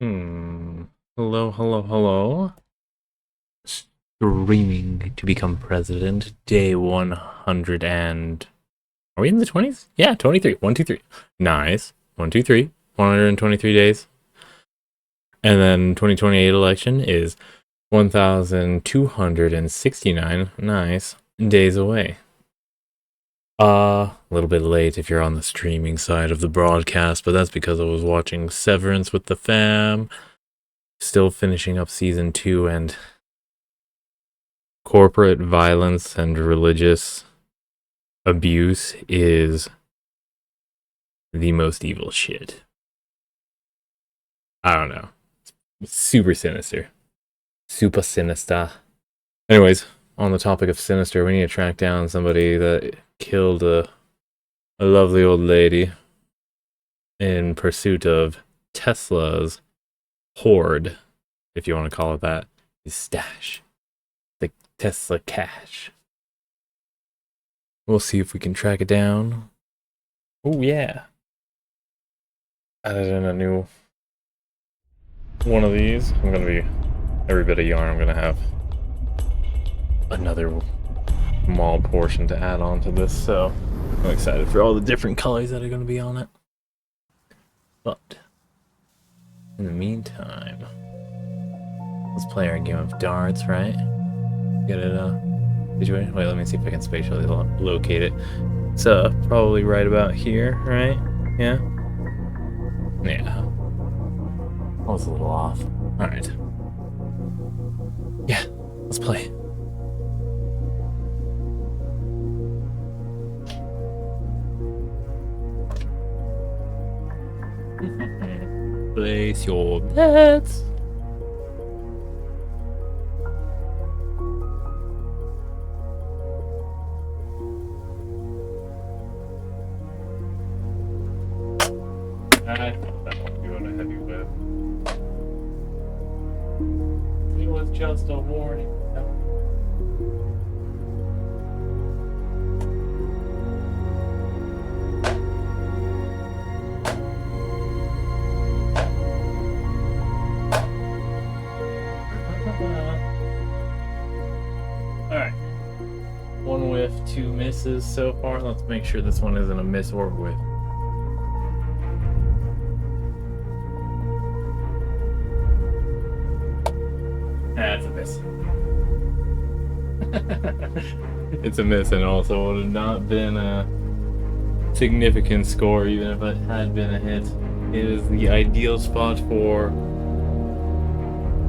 Hmm. Hello, hello, hello. Streaming to become president. Day 100 and... Are we in the 20s? Yeah, 23. 123. Nice. 123. 123 days. And then 2028 election is 1,269. Nice. Days away. A little bit late if you're on the streaming side of the broadcast, but that's because I was watching Severance with the fam. Still finishing up season 2, and corporate violence and religious abuse is the most evil shit. I don't know. It's super sinister. Super sinister. Anyways, on the topic of sinister, we need to track down somebody that killed a lovely old lady in pursuit of Tesla's hoard, if you want to call it that, his stash. The Tesla cash. We'll see if we can track it down. Oh, yeah. Added in a new one of these. I'm gonna be every bit of yarn. I'm gonna have another small portion to add on to this, so I'm excited for all the different colors that are gonna be on it. But in the meantime, let's play our game of darts, right? Get it situated. Wait, let me see if I can spatially locate it. It's probably right about here, right? Yeah. Yeah. I was a little off. Alright. Yeah, let's play. Place your bets. I thought that would be on a heavy whip. It was just a warning. Alright. One whiff, two misses so far. Let's make sure this one isn't a miss or a whiff. That's a miss. It's a miss, and also would have not been a significant score even if it had been a hit. It is the ideal spot for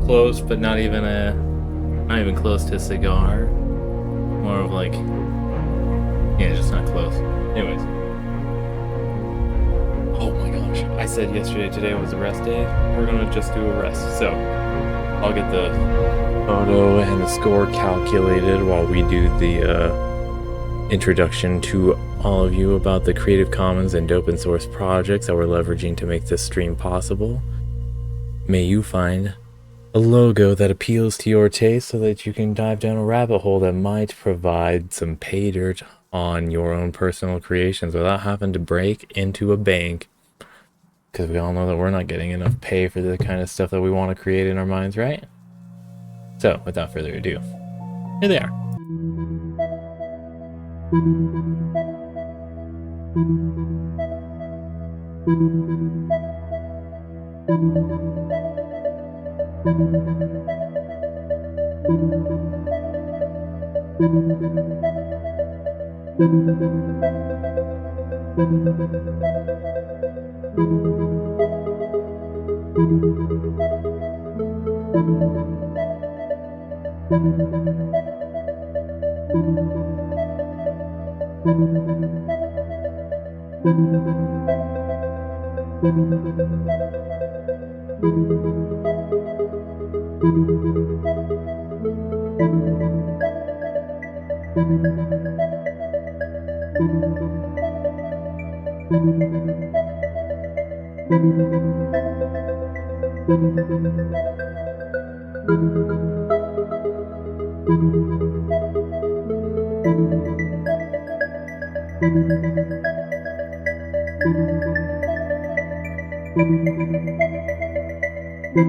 close, but not even close to cigar. More of like, yeah, just not close. Anyways. Oh my gosh. I said yesterday today was a rest day. We're gonna just do a rest. So I'll get the photo and the score calculated while we do the introduction to all of you about the Creative Commons and open source projects that we're leveraging to make this stream possible. May you find a logo that appeals to your taste so that you can dive down a rabbit hole that might provide some pay dirt on your own personal creations without having to break into a bank. Because we all know that we're not getting enough pay for the kind of stuff that we want to create in our minds, right? So, without further ado, here they are. Okay,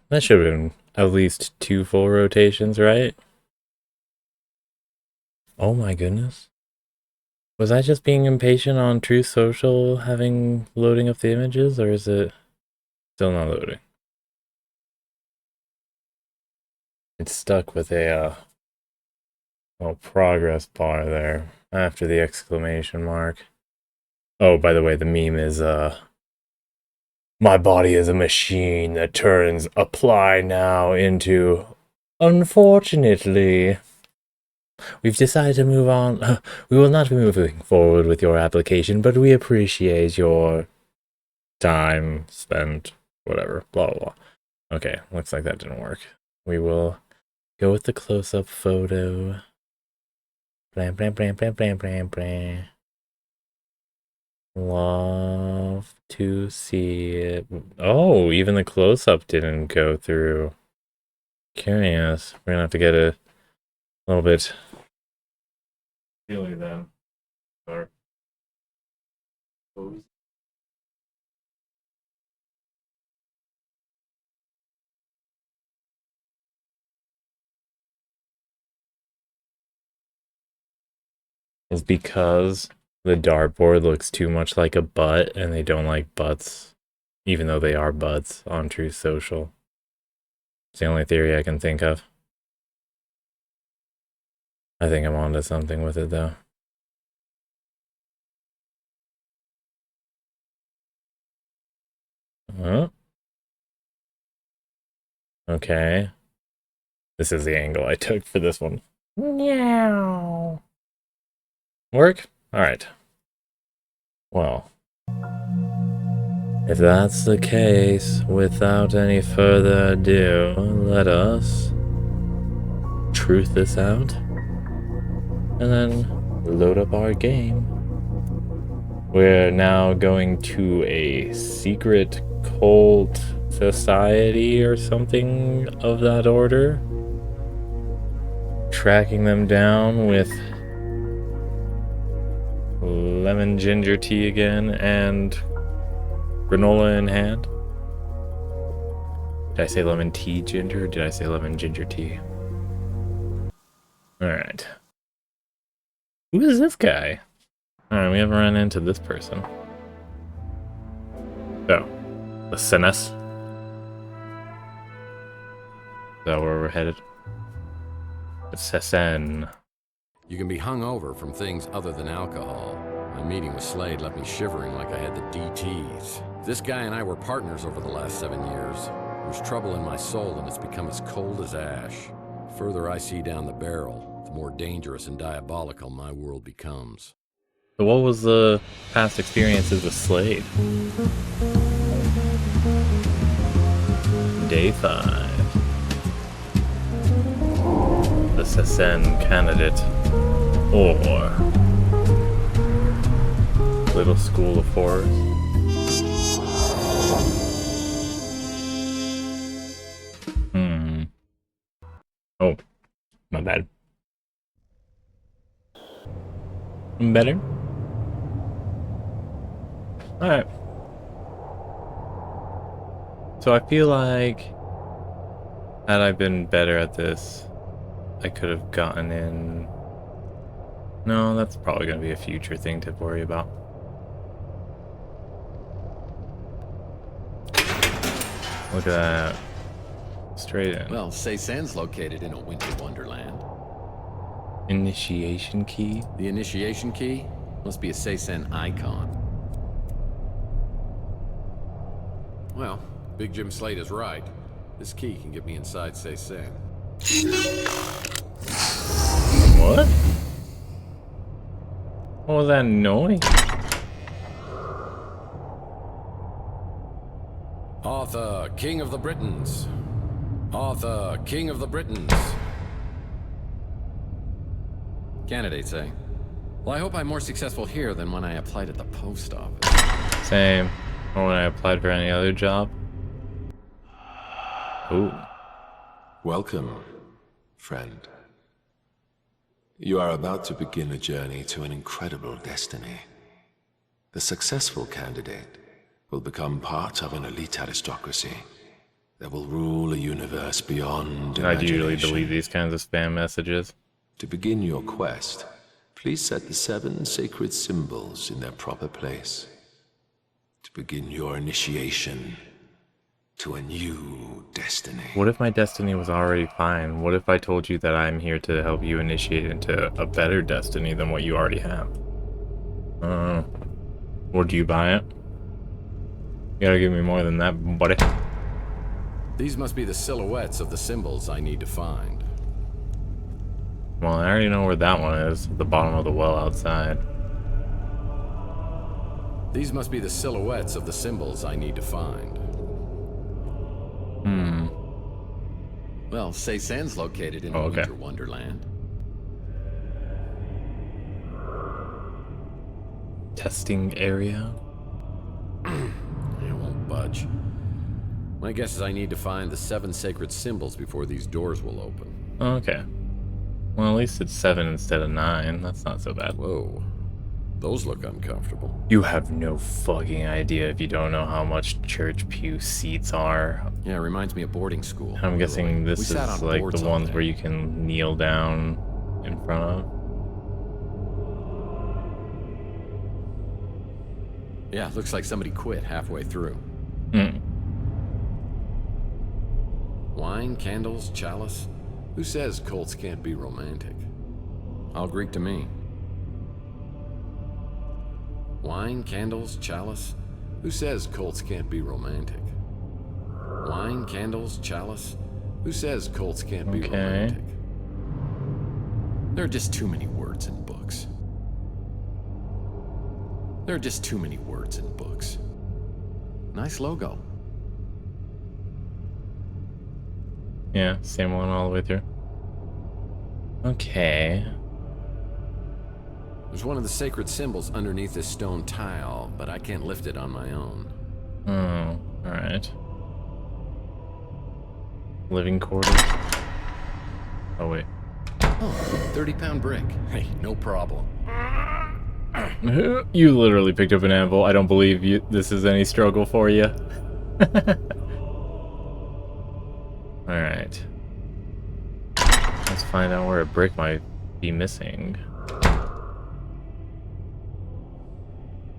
that should have been at least 2 full rotations, right? Oh my goodness. Was I just being impatient on Truth Social having loading up the images, or is it still not loading? It's stuck with a progress bar there after the exclamation mark. Oh, by the way, the meme is my body is a machine that turns apply now into unfortunately. We've decided to move on. We will not be moving forward with your application, but we appreciate your time spent, whatever, blah, blah, blah. Okay, looks like that didn't work. We will go with the close-up photo. Blam, blam, blam, blam, blam, blam, blam. Love to see it. Oh, even the close-up didn't go through. Curious. We're gonna have to get a little bit chilly then. Sorry. Is because the dartboard looks too much like a butt and they don't like butts, even though they are butts on Truth Social. It's the only theory I can think of. I think I'm onto something with it though. Oh. Okay. This is the angle I took for this one. Meow. Work? Alright. Well, if that's the case, without any further ado, let us truth this out and then load up our game. We're now going to a secret cult society or something of that order. Tracking them down with lemon ginger tea again and granola in hand. Did I say lemon tea ginger or did I say lemon ginger tea? Alright. Who is this guy? Alright, we haven't run into this person. So, the Sinus. Is that where we're headed? The Sesen. You can be hungover from things other than alcohol. My meeting with Slade left me shivering like I had the DTs. This guy and I were partners over the last 7 years. There's trouble in my soul and it's become as cold as ash. The further I see down the barrel, the more dangerous and diabolical my world becomes. So what was the past experiences with Slade? Day 5. Sessen candidate. Or Little School of Horrors. Oh, my bad. Better? Alright. So I feel like had I been better at this, I could have gotten in. No, that's probably going to be a future thing to worry about. Look at that. Straight in. Well, Seisen's located in a winter wonderland. Initiation key? The initiation key must be a Seisen icon. Well, Big Jim Slate is right. This key can get me inside Seisen. What? What was that noise? Arthur, King of the Britons. Arthur, King of the Britons. Candidates, eh? Well, I hope I'm more successful here than when I applied at the post office. Same. Or when I applied for any other job. Ooh. Welcome, friend. You are about to begin a journey to an incredible destiny. The successful candidate will become part of an elite aristocracy that will rule a universe beyond I'd usually imagination. delete these kinds of spam messages. To begin your quest, please set the 7 sacred symbols in their proper place. To begin your initiation to a new destiny. What if my destiny was already fine? What if I told you that I'm here to help you initiate into a better destiny than what you already have? Would you buy it? You gotta give me more than that, buddy. These must be the silhouettes of the symbols I need to find. Well, I already know where that one is, at the bottom of the well outside. These must be the silhouettes of the symbols I need to find. Well, Seisen's located in a winter wonderland. Testing area? I won't budge. My guess is I need to find the 7 sacred symbols before these doors will open. Okay. Well, at least it's 7 instead of 9. That's not so bad. Whoa. Those look uncomfortable. You have no fucking idea if you don't know how much church pew seats are. Yeah, it reminds me of boarding school. I'm guessing We this sat is on like boards the all ones day. where you can kneel down in front of. Yeah, looks like somebody quit halfway through. Wine, candles, chalice. Who says cults can't be romantic? All Greek to me. Wine, candles, chalice. Who says cults can't be romantic? Wine, candles, chalice. Who says cults can't be romantic? There are just too many words in books. There are just too many words in books. Nice logo. Yeah, same one all the way through. Okay. There's one of the sacred symbols underneath this stone tile, but I can't lift it on my own. Oh, alright. Living quarters? Oh, wait. Oh, 30-pound brick. Hey, no problem. You literally picked up an anvil. I don't believe you. This is any struggle for you. Alright. Let's find out where a brick might be missing.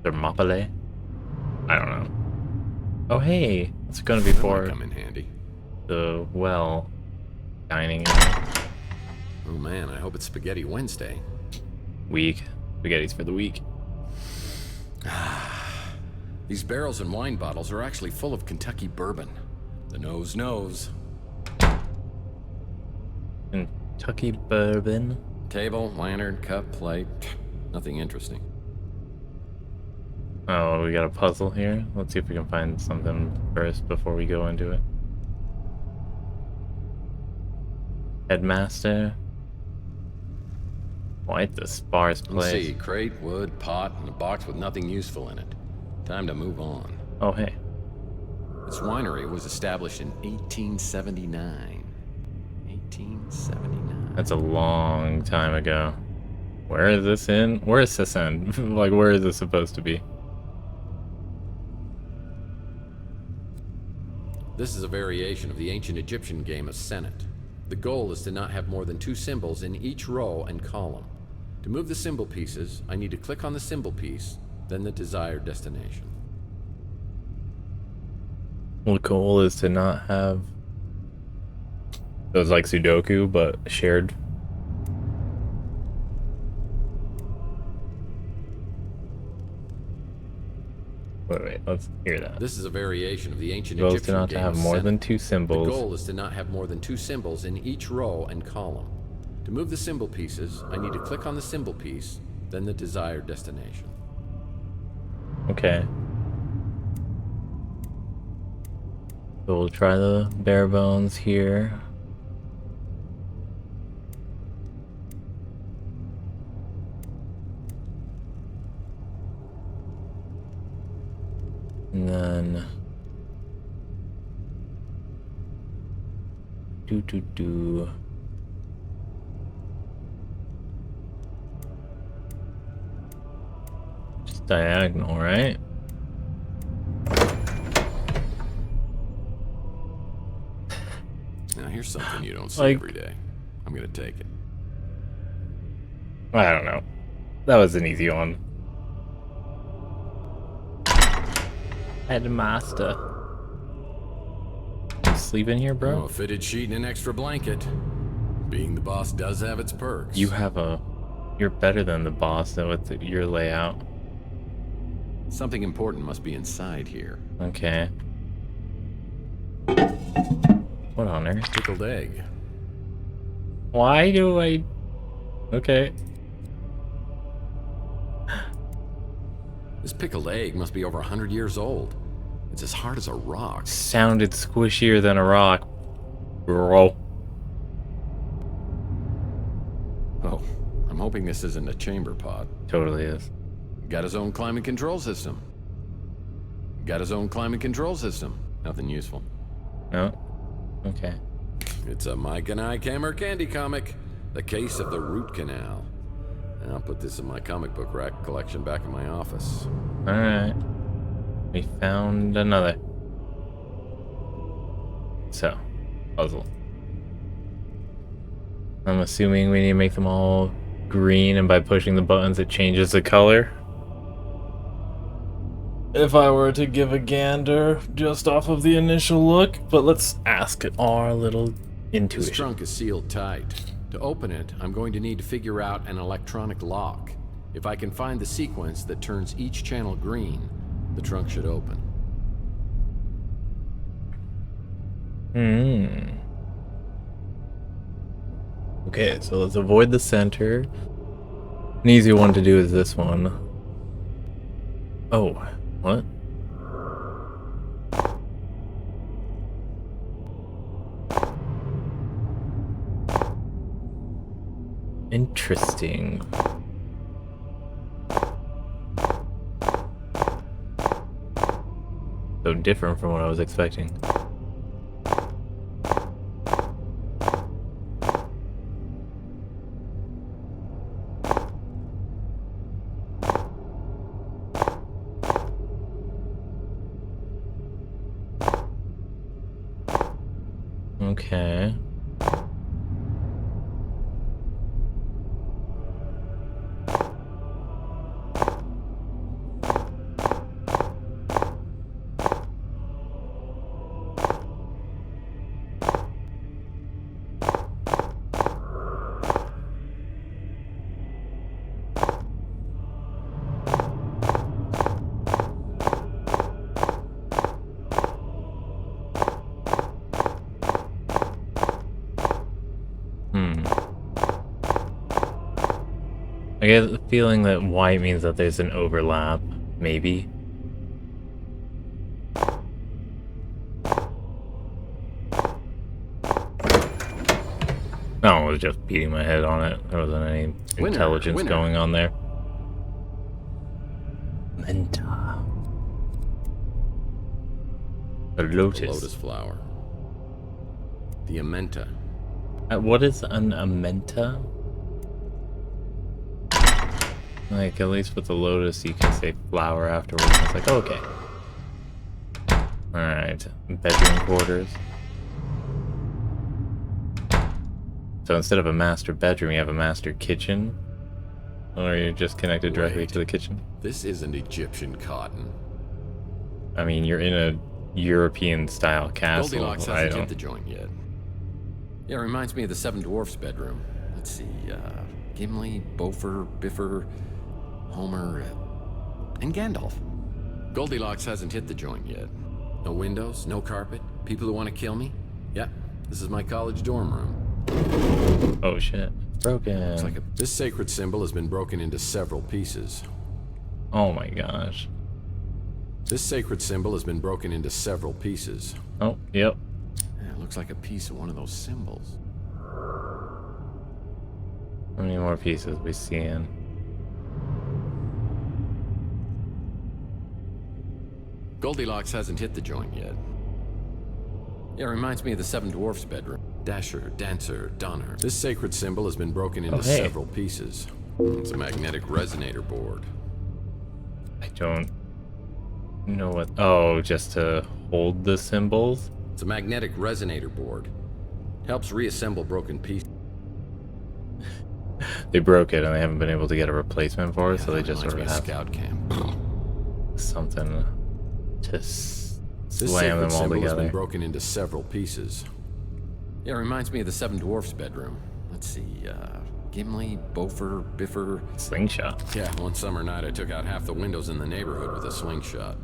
Thermopylae? I don't know. Oh hey, it's gonna be That for might come in handy. the well dining area. Oh man, I hope it's Spaghetti Wednesday. Week. Spaghetti's for the week. These barrels and wine bottles are actually full of Kentucky bourbon. The nose knows. Kentucky bourbon. Table, lantern, cup, plate. Nothing interesting. Oh, we got a puzzle here. Let's see if we can find something first before we go into it. Headmaster. Quite the sparse Let's place. see, crate, wood, pot, and a box with nothing useful in it. Time to move on. Oh, hey. This winery was established in 1879. 1879. That's a long time ago. Where is this in? Where is this in? Like, where is this supposed to be? This is a variation of the ancient Egyptian game of Senate. The goal is to not have more than 2 symbols in each row and column. To move the symbol pieces, I need to click on the symbol piece, then the desired destination. Well, the goal is to not have those like Sudoku, but shared. Wait, let's hear that. This is a variation of the ancient Goal is Egyptian to not game to have of more Senate. than 2 The symbols. goal is to not have more than 2 symbols in each row and column. To move the symbol pieces, I need to click on the symbol piece, then the desired destination. Okay. So we'll try the bare bones here. And then do. Just diagonal, right? Now here's something you don't see Like- every day. I'm gonna take it. I don't know. That was an easy one. Headmaster. Sleep in here, Oh, bro? a fitted sheet and an extra blanket. Being the boss does have its perks. You have a... You're better than the boss though with your layout. Something important must be inside here. Okay. What on earth? Pickled egg. Why do I... Okay. This pickled egg must be over 100 years old. It's as hard as a rock. Sounded squishier than a rock, bro. Oh, I'm hoping this isn't a chamber pod. Totally is. Got his own climate control system. Got his own climate control system. Nothing useful. No? Okay. It's a Mike and I Camera candy comic. The Case of the Root Canal. And I'll put this in my comic book rack collection back in my office. Alright. We found another. So, puzzle. I'm assuming we need to make them all green, and by pushing the buttons it changes the color. If I were to give a gander just off of the initial look, but let's ask our little This intuition. trunk is sealed tight. To open it, I'm going to need to figure out an electronic lock. If I can find the sequence that turns each channel green, the trunk should open. Okay, so let's avoid the center. An easy one to do is this one. Oh, what? Interesting. So different from what I was expecting. Okay. I get the feeling that white means that there's an overlap, maybe. No, I was just beating my head on it. There wasn't any intelligence going on there. Menta. A lotus. The lotus flower. The amenta. What is an amenta? Like, at least with the lotus, you can say flower afterwards. It's like, okay. Alright. Bedroom quarters. So instead of a master bedroom, you have a master kitchen? Or you're just connected directly to the kitchen? This isn't Egyptian cotton. I mean, you're in a European-style castle. Goldilocks hasn't hit the joint yet. Yeah, it reminds me of the Seven Dwarfs bedroom. Let's see, Gimli, Beaufort, Biffer, Homer, and Gandalf. Goldilocks hasn't hit the joint yet. No windows, no carpet, people who want to kill me. Yeah, this is my college dorm room. Oh shit. Broken. Looks like this sacred symbol has been broken into several pieces. Oh my gosh. This sacred symbol has been broken into several pieces. Oh, yep. Yeah, it looks like a piece of one of those symbols. How many more pieces we seeing? Goldilocks hasn't hit the joint yet. Yeah, it reminds me of the Seven Dwarfs bedroom. Dasher, Dancer, Donner. This sacred symbol has been broken into several pieces. It's a magnetic resonator board. I don't know what... Oh, just to hold the symbols? It's a magnetic resonator board. Helps reassemble broken pieces. They broke it and they haven't been able to get a replacement for it, so they just sort of have scout camp. something to This slam them all symbol has been together. broken into several pieces. Yeah, it reminds me of the Seven Dwarfs bedroom. Let's see, Gimli, Beaufort, Biffer. Slingshot. Yeah, one summer night I took out half the windows in the neighborhood with a slingshot.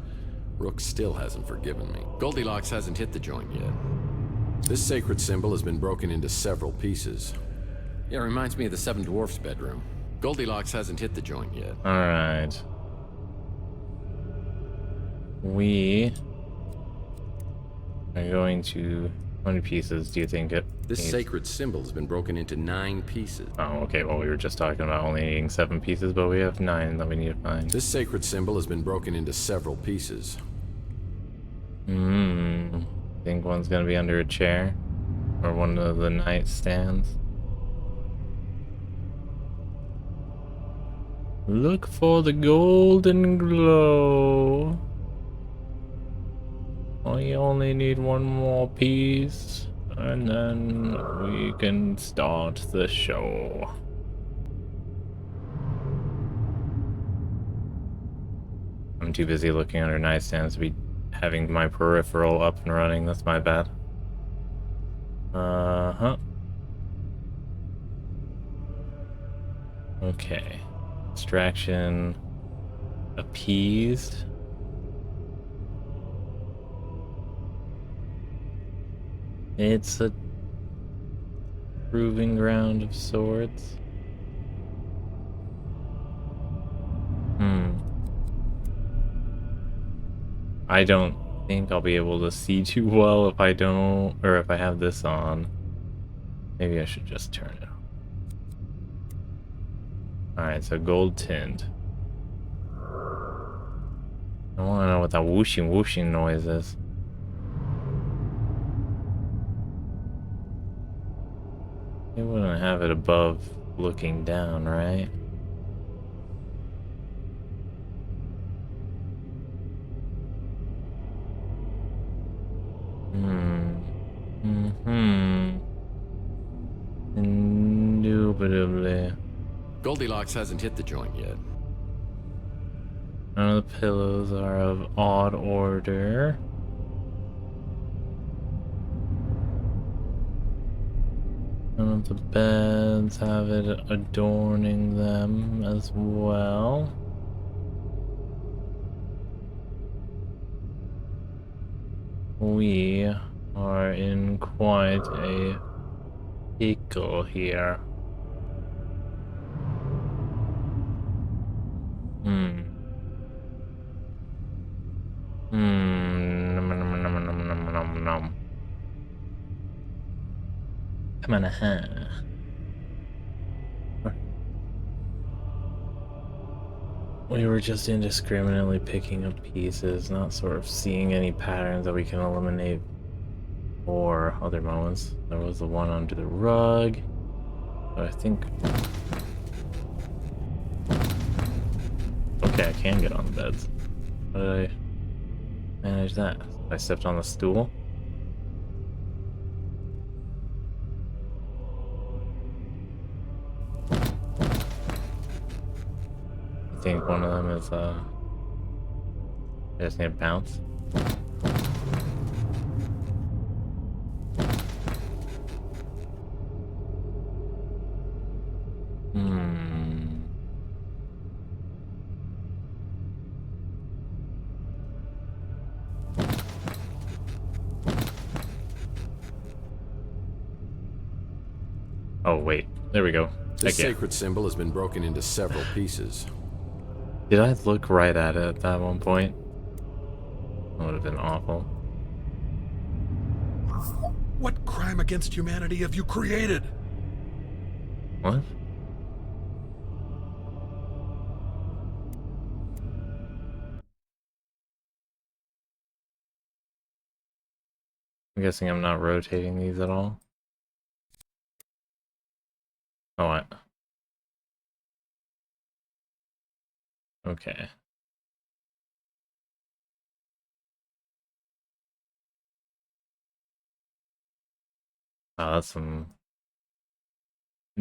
Rook still hasn't forgiven me. Goldilocks hasn't hit the joint yet. This sacred symbol has been broken into several pieces. Yeah, it reminds me of the Seven Dwarfs bedroom. Goldilocks hasn't hit the joint yet. Alright. We are going to... How many pieces do you think it This needs? sacred symbol has been broken into 9 pieces. Oh, okay. Well, we were just talking about only needing 7 pieces, but we have 9 that we need to find. This sacred symbol has been broken into several pieces. Think one's gonna be under a chair? Or one of the nightstands? Look for the golden glow. We only need one more piece, and then we can start the show. I'm too busy looking under nightstands to be having my peripheral up and running. That's my bad. Okay. Distraction appeased. It's a proving ground of sorts. I don't think I'll be able to see too well if I don't, or if I have this on. Maybe I should just turn it on. Alright, so gold tint. I want to know what that whooshing noise is. They wouldn't have it above looking down, right? Indubitably. Goldilocks hasn't hit the joint yet. None of the pillows are of odd order. None of the beds have it adorning them as well. We are in quite a pickle here. Nom. Come on, we were just indiscriminately picking up pieces, not sort of seeing any patterns that we can eliminate for other moments. There was the one under the rug, but I think... Okay, I can get on the beds. How did I manage that? I stepped on the stool. I think one of them is, I just need to bounce. Oh, wait. There we go. This sacred symbol has been broken into several pieces. Did I look right at it at that one point? That would have been awful. What crime against humanity have you created? What? I'm guessing I'm not rotating these at all. Oh, what? Okay. Oh, that's some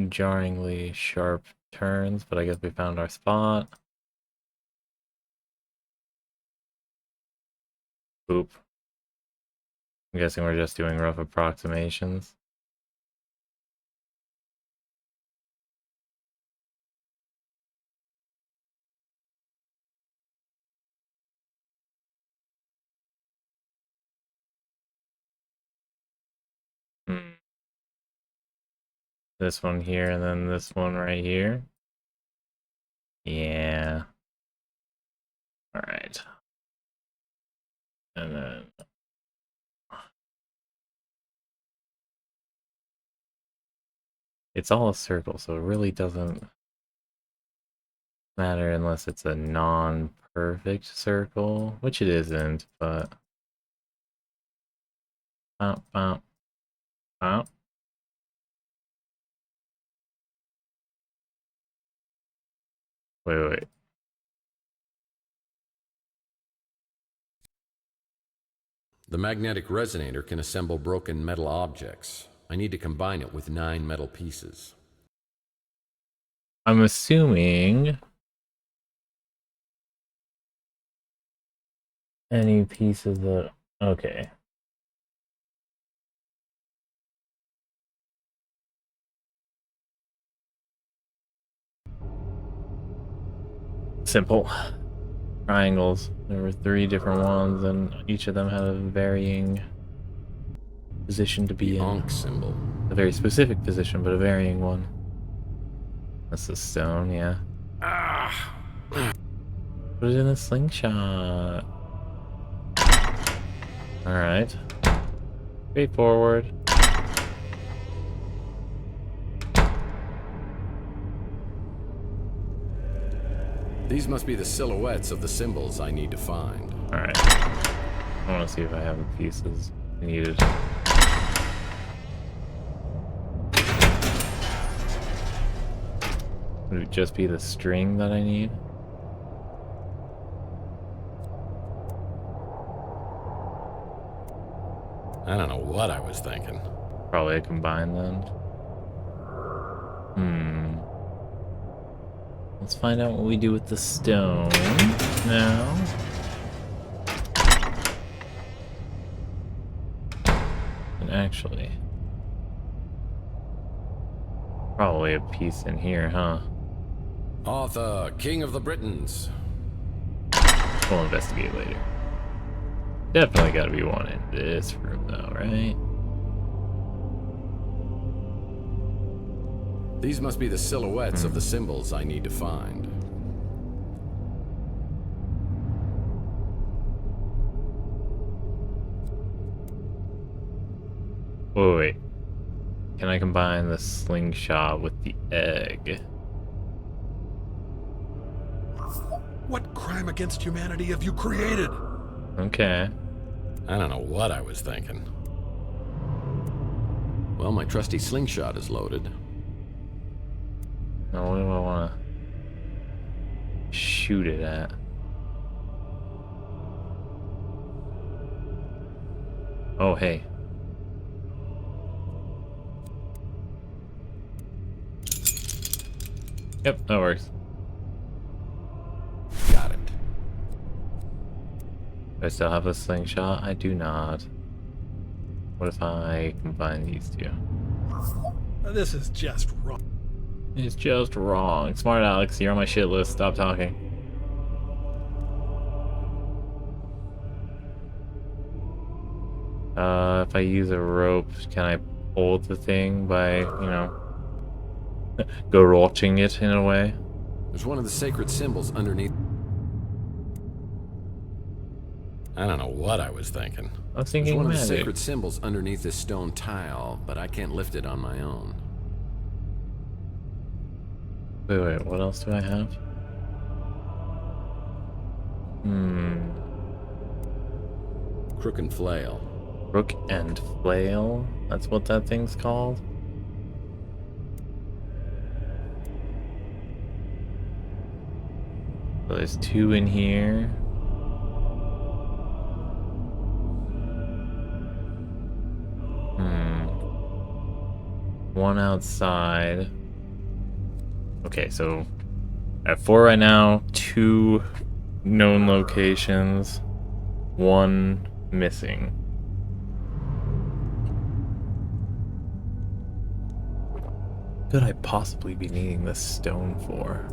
jarringly sharp turns, but I guess we found our spot. Oop. I'm guessing we're just doing rough approximations. This one here, and then this one right here. Yeah. Alright. And then... It's all a circle, so it really doesn't matter unless it's a non-perfect circle, which it isn't, but... Bop, bop, bop. Wait. The magnetic resonator can assemble broken metal objects. I need to combine it with 9 metal pieces. I'm assuming any pieces that... Okay. Simple. Triangles. There were 3 different ones, and each of them had a varying position to be The in. Ankh symbol. A very specific position, but a varying one. That's the stone, yeah. Put it in a slingshot. Alright. Straightforward. These must be the silhouettes of the symbols I need to find. Alright. I want to see if I have the pieces needed. Would it just be the string that I need? I don't know what I was thinking. Probably a combine then. Let's find out what we do with the stone now. And actually, probably a piece in here, huh? Arthur, King of the Britons. We'll investigate later. Definitely gotta be one in this room though, right? These must be the silhouettes of the symbols I need to find. Wait. Can I combine the slingshot with the egg? What crime against humanity have you created? Okay. I don't know what I was thinking. Well, my trusty slingshot is loaded. Now, what do I want to shoot it at? Oh, hey. Yep, that works. Got it. Do I still have a slingshot? I do not. What if I combine these two? This is just wrong. It's just wrong. Smart Alex, you're on my shit list. Stop talking. If I use a rope, can I hold the thing by, you know, garroting it in a way? There's one of the sacred symbols underneath. I don't know what I was thinking. I was There's thinking one of the magic. sacred symbols underneath this stone tile, but I can't lift it on my own. Wait, what else do I have? Crook and flail. Crook and flail? That's what that thing's called? So there's two in here. One outside. Okay, so at 4 right now, 2 known locations, 1 missing. What could I possibly be needing this stone for?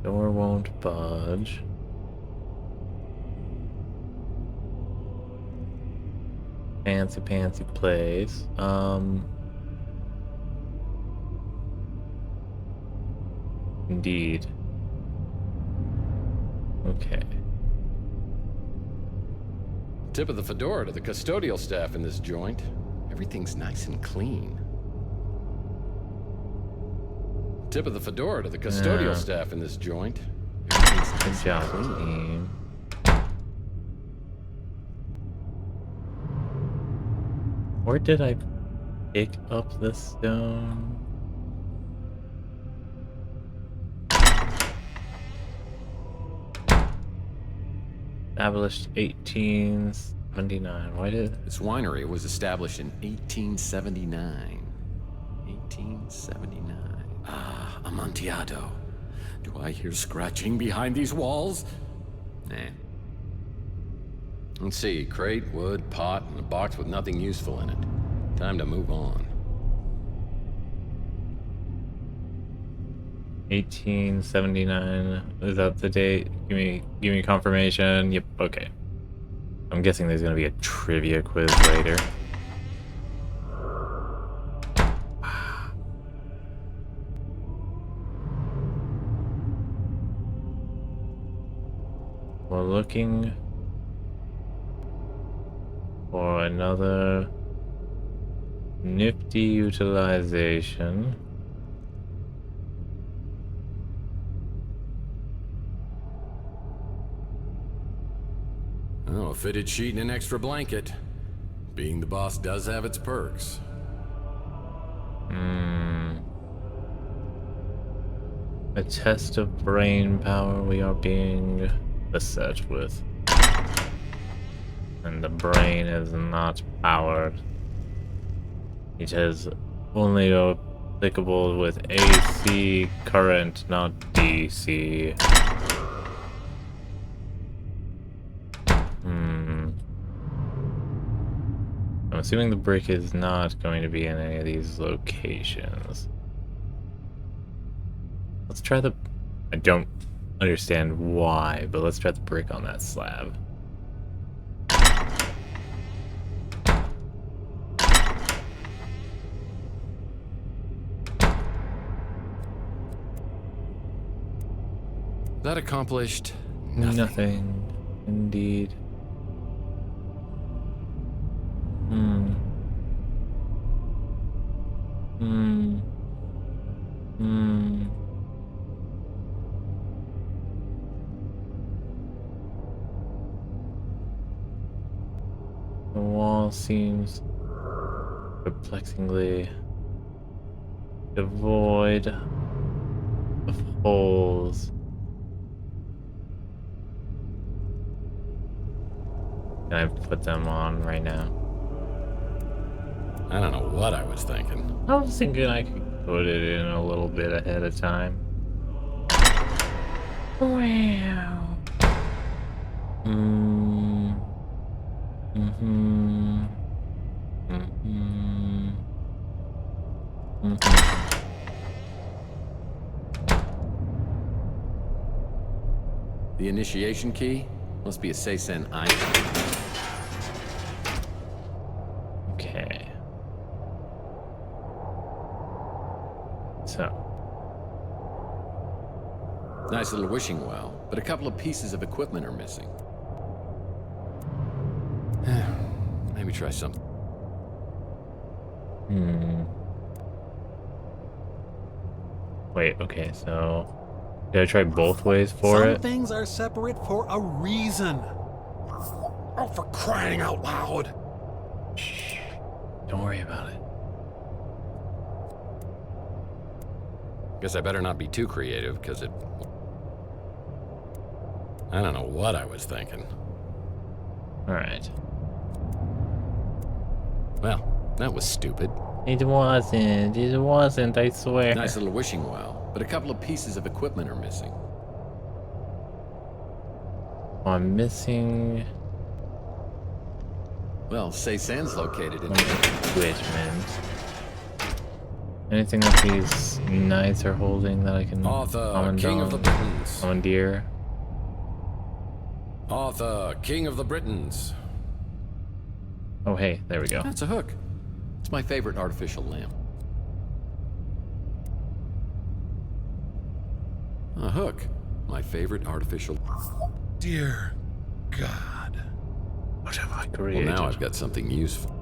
Door won't budge. Fancy pantsy place. Indeed. Okay. Tip of the fedora to the custodial staff in this joint. Everything's nice and clean. Tip of the fedora to the custodial staff in this joint. Everything's Good nice job, and clean. team. Where did I pick up this stone? Established 1879. Why did... This winery was established in 1879. 1879. Ah, Amontillado. Do I hear scratching behind these walls? Nah. Let's see, crate, wood, pot, and a box with nothing useful in it. Time to move on. 1879. Is that the date? Give me confirmation. Yep, okay. I'm guessing there's gonna be a trivia quiz later. We're looking for another nifty utilization. Oh, a fitted sheet and an extra blanket. Being the boss does have its perks. A test of brain power we are being beset with. And the brain is not powered. It is only applicable with AC current, not DC. I'm assuming the brick is not going to be in any of these locations. Let's try the... I don't understand why, but let's try the brick on that slab. That accomplished Nothing. Indeed. Hmm. Hmm. The wall seems perplexingly devoid of holes. Can I put them on right now? I don't know what I was thinking. I was thinking I could put it in a little bit ahead of time. Wow. Mm. Mm-hmm. Mm-hmm. Mm-hmm. The initiation key must be a Seisen icon. Okay. So. Nice little wishing well, but a couple of pieces of equipment are missing. Maybe try something. Hmm. Wait, okay, so did I try both ways for Some it? things are separate for a reason. Oh, for crying out loud! Shh. Don't worry about it. Guess I better not be too creative, because it... I don't know what I was thinking. Alright. Well, that was stupid. It wasn't, I swear. Nice little wishing well, but a couple of pieces of equipment are missing. I'm missing Well, Seisen's located in... equipment. Anything that these knights are holding that I can Arthur, King of the Britons. commandeer? Arthur, King of the Britons. Oh, hey, there we go. That's a hook. It's my favorite artificial lamp. A hook. My favorite artificial... Dear God. What have I Well, created? now I've got something useful.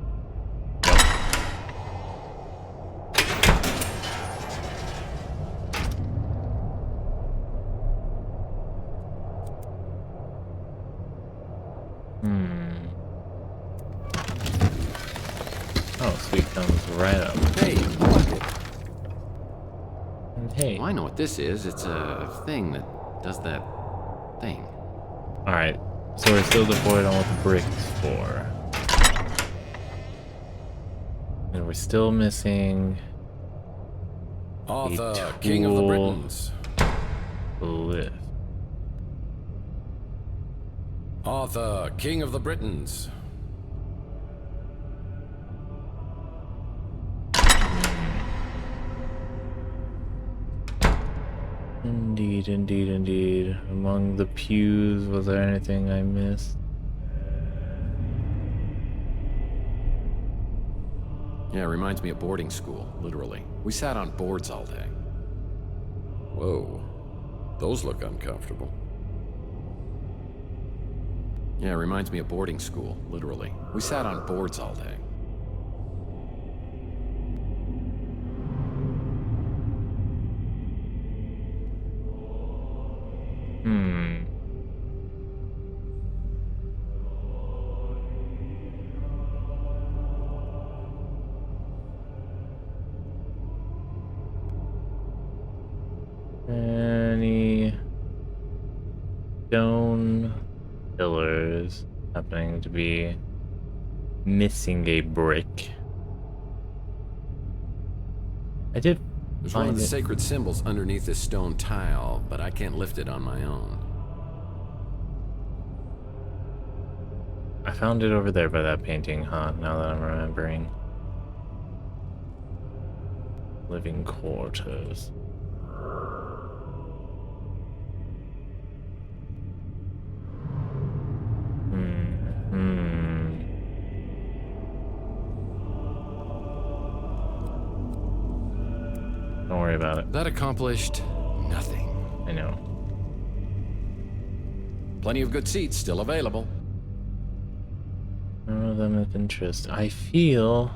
Oh, sweet, comes right up. Hey, look it. And hey. Well, I know what this is. It's a thing that does that thing. Alright, so we're still devoid on what the brick is for. And we're still missing Arthur, King of the tool. Britons. the lift. Arthur, King of the Britons. Indeed, indeed, indeed. Among the pews, was there anything I missed? Yeah, it reminds me of boarding school, literally. We sat on boards all day. Whoa, those look uncomfortable. Yeah, it reminds me of boarding school, literally. We sat on boards all day. Any stone pillars happening to be missing a brick. I did There's one of find the it. sacred symbols underneath this stone tile, but I can't lift it on my own. I found it over there by that painting, huh? Now that I'm remembering. Living quarters. Don't worry about it. That accomplished nothing. I know. Plenty of good seats still available. None of them of interest. I feel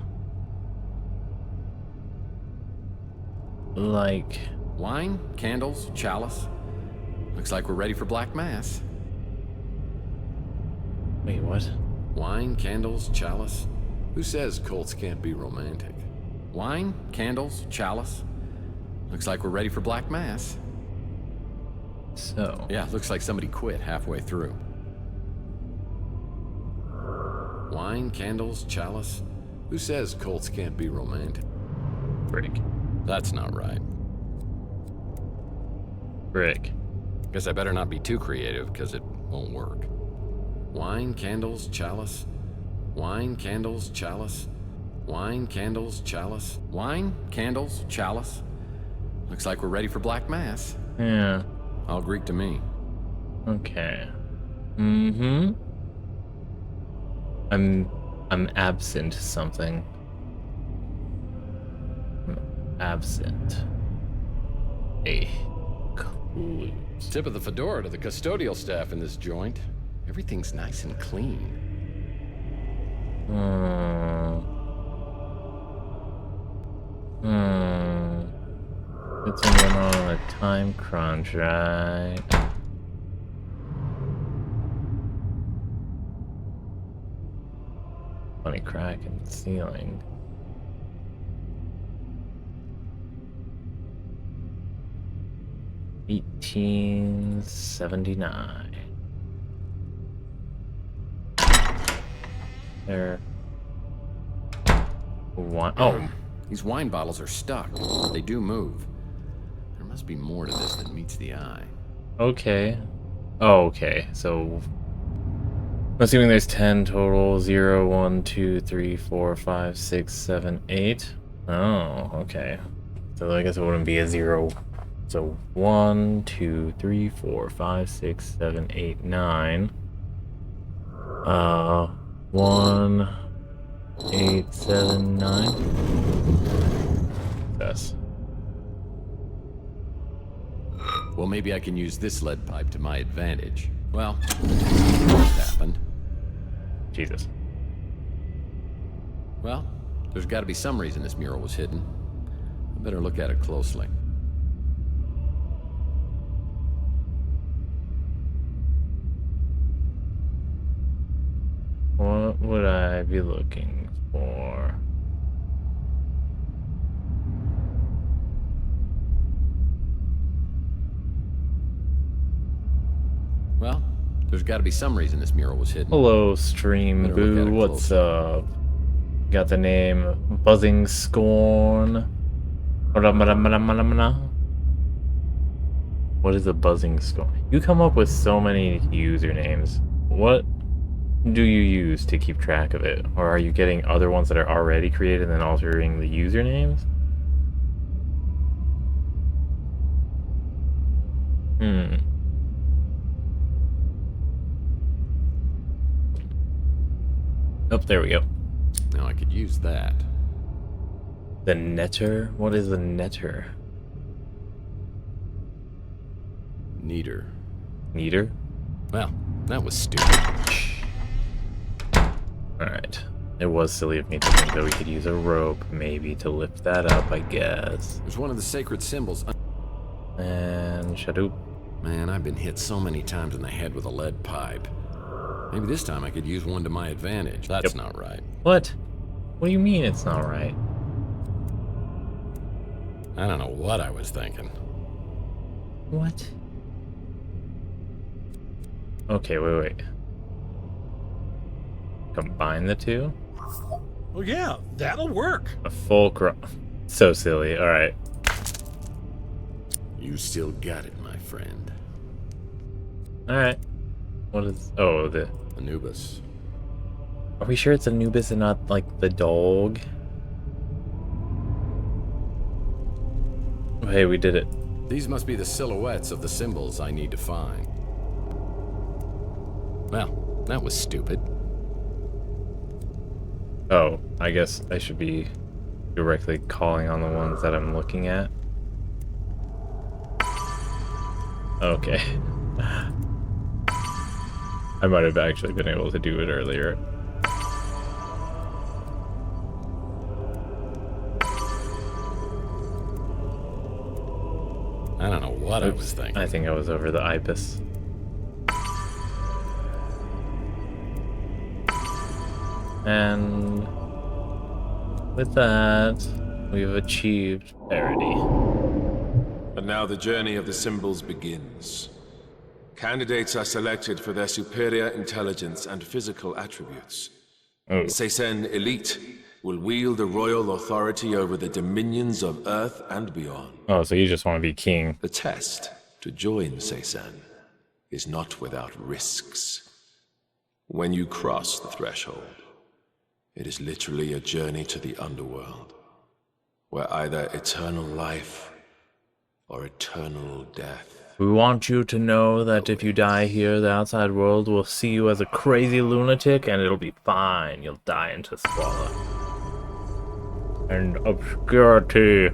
like... Wine, candles, chalice. Looks like we're ready for Black Mass. Wait, what? Wine, candles, chalice. Who says cults can't be romantic? Wine, candles, chalice. Looks like we're ready for Black Mass. So... Yeah, looks like somebody quit halfway through. Wine, candles, chalice. Who says cults can't be romantic? Brick. That's not right. Brick. Guess I better not be too creative, because it won't work. Wine, candles, chalice. Wine, candles, chalice. Wine, candles, chalice. Wine, candles, chalice. Looks like we're ready for Black Mass. Yeah. All Greek to me. Okay. I'm absent something. I'm absent a clue. Tip of the fedora to the custodial staff in this joint. Everything's nice and clean. Good thing we're not on a time crunch, right? Funny crack in the ceiling. $18.79. There. One. Oh, These wine bottles are stuck. They do move. There must be more to this than meets the eye. okay. Oh, okay. So, assuming there's 10 total. 0, 1, 2, 3, 4, 5, 6, 7, 8. Oh, okay. So I guess it wouldn't be a 0. So 1, 2, 3, 4, 5, 6, 7, 8, 9. 1, 8, 7, 9. Yes. Well, maybe I can use this lead pipe to my advantage. Well, what happened? Jesus. Well, there's got to be some reason this mural was hidden. I better look at it closely. What would I be looking for? Well, there's got to be some reason this mural was hidden. Hello, Stream Better look at Boo. it What's closer. up? Got the name Buzzing Scorn. What is a buzzing scorn? You come up with so many usernames. What do you use to keep track of it? Or are you getting other ones that are already created and then altering the usernames? Oh, there we go. Now I could use that. The netter? What is the netter? Neater. Neater? Well, that was stupid. Alright. It was silly of me to think that we could use a rope, maybe, to lift that up, I guess. There's one of the sacred symbols. And Shadoop. Man, I've been hit so many times in the head with a lead pipe. Maybe this time I could use one to my advantage. That's not right. What? What do you mean it's not right? I don't know what I was thinking. What? Okay, wait. Combine the two? Well, yeah, that'll work. A full so silly. Alright. You still got it, my friend. Alright. What is... Oh, the... Anubis. Are we sure it's Anubis and not, like, the dog? Oh, hey, we did it. These must be the silhouettes of the symbols I need to find. Well, that was stupid. Oh, I guess I should be directly calling on the ones that I'm looking at. Okay. I might have actually been able to do it earlier. what I was thinking. I think I was over the ibis. And with that, we've achieved parity. And now the journey of the symbols begins. Candidates are selected for their superior intelligence and physical attributes. Oh, Seisen Elite will wield the royal authority over the dominions of Earth and beyond. oh, so you just want to be king. The test to join Seisen is not without risks. When you cross the threshold, it is literally a journey to the underworld, where either eternal life or eternal death. We want you to know that if you die here, the outside world will see you as a crazy lunatic, and it'll be fine. You'll die into squalor and obscurity.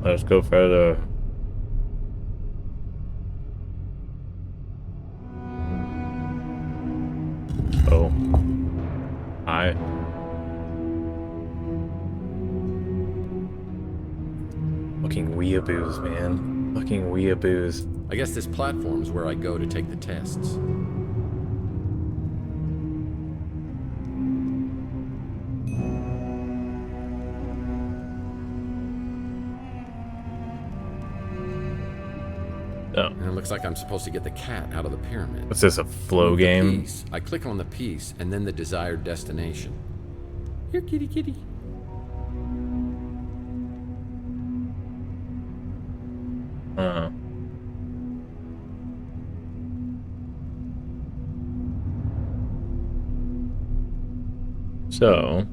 Let's go further. Oh. Hi. Fucking weeaboos, man. Fucking weeaboos. I guess this platform is where I go to take the tests. Oh. And it looks like I'm supposed to get the cat out of the pyramid. What's this, a flow Move the game? piece. I click on the piece and then the desired destination. Here, kitty, kitty. Uh. So.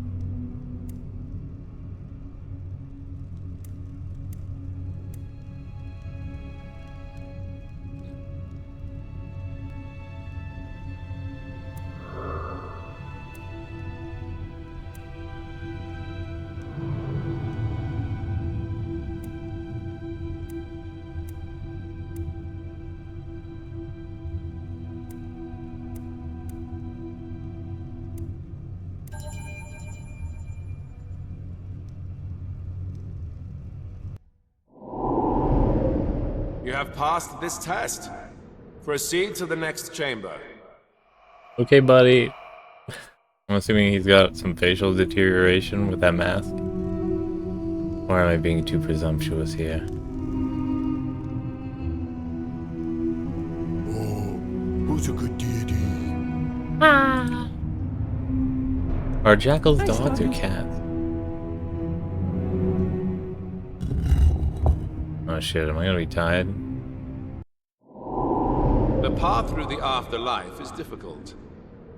You have passed this test. Proceed to the next chamber. Okay, buddy. I'm assuming he's got some facial deterioration with that mask. Or am I being too presumptuous here? Oh, who's a good deity? Are jackals dogs or cats? Oh shit, am I gonna be tied? The path through the afterlife is difficult.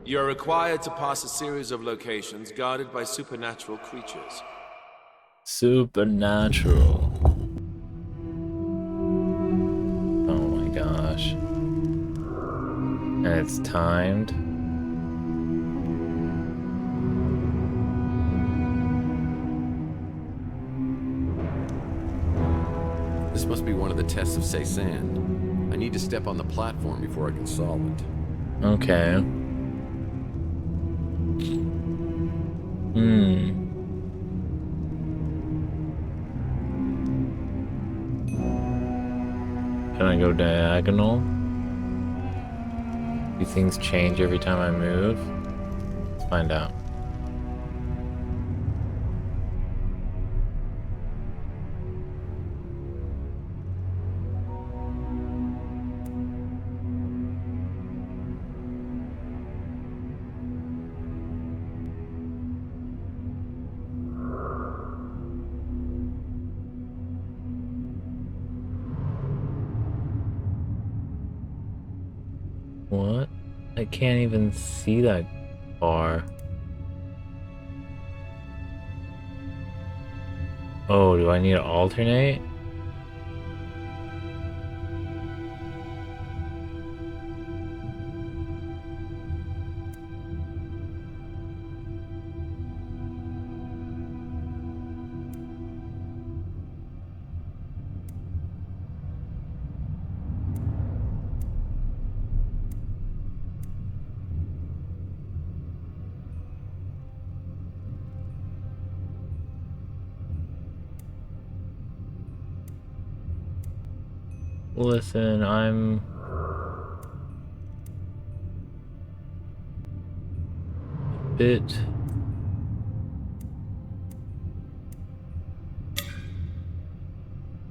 You are required to pass a series of locations guarded by supernatural creatures. Supernatural. Oh my gosh. And it's timed. This must be one of the tests of Seisen. I need to step on the platform before I can solve it. Okay. Can I go diagonal? Do things change every time I move? Let's find out. What? I can't even see that far. Oh, do I need to alternate? listen, I'm... a bit...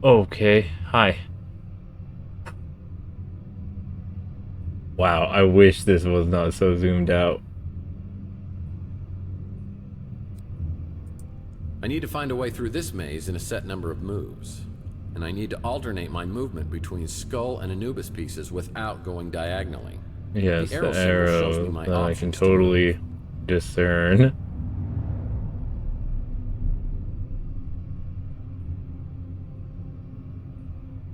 Okay, hi. Wow, I wish this was not so zoomed out. I need to find a way through this maze in a set number of moves. And I need to alternate my movement between Skull and Anubis pieces without going diagonally. Yes, The the symbol shows me arrow my that I can options to move. totally discern.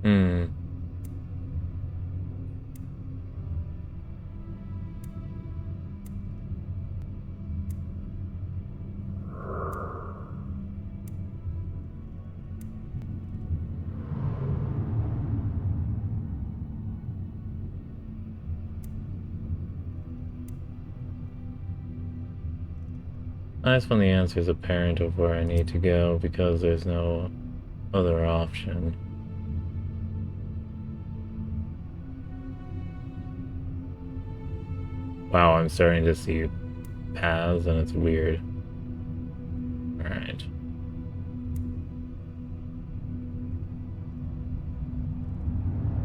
Hmm. Nice when the answer is apparent of where I need to go because there's no other option. Wow, I'm starting to see paths and it's weird. Alright.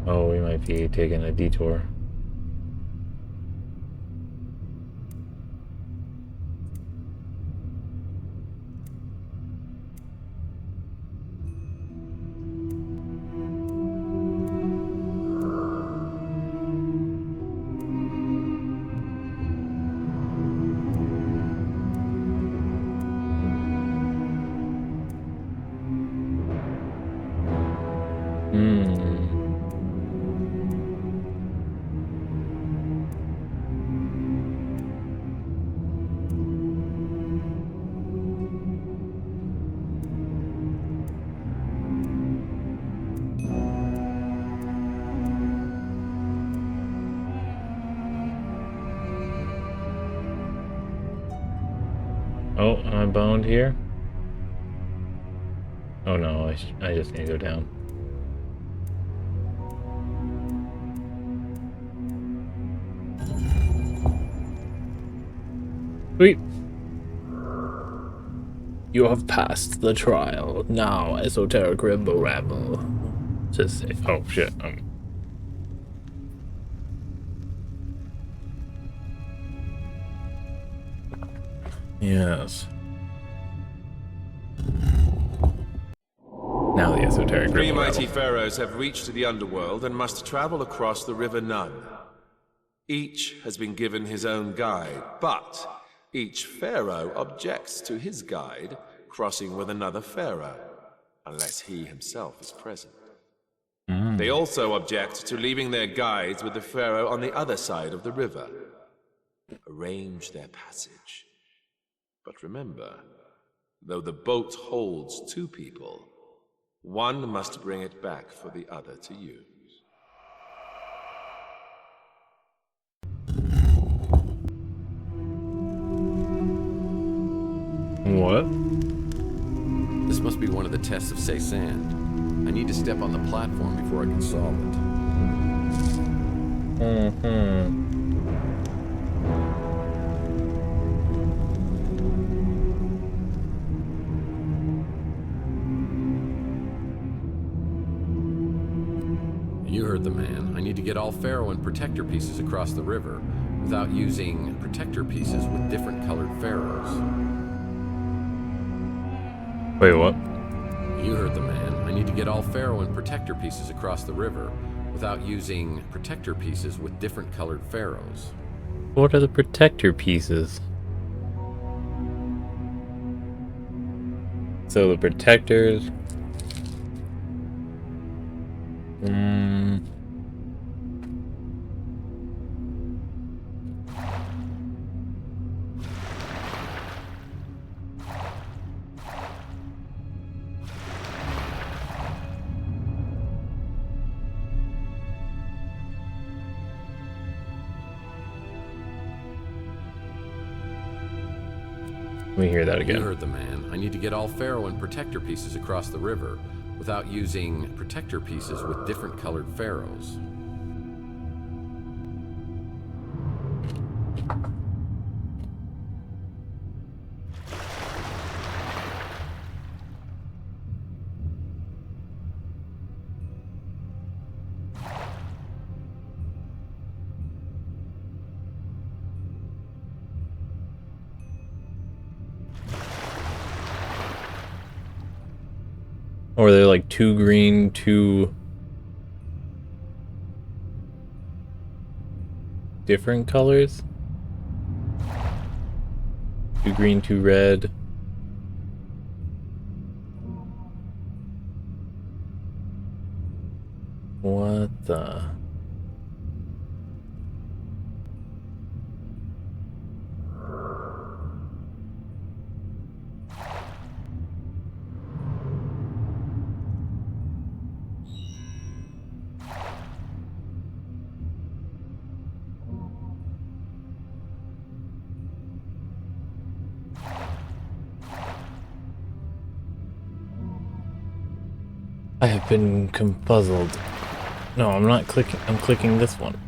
Oh, we might be taking a detour. Oh, am I boned here? Oh no, I just need to go down. Sweet. You have passed the trial. Now, esoteric ribble rabble. Just say, oh shit. Yes. Now the esoteric Three ribble mighty rabble. pharaohs have reached the underworld and must travel across the river Nun. Each has been given his own guide, but each pharaoh objects to his guide crossing with another pharaoh, unless he himself is present. They also object to leaving their guides with the pharaoh on the other side of the river. Arrange their passage. But remember, though the boat holds two people, one must bring it back for the other to use. What? This must be one of the tests of Sand. I need to step on the platform before I can solve it. You heard the man. I need to get all Pharaoh and Protector pieces across the river without using Protector pieces with different colored Pharaohs. Wait, what? You heard the man. I need to get all Pharaoh and Protector pieces across the river without using Protector pieces with different colored Pharaohs. What are the protector pieces? So the protectors... Let me hear that You again. heard the man. I need to get all Pharaoh and Protector pieces across the river without using protector pieces with different colored pharaohs. Or they're like 2 green, 2 different colors. 2 green, 2 red. What the? I have been confuzzled. No, I'm not clicking. I'm clicking this one.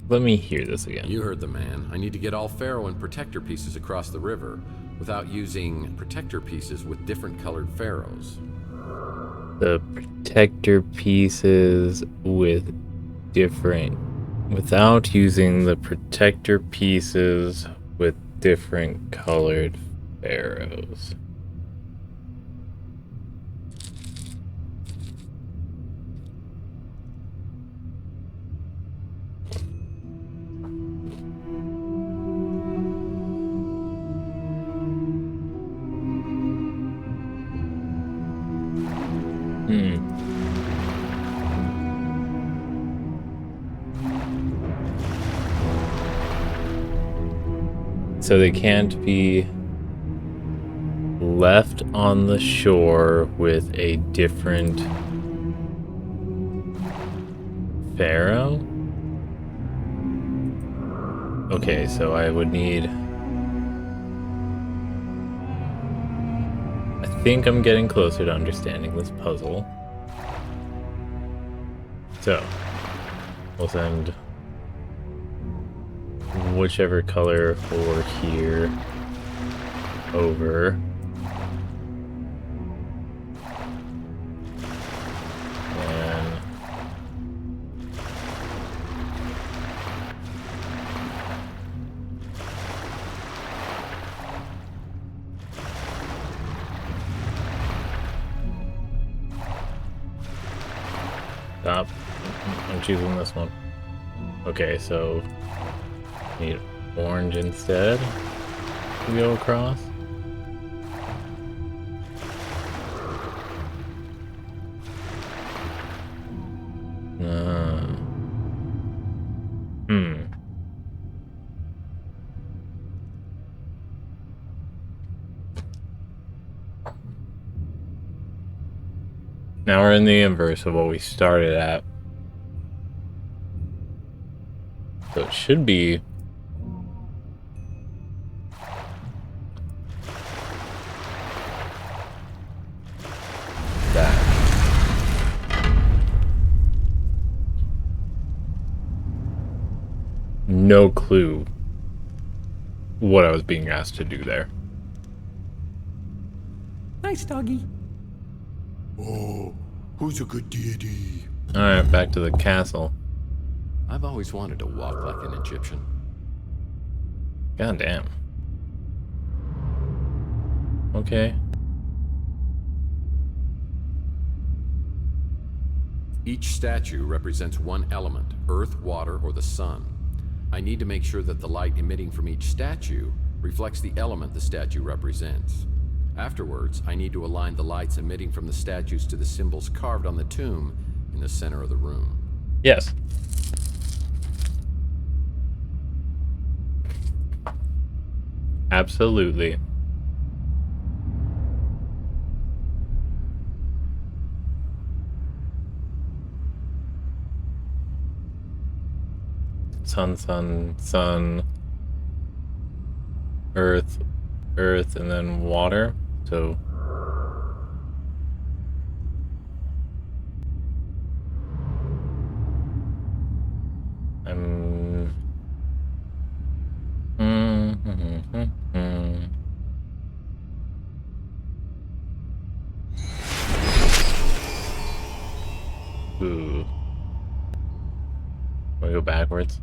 Let me hear this again. You heard the man. I need to get all pharaoh and protector pieces across the river without using protector pieces with different colored pharaohs. The protector pieces with different... Without using the protector pieces with different colored pharaohs. So they can't be left on the shore with a different pharaoh? Okay, so I would need... I think I'm getting closer to understanding this puzzle. So, we'll send whichever color for here over. And stop. I'm choosing this one. Okay, so need orange instead to go across. Now we're in the inverse of what we started at. So it should be that. No clue what I was being asked to do there. Nice doggy. Oh, who's a good deity? Alright, back to the castle. I've always wanted to walk like an Egyptian. God damn. Okay. Each statue represents one element, earth, water, or the sun. I need to make sure that the light emitting from each statue reflects the element the statue represents. Afterwards, I need to align the lights emitting from the statues to the symbols carved on the tomb in the center of the room. Yes. Absolutely. sun, earth, and then water. So I'm Ooh. We go backwards.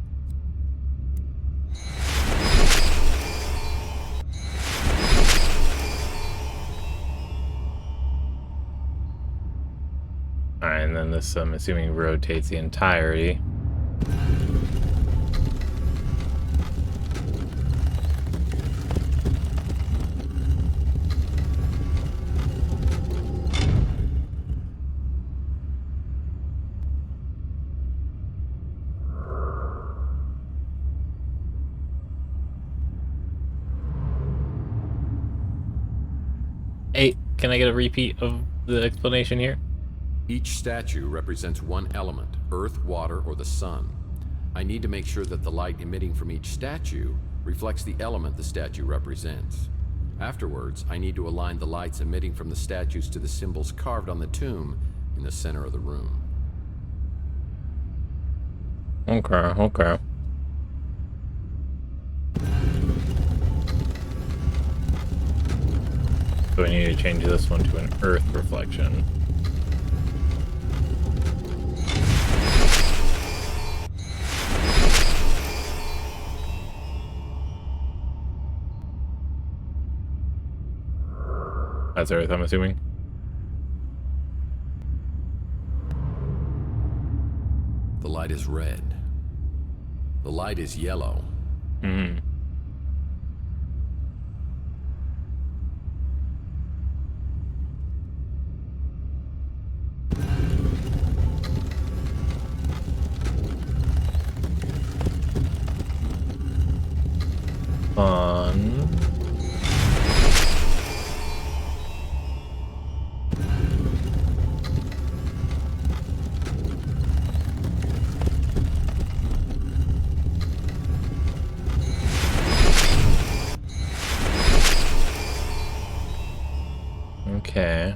Alright, and then this, I'm assuming, rotates the entirety. Hey, can I get a repeat of the explanation here? Each statue represents one element, earth, water, or the sun. I need to make sure that the light emitting from each statue reflects the element the statue represents. Afterwards, I need to align the lights emitting from the statues to the symbols carved on the tomb in the center of the room. Okay. So we need to change this one to an earth reflection. That's earth, I'm assuming. The light is red. The light is yellow. Mm-hmm. Fun. Okay.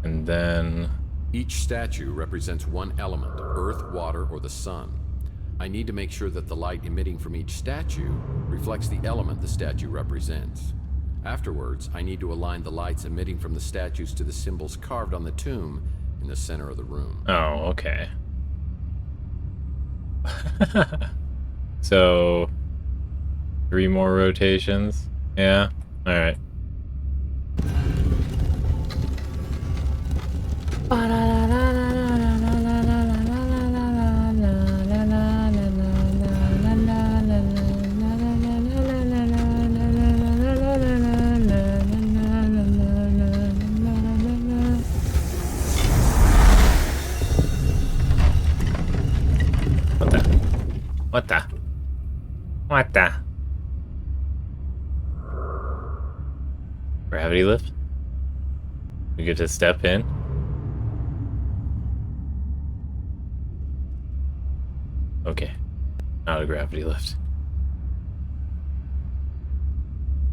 And then Each statue represents one element, earth, water, or the sun. I need to make sure that the light emitting from each statue reflects the element the statue represents. Afterwards, I need to align the lights emitting from the statues to the symbols carved on the tomb in the center of the room. oh, okay. So 3 more rotations. Yeah. All right. What the? Gravity lift? We get to step in? Okay. Not a gravity lift.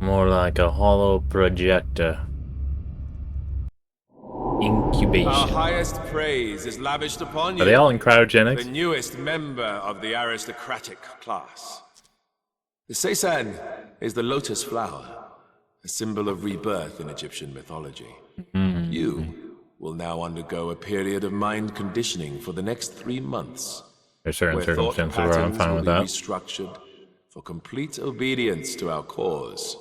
More like a hollow projector. Incubation. Our highest praise is lavished upon you. Are they all in cryogenics? The newest member of the aristocratic class. The seisan is the lotus flower, a symbol of rebirth in Egyptian mythology. You will now undergo a period of mind conditioning for the next 3 months. There's certain where thought circumstances where I'm patterns fine will with be that. restructured for complete obedience to our cause.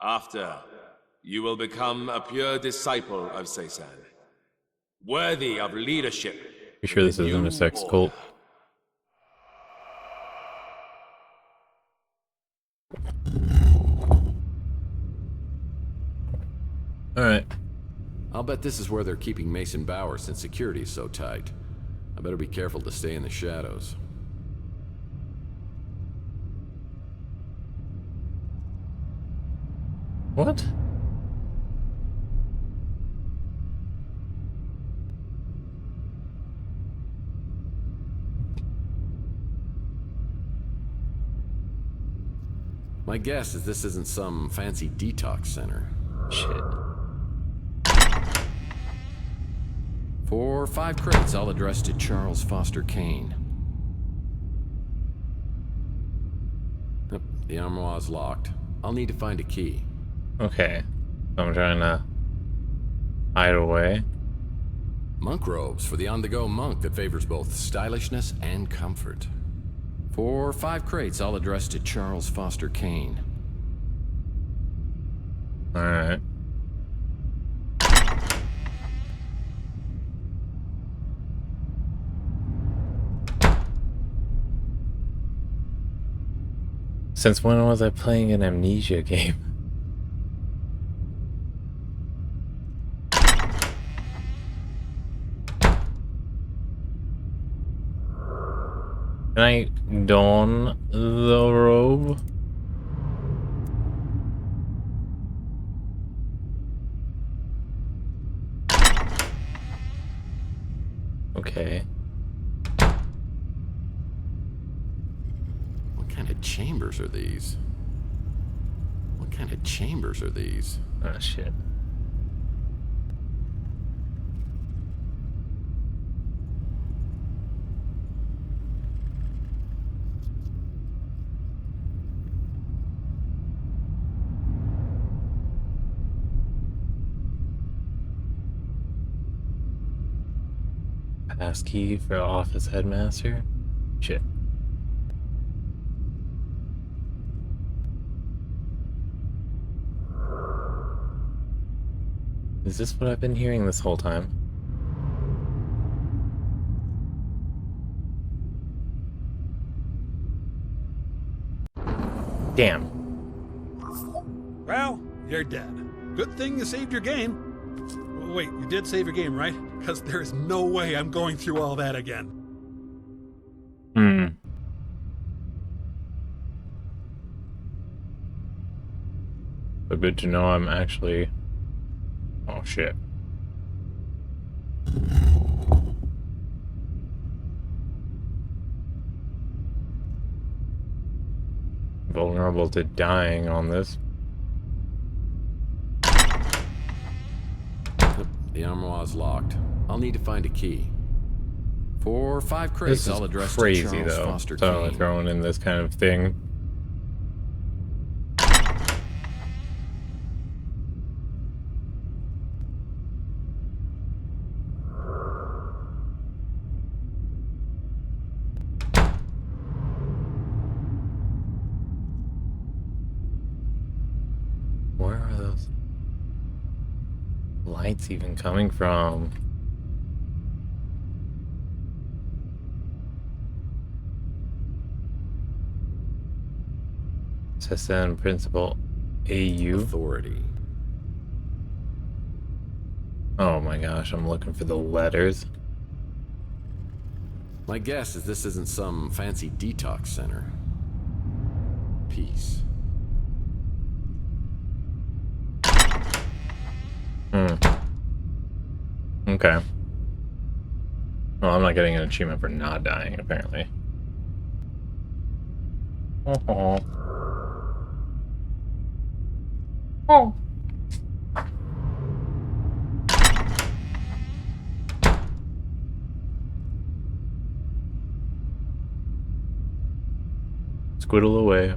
After, you will become a pure disciple of Seisan, worthy of leadership. You sure this isn't a sex cult? Alright. I'll bet this is where they're keeping Mason Bauer since security is so tight. I better be careful to stay in the shadows. What? My guess is this isn't some fancy detox center. Shit. For 5 crates, I'll address to Charles Foster Kane. Yep, the armoire is locked. I'll need to find a key. Okay. I'm trying to hide away. Monk robes for the on-the-go monk that favors both stylishness and comfort. For 5 crates, I'll address to Charles Foster Kane. Alright. Since when was I playing an amnesia game? Can I don the robe? Okay. What kind of chambers are these? What kind of chambers are these? Oh shit. Passkey for office headmaster? Shit. Is this what I've been hearing this whole time? Damn. Well, you're dead. Good thing you saved your game. Wait, you did save your game, right? Because there's no way I'm going through all that again. Hmm. So good to know I'm actually... Oh shit. Vulnerable to dying on this. The armoire is locked. I'll need to find a key. For 5 crates, This I'll is address to crazy Charles though. Foster Suddenly Kane. throwing in this kind of thing. Where are those lights even coming from? Assistant Principal AU. Authority. Oh my gosh, I'm looking for the letters. My guess is this isn't some fancy detox center. Peace. Okay. Well, I'm not getting an achievement for not dying, apparently. Oh. Oh. Squiddle away.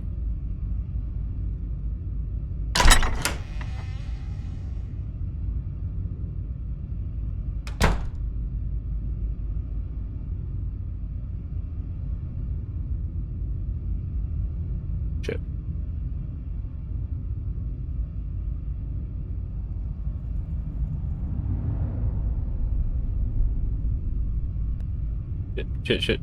Shit. Shit.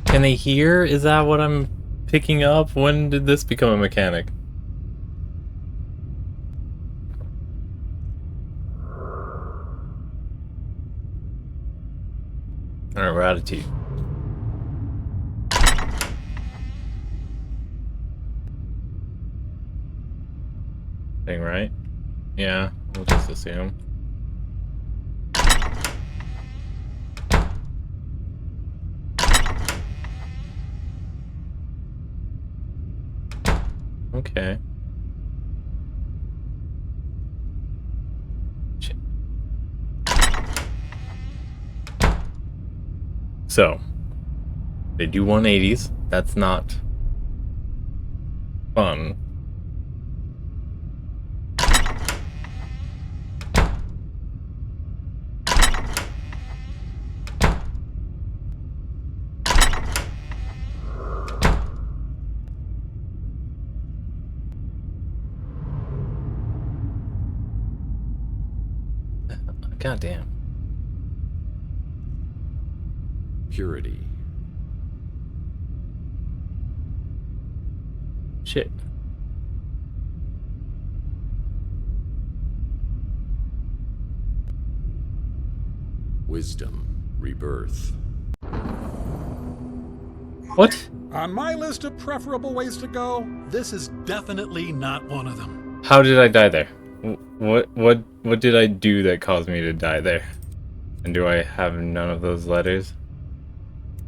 Can they hear? Is that what I'm picking up? When did this become a mechanic? Alright, we're out of tea. Thing, right? Yeah, we'll just assume. Okay. Shit. So, they do 180s. That's not fun. Goddamn. Purity. Shit. Wisdom. Rebirth. What? On my list of preferable ways to go, this is definitely not one of them. How did I die there? What did I do that caused me to die there? And do I have none of those letters?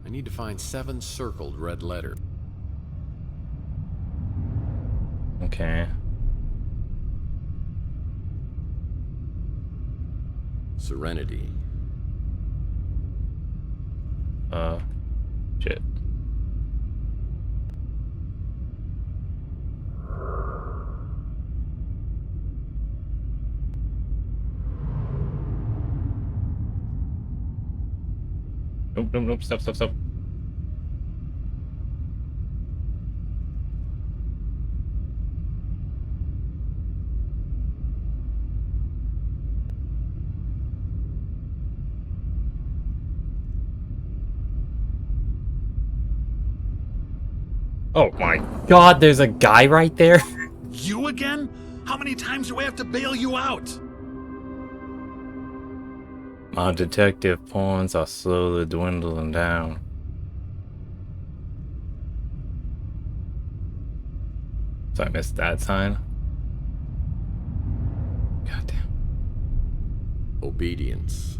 I need to find 7 circled red letters. Okay. Serenity. Shit. Nope, stop. Oh my god, there's a guy right there? You again? How many times do I have to bail you out? My detective points are slowly dwindling down. So I missed that sign? Goddamn. Obedience.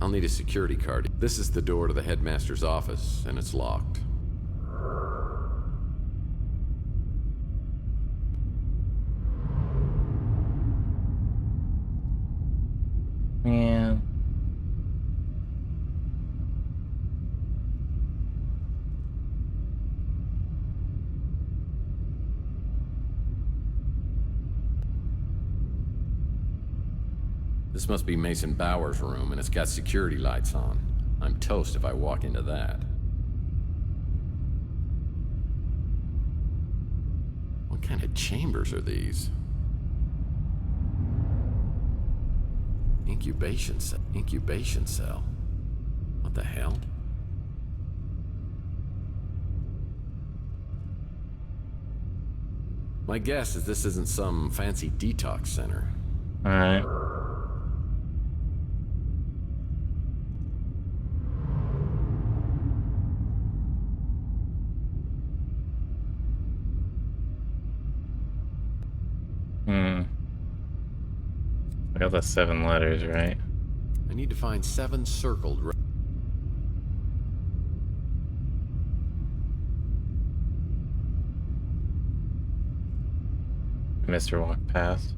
I'll need a security card. This is the door to the headmaster's office, and it's locked. Man. This must be Mason Bauer's room, and it's got security lights on. I'm toast if I walk into that. What kind of chambers are these? Incubation cell. What the hell? My guess is this isn't some fancy detox center. Alright. I got the 7 letters, right? I need to find 7 circled. Mr. walked past.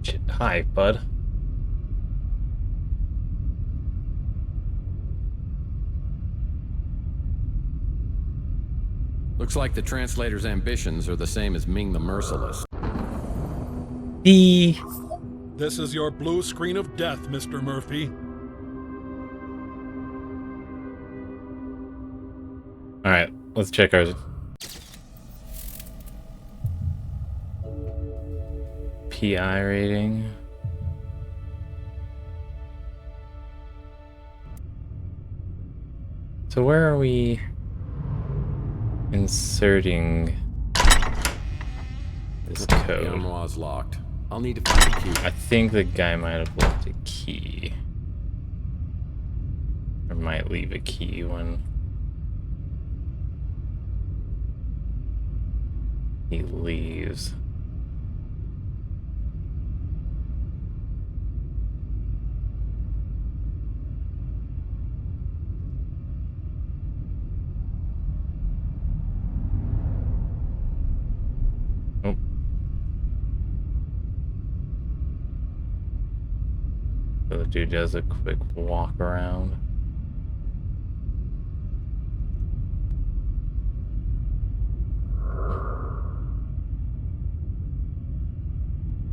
Shit. Hi, bud. Looks like the translator's ambitions are the same as Ming the Merciless. This is your blue screen of death, Mr. Murphy. Alright, let's check ours. PI rating. So where are we inserting this The code? armoire's locked. I'll need to find a key. I think the guy might have left a key. Or might leave a key when... He leaves. Oh. So the dude does a quick walk around.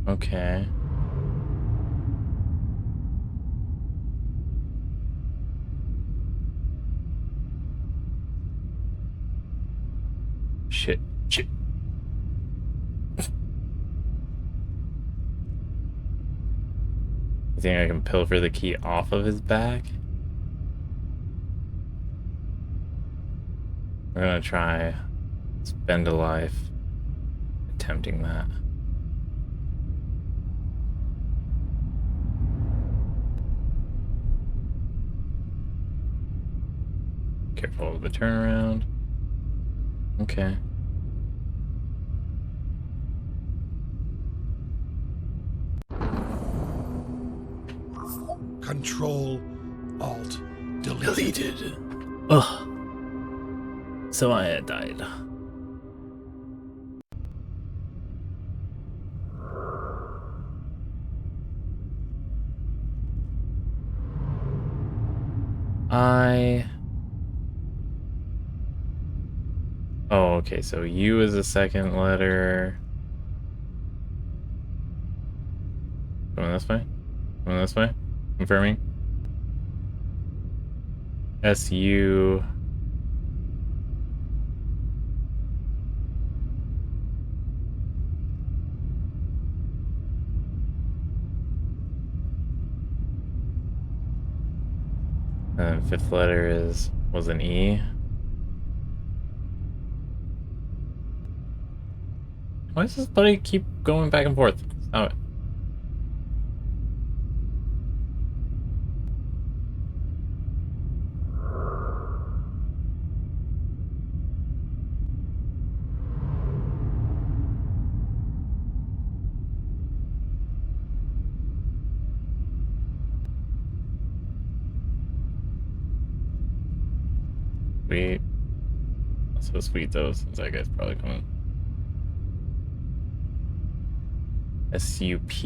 Okay. Shit. You think I can pilfer the key off of his back? We're gonna try spend a life attempting that. Careful of the turnaround. Okay. Control, Alt, Deleted. Ugh. So I had died. Oh, okay, so U is the second letter. Going this way? Going this way? Confirming. SU. And then fifth letter was an E. Why does this buddy keep going back and forth? Stop it. Sweet. So sweet though, since that guy's probably coming. SUP.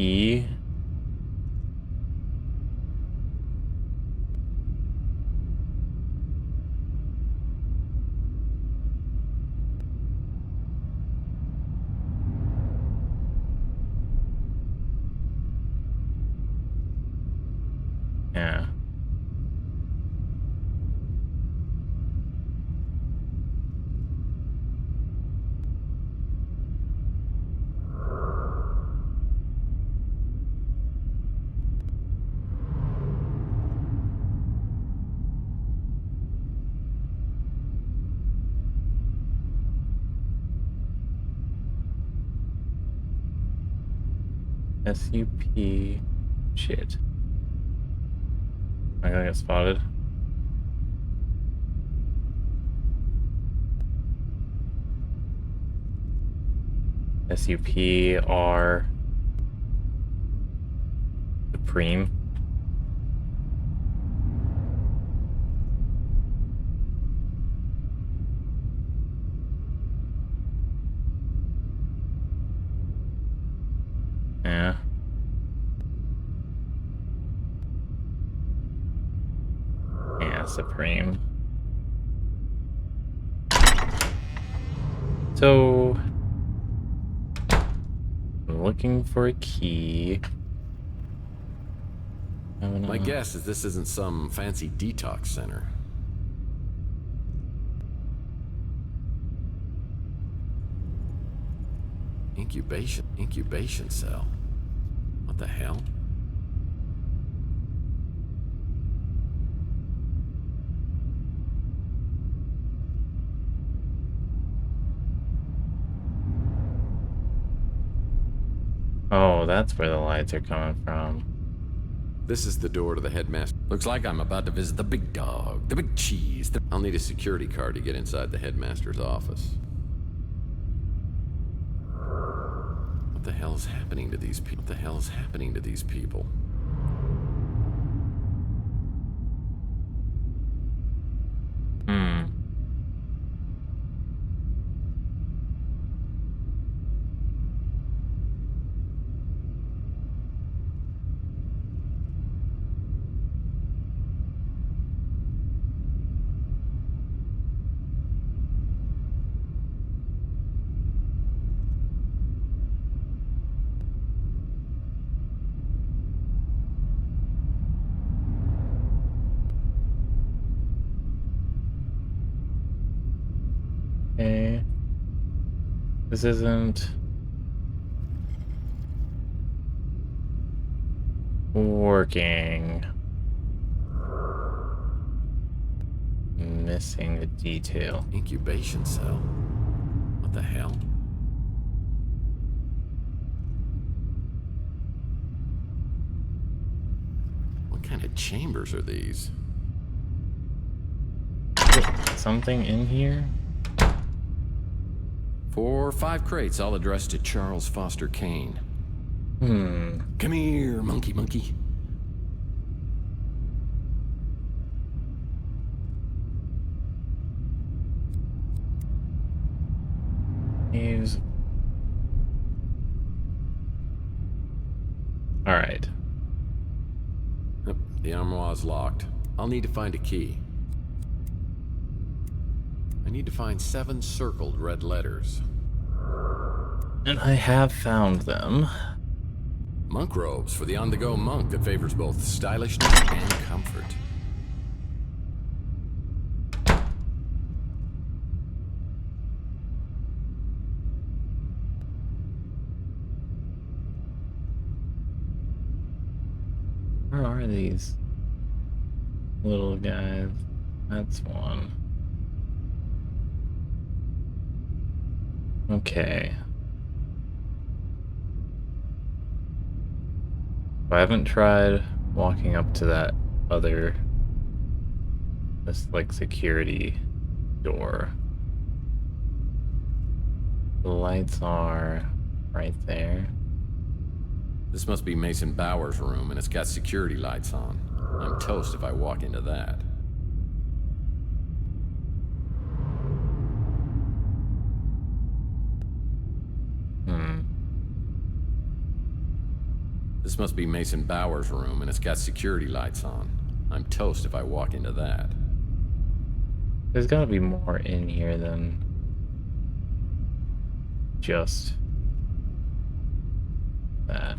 Yeah. SUP. Shit. Am I gonna get spotted? SUP R. Supreme. Yeah. Yeah, Supreme. So, I'm looking for a key. My guess is this isn't some fancy detox center. Incubation cell. What the hell? Oh, that's where the lights are coming from. This is the door to the headmaster. Looks like I'm about to visit the big dog, the big cheese. I'll need a security card to get inside the headmaster's office. hell's happening to these people? What the hell's happening to these people? Okay. This isn't working. Missing a detail. Incubation cell? What the hell? What kind of chambers are these? Something in here? 4 or 5 crates, all addressed to Charles Foster Kane. Come here, monkey. Use. All right. Yep, the armoire's locked. I'll need to find a key. I need to find 7 circled red letters. And I have found them. Monk robes for the on-the-go monk that favors both stylishness and comfort. Where are these little guys? That's one. Okay. I haven't tried walking up to that other, this like security door. The lights are right there. This must be Mason Bauer's room, and it's got security lights on. I'm toast if I walk into that. This must be Mason Bauer's room, and it's got security lights on. I'm toast if I walk into that. There's gotta be more in here than just that.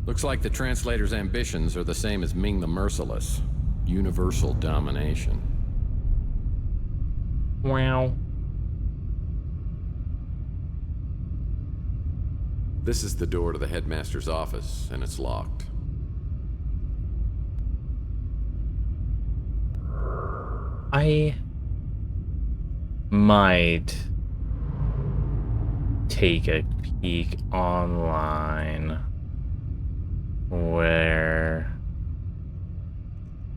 Looks like the translator's ambitions are the same as Ming the Merciless. Universal domination. Wow. This is the door to the headmaster's office, and it's locked. I might take a peek online where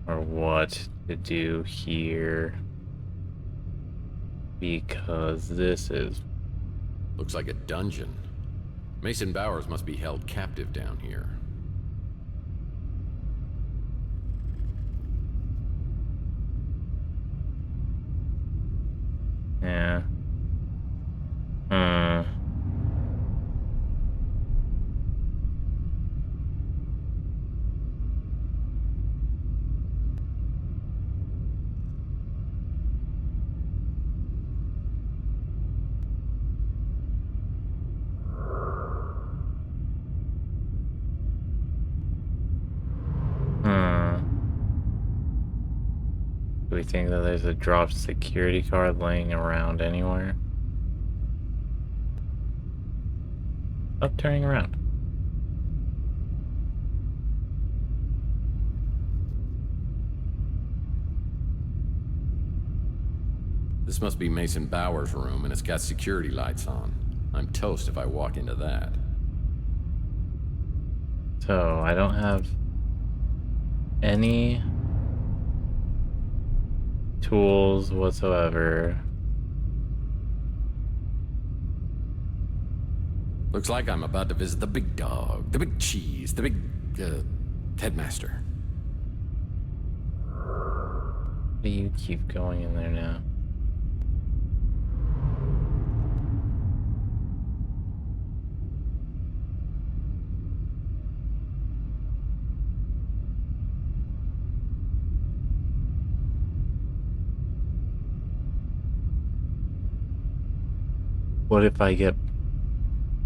or what to do here, because this is Looks like a dungeon. Mason Bowers must be held captive down here. yeah. Do we think that there's a dropped security card laying around anywhere? Up, turning around. This must be Mason Bowers' room, and it's got security lights on. I'm toast if I walk into that. So, I don't have any tools whatsoever Looks like I'm about to visit the big dog, the big cheese, the big, headmaster. Why do you keep going in there now? What if I get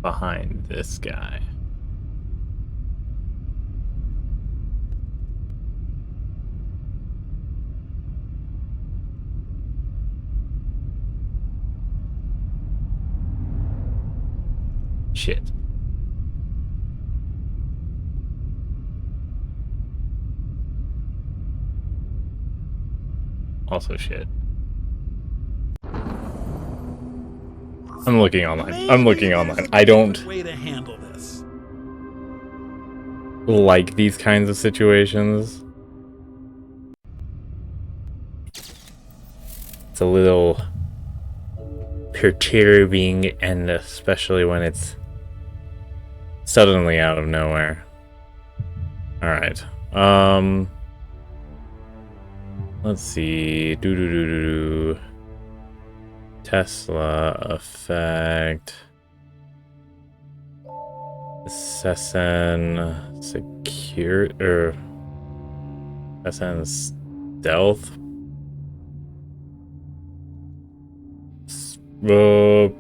behind this guy? Shit. Also shit. I'm looking online. I'm looking online. I don't Way to handle this. like these kinds of situations. It's a little perturbing, and especially when it's suddenly out of nowhere. Alright. Let's see. Tesla effect. Assassin secure or Assassin stealth.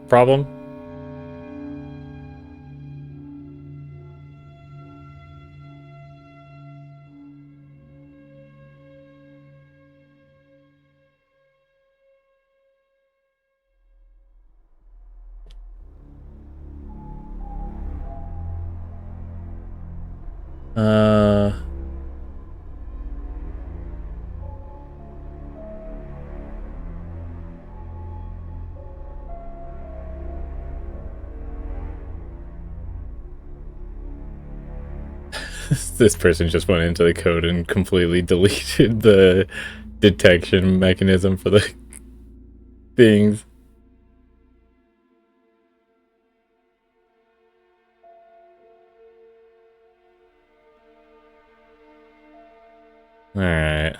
Problem. This person just went into the code and completely deleted the detection mechanism for the things. All right.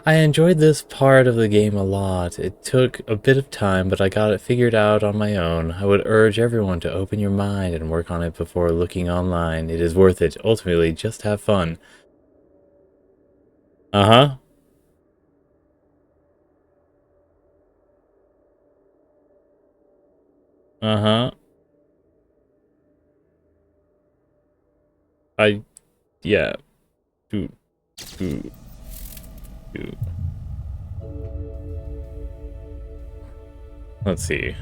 I enjoyed this part of the game a lot. It took a bit of time, but I got it figured out on my own. I would urge everyone to open your mind and work on it before looking online. It is worth it. Ultimately, just have fun. Uh-huh. Uh-huh. Yeah. Ooh. Ooh. Ooh. Let's see.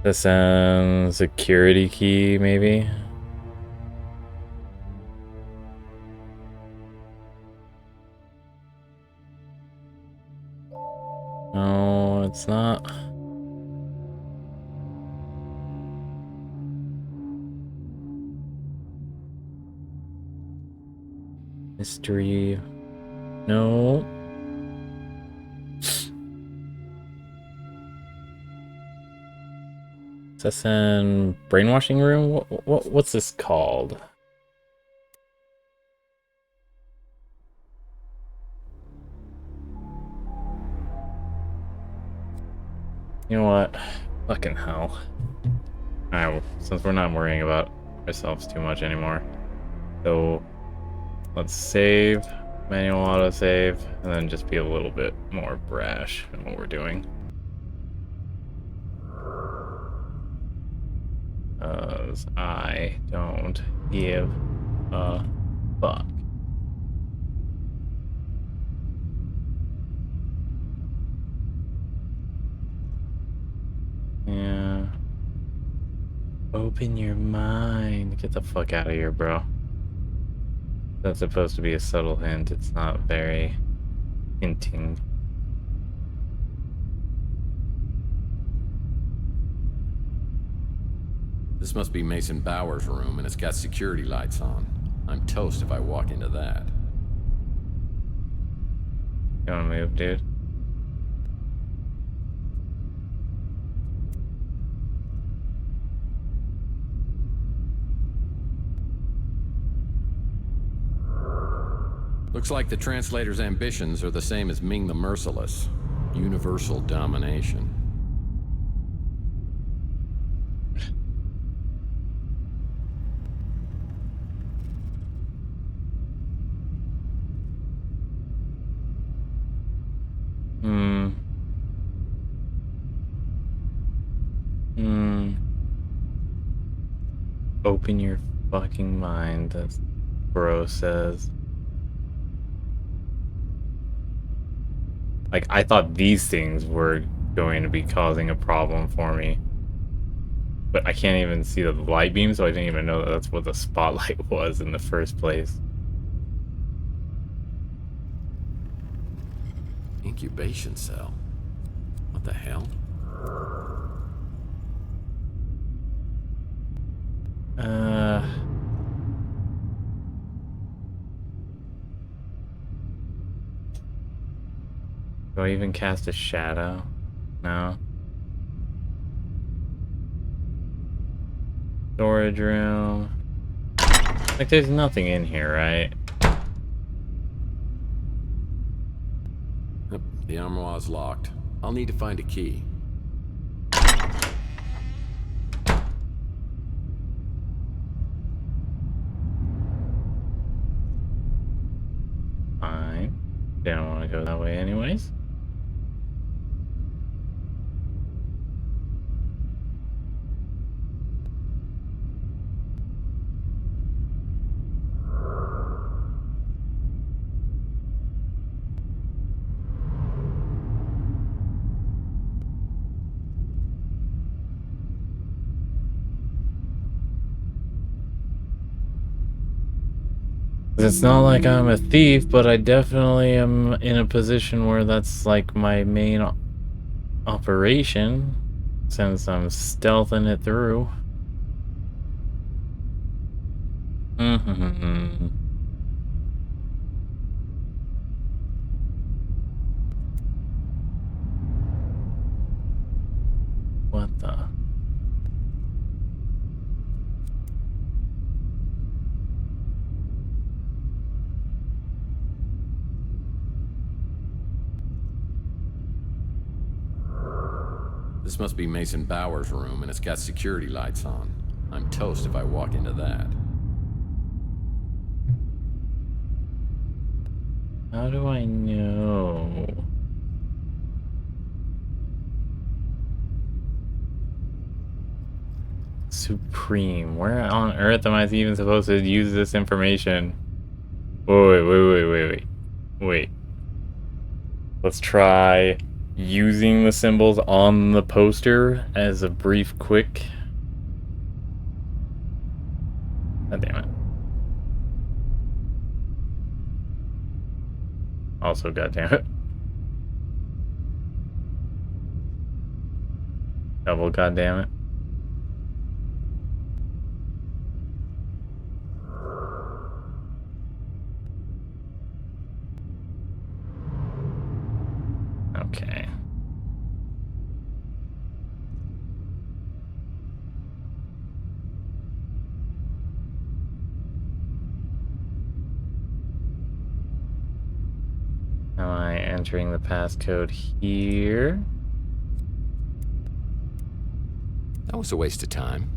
This security key, maybe? No, it's not. Mystery. No. Assassin brainwashing room? What's this called? You know what? Fucking hell. Alright, well, since we're not worrying about ourselves too much anymore. So let's save, manual autosave, and then just be a little bit more brash in what we're doing. Because I don't give a fuck. Yeah. Open your mind. Get the fuck out of here, bro. That's supposed to be a subtle hint. It's not very hinting. This must be Mason Bauer's room, and it's got security lights on. I'm toast if I walk into that. You wanna move, dude? Looks like the translator's ambitions are the same as Ming the Merciless. Universal domination. Open your fucking mind, as bro says. Like, I thought these things were going to be causing a problem for me. But I can't even see the light beam, so I didn't even know that that's what the spotlight was in the first place. Incubation cell? What the hell? Do I even cast a shadow? No. Storage room. Like, there's nothing in here, right? Yep, the armoire is locked. I'll need to find a key. Fine. Didn't want to go that way anyways. It's not like I'm a thief, but I definitely am in a position where that's like my main operation, since I'm stealthing it through. What the? This must be Mason Bauer's room, and it's got security lights on. I'm toast if I walk into that. How do I know? Supreme. Where on earth am I even supposed to use this information? Wait. Let's try using the symbols on the poster as a brief quick. God damn it. Also, god damn it. Double god damn it. Okay. Am I entering the passcode here? That was a waste of time.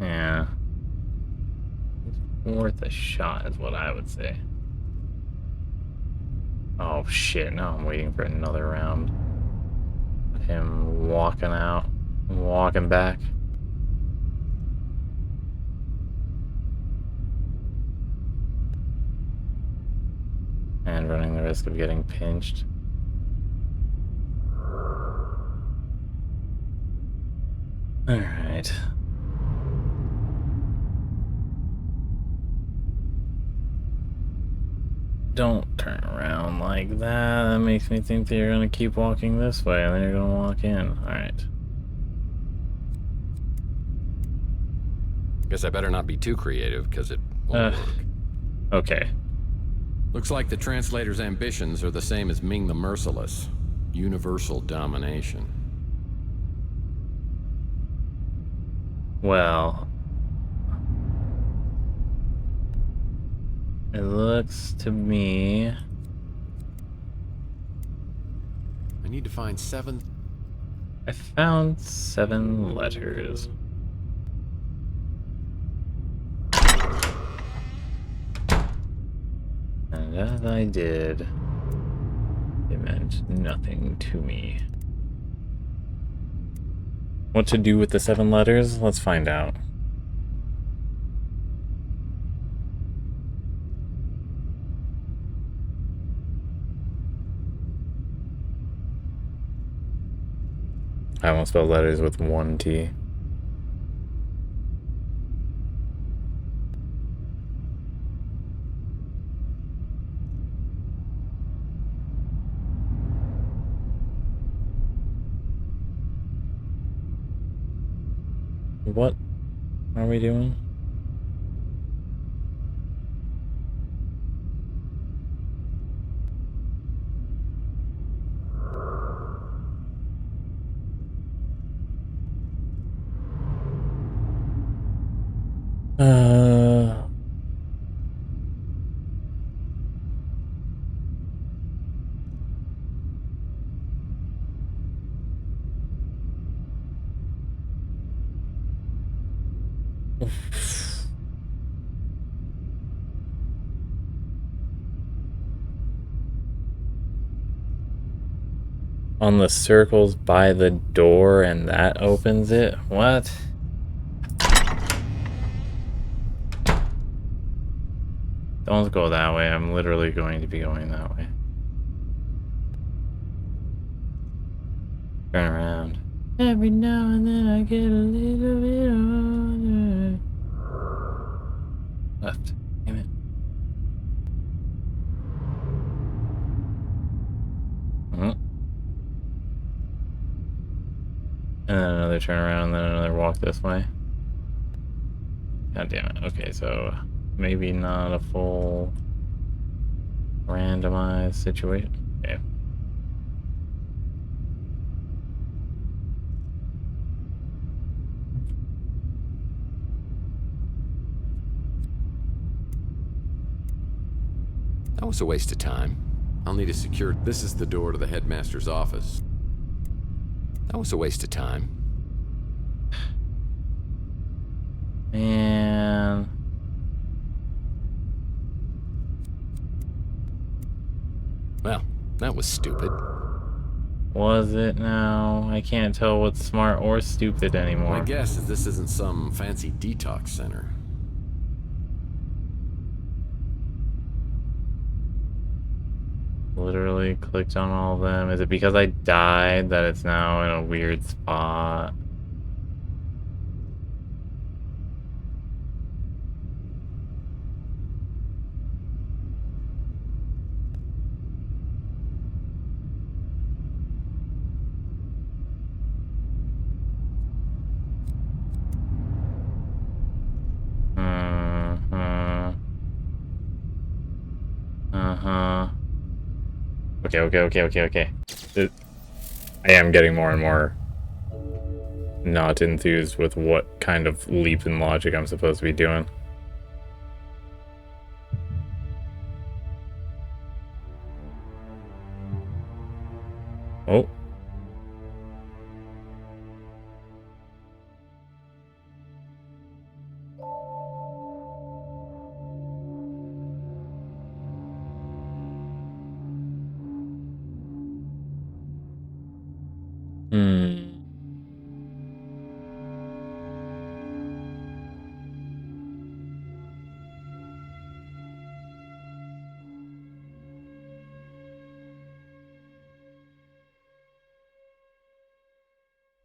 Yeah. It's worth a shot is what I would say. Oh shit, now I'm waiting for another round. Him walking out, walking back. And running the risk of getting pinched. Alright. Don't turn around like that. That makes me think that you're gonna keep walking this way and then you're gonna walk in. Alright. Guess I better not be too creative, because it won't work. Okay. Looks like the translator's ambitions are the same as Ming the Merciless. Universal domination. Well, it looks to me... I need to find 7... I found 7 letters. And as I did, it meant nothing to me. What to do with the 7 letters? Let's find out. I almost spelled letters with 1 T. What are we doing? On the circles by the door and that opens it? What? Don't go that way. I'm literally going to be going that way. Turn around. Every now and then I get a little bit older. Left. Damn it. And then another turn around, and then another walk this way. God damn it. Okay, so maybe not a full randomized situation. Okay. That was a waste of time. I'll need a secure... This is the door to the headmaster's office. That was a waste of time. Man. Well, that was stupid. Was it now? I can't tell what's smart or stupid anymore. My guess is this isn't some fancy detox center. Literally clicked on all of them. Is it because I died that it's now in a weird spot? Okay. I am getting more and more not enthused with what kind of leap in logic I'm supposed to be doing. Oh.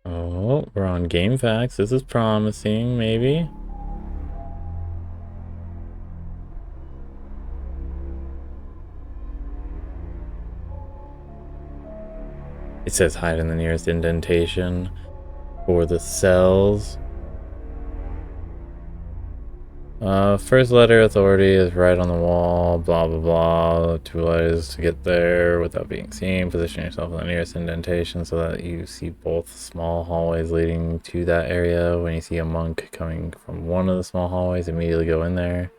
Oh, we're on Game Facts. This is promising, maybe. It says hide in the nearest indentation for the cells. First letter authority is right on the wall, blah blah blah. 2 letters to get there without being seen. Position yourself in the nearest indentation so that you see both small hallways leading to that area. When you see a monk coming from one of the small hallways, immediately go in there.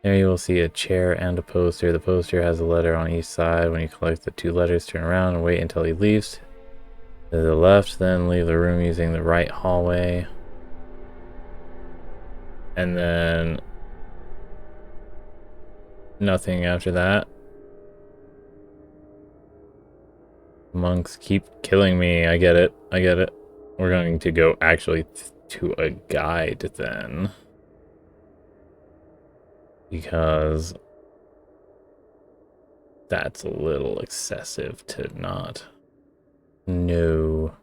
There you will see a chair and a poster. The poster has a letter on each side. When you collect the 2 letters, turn around and wait until he leaves. To the left, then leave the room using the right hallway. And then nothing after that. Monks keep killing me. I get it. I get it. We're going to go actually to a guide then. Because that's a little excessive to not know.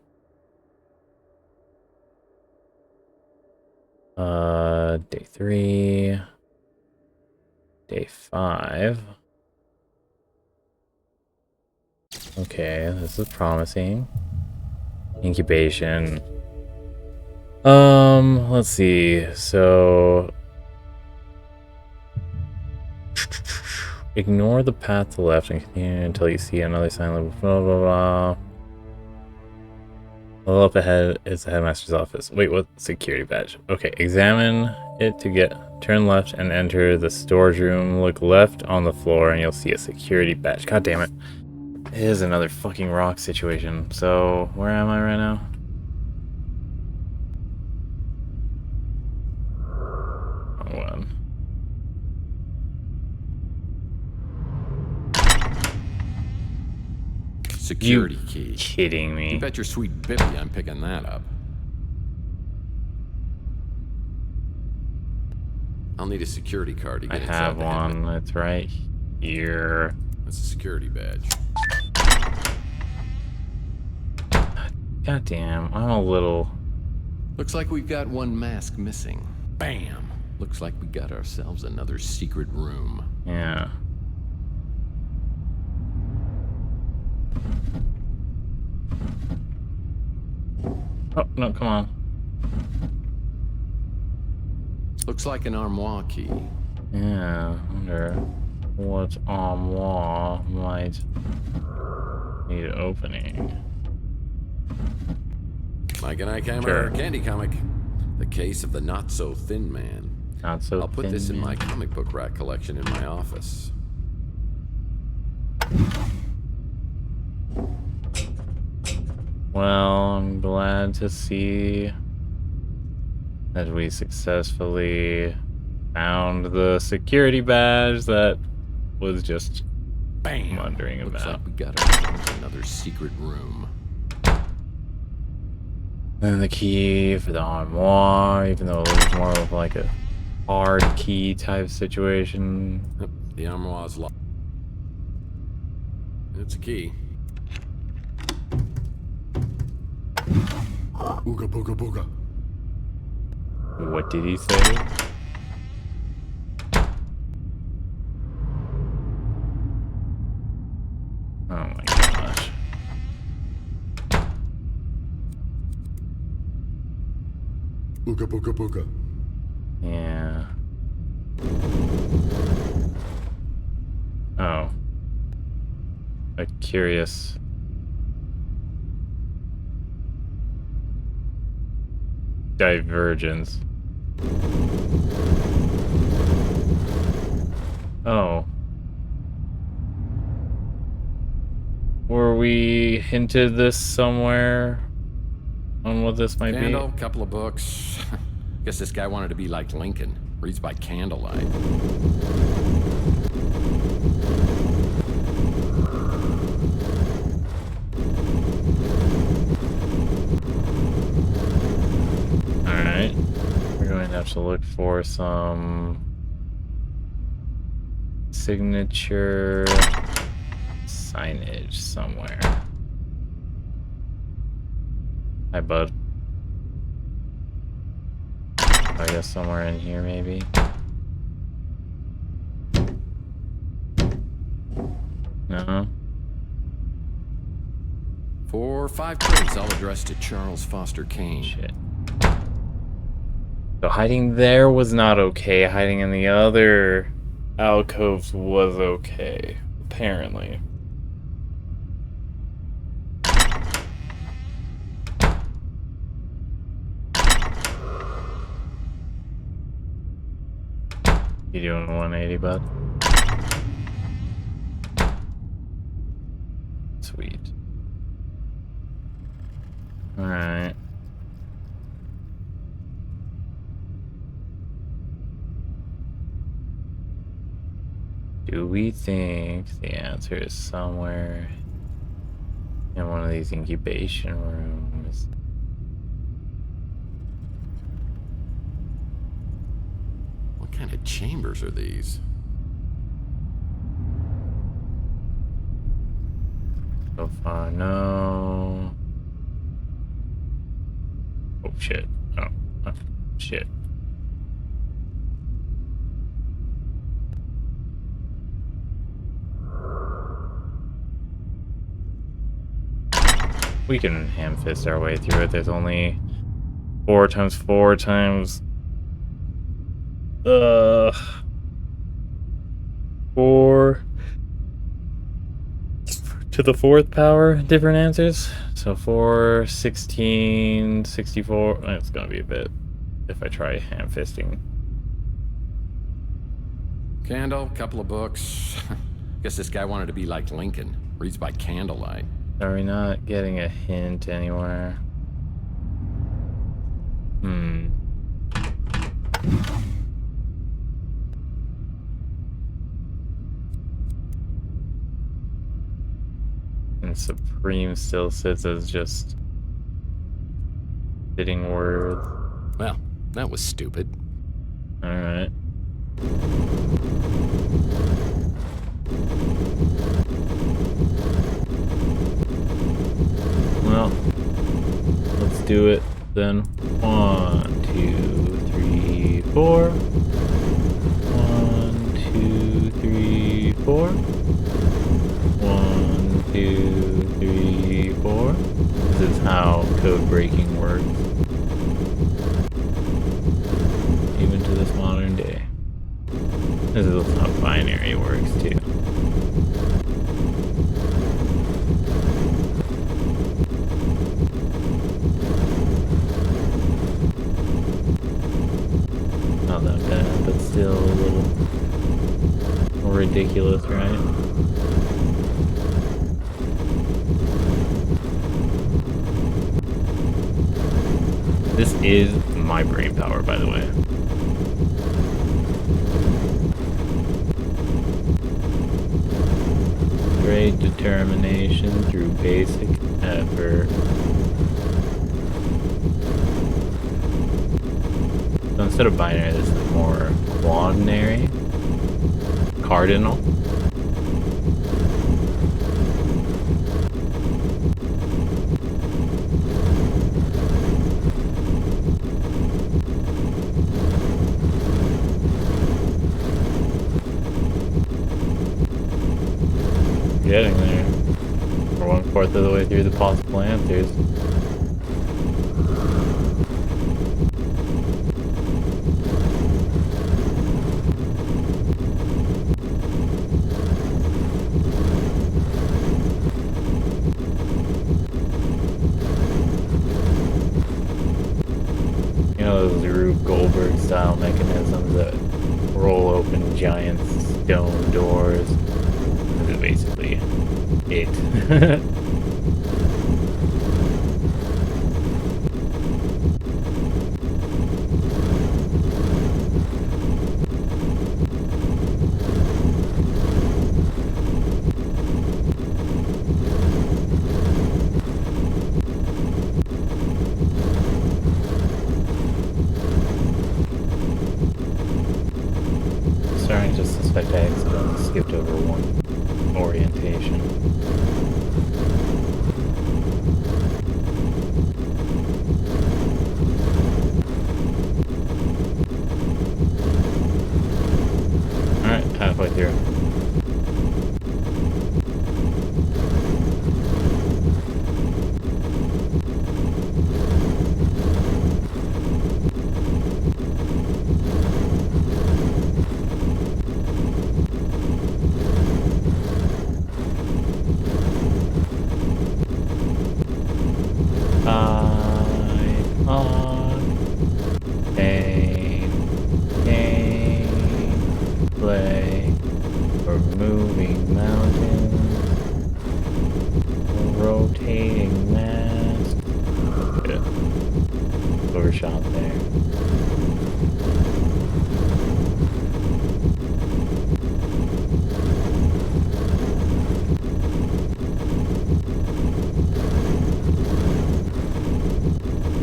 Day 3. Day 5. Okay, this is promising. Incubation. Let's see. So ignore the path to the left and continue until you see another sign like blah blah blah. A little up ahead is the headmaster's office. Wait, what? Security badge. Okay, examine it to turn left and enter the storage room. Look left on the floor and you'll see a security badge. God damn it. It is another fucking rock situation. So, where am I right now? Wrong one. Security key. Kidding me? You bet your sweet bippy I'm picking that up. I'll need a security card to get inside. I have one. It's right here. That's a security badge. God damn, I'm a little... Looks like we've got one mask missing. Bam! Looks like we got ourselves another secret room. Yeah. Oh, no, come on. Looks like an armoire key. Yeah, I wonder what armoire might need opening. Mike and I came Sure. our candy comic. The Case of the Not-So-Thin Man. Not so I'll put thin, this in man. my comic book rack collection in my office. Well, I'm glad to see that we successfully found the security badge that was just Bam! wondering Looks about. like we got ourselves another secret room. And the key for the armoire, even though it was more of like a hard key type situation. Yep, the armoire's locked. It's a key. Ooga booga booga. What did he say? Oh my gosh. Ooga booga booga. Yeah. Oh. A curious. Divergence. Oh. Were we hinted this somewhere on what this might Candle, couple of books. Guess this guy wanted to be like Lincoln. Reads by candlelight. Alright. We're going to have to look for some signature signage somewhere. Hi, bud. I guess somewhere in here, maybe. No? 4 or 5 crates all addressed to Charles Foster Kane. Shit. So hiding there was not okay. Hiding in the other alcoves was okay, apparently. You doing a 180, bud? Sweet. Alright. Do we think the answer is somewhere in one of these incubation rooms? What kind of chambers are these? So far, no. Oh, shit. Oh, shit. We can ham fist our way through it. There's only 4 times 4 times 4 to the 4th power different answers. So 4, 16, 64. It's gonna be a bit if I try ham fisting. Candle, couple of books. Guess this guy wanted to be like Lincoln. Reads by candlelight. Are we not getting a hint anywhere? And Supreme still sits as just fitting words. Well, that was stupid. Alright. Well, let's do it then. 1, 2, 3, 4. 1, 2, 3, 4. 1, 2, 3, 4. This is how code breaking works. Even to this modern day. This is how binary works too. Not that bad, but still a little ridiculous, right? This is my brain power, by the way. Great determination through basic effort. So instead of binary, this is more quaternary. Cardinal. Getting there. We're 1/4 of the way through the possible answers. You know those Rube Goldberg style mechanisms that roll open giant stone doors? This is basically it. Starting to suspect I accidentally skipped over one orientation. Alright, halfway through. overshot there.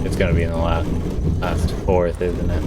It's gonna be in the last fourth, isn't it?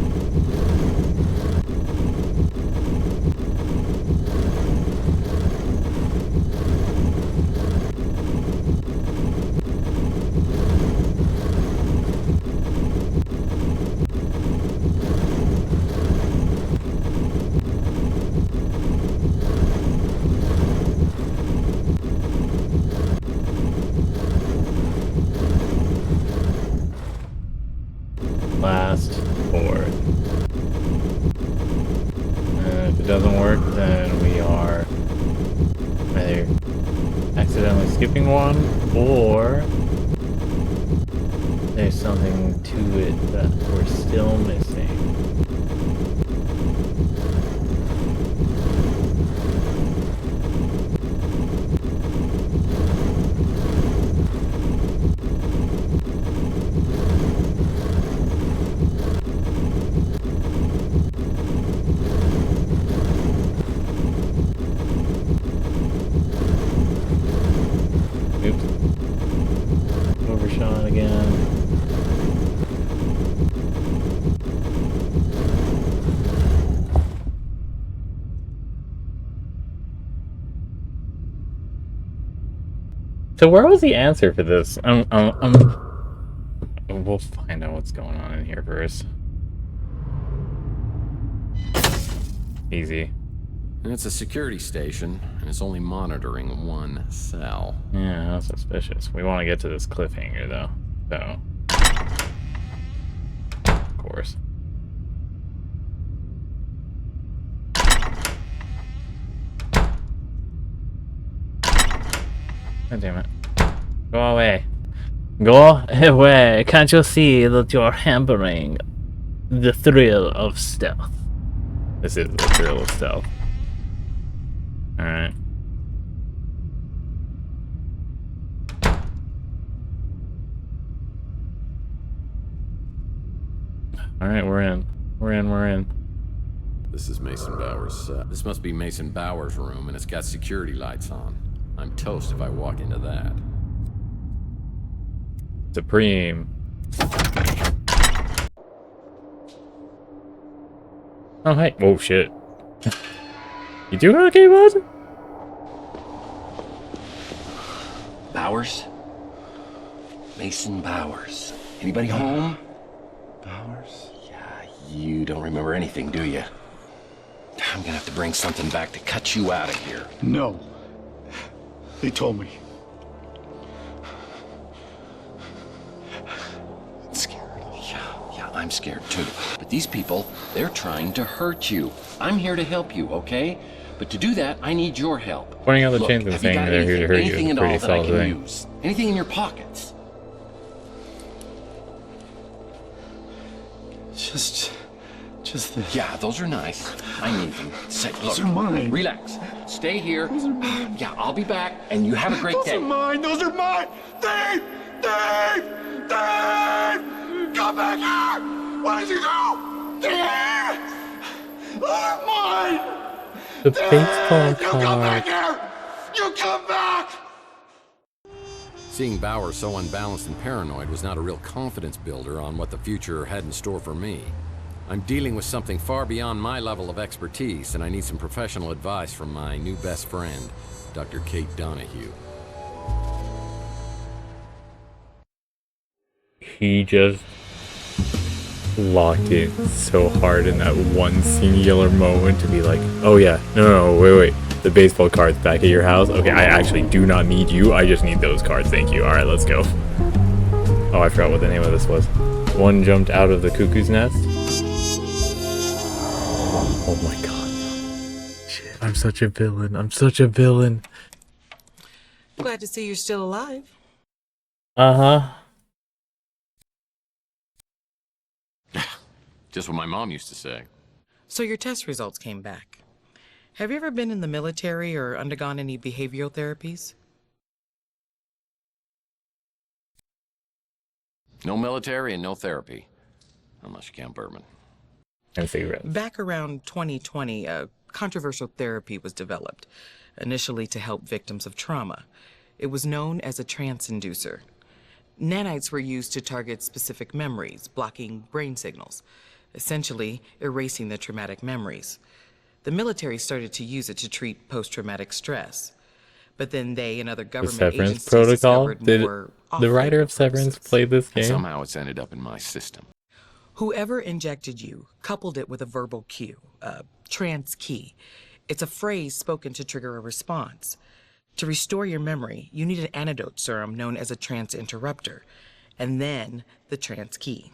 Last fourth. And if it doesn't work, then we are either accidentally skipping one, or there's something to it that we're still missing. Oops. Overshot again. So where was the answer for this? We'll find out what's going on in here first. Easy. And it's a security station, and it's only monitoring one cell. Yeah, how suspicious. We want to get to this cliffhanger, though. So, of course. God damn it. Go away. Go away. Can't you see that you're hampering the thrill of stealth? This is the thrill of stealth. Alright. Alright, we're in. We're in. This is Mason Bauer's this must be Mason Bauer's room, and it's got security lights on. I'm toast if I walk into that. Supreme. Oh, hey. Oh, shit. You doing okay, bud? Bowers? Mason Bowers. Anybody home? Bowers? Yeah, you don't remember anything, do you? I'm gonna have to bring something back to cut you out of here. No. They told me. I'm scared. Yeah, I'm scared too. But these people, they're trying to hurt you. I'm here to help you, okay? But to do that, I need your help. Pointing out the Look, chains and have you saying got they're here to hurt you anything is a at all pretty that I solid can thing. use? Anything in your pockets? Just this. Yeah, those are nice. I need them. Say, Those look, are mine. relax. Stay here. Those are mine. Yeah, I'll be back, and you have a great Those day. are mine. Those are mine. Dave! Dave! Dave! Come back here! Where did you go? Dave! Those are mine! The baseball You come back card. here! You come back! Seeing Bauer so unbalanced and paranoid was not a real confidence builder on what the future had in store for me. I'm dealing with something far beyond my level of expertise, and I need some professional advice from my new best friend, Dr. Kate Donahue. He just locked it so hard in that one singular moment to be like, oh yeah, no, wait. The baseball card's back at your house? Okay, I actually do not need you. I just need those cards. Thank you. Alright, let's go. Oh, I forgot what the name of this was. One jumped out of the cuckoo's nest. Oh my god. Shit, I'm such a villain. Glad to see you're still alive. Uh-huh. Just what my mom used to say. So your test results came back. Have you ever been in the military or undergone any behavioral therapies? No military and no therapy. unless you count bourbon. And cigarettes. Back around 2020, a controversial therapy was developed, initially to help victims of trauma. It was known as a trance inducer. Nanites were used to target specific memories, blocking brain signals, essentially erasing the traumatic memories. The military started to use it to treat post-traumatic stress. But then they and other The government Severance agencies Protocol? discovered Did more the writer off-label of Severance purposes. play this And game? somehow it's ended up in my system. Whoever injected you coupled it with a verbal cue, a trance key. It's a phrase spoken to trigger a response. To restore your memory, you need an antidote serum known as a trance interrupter, and then the trance key.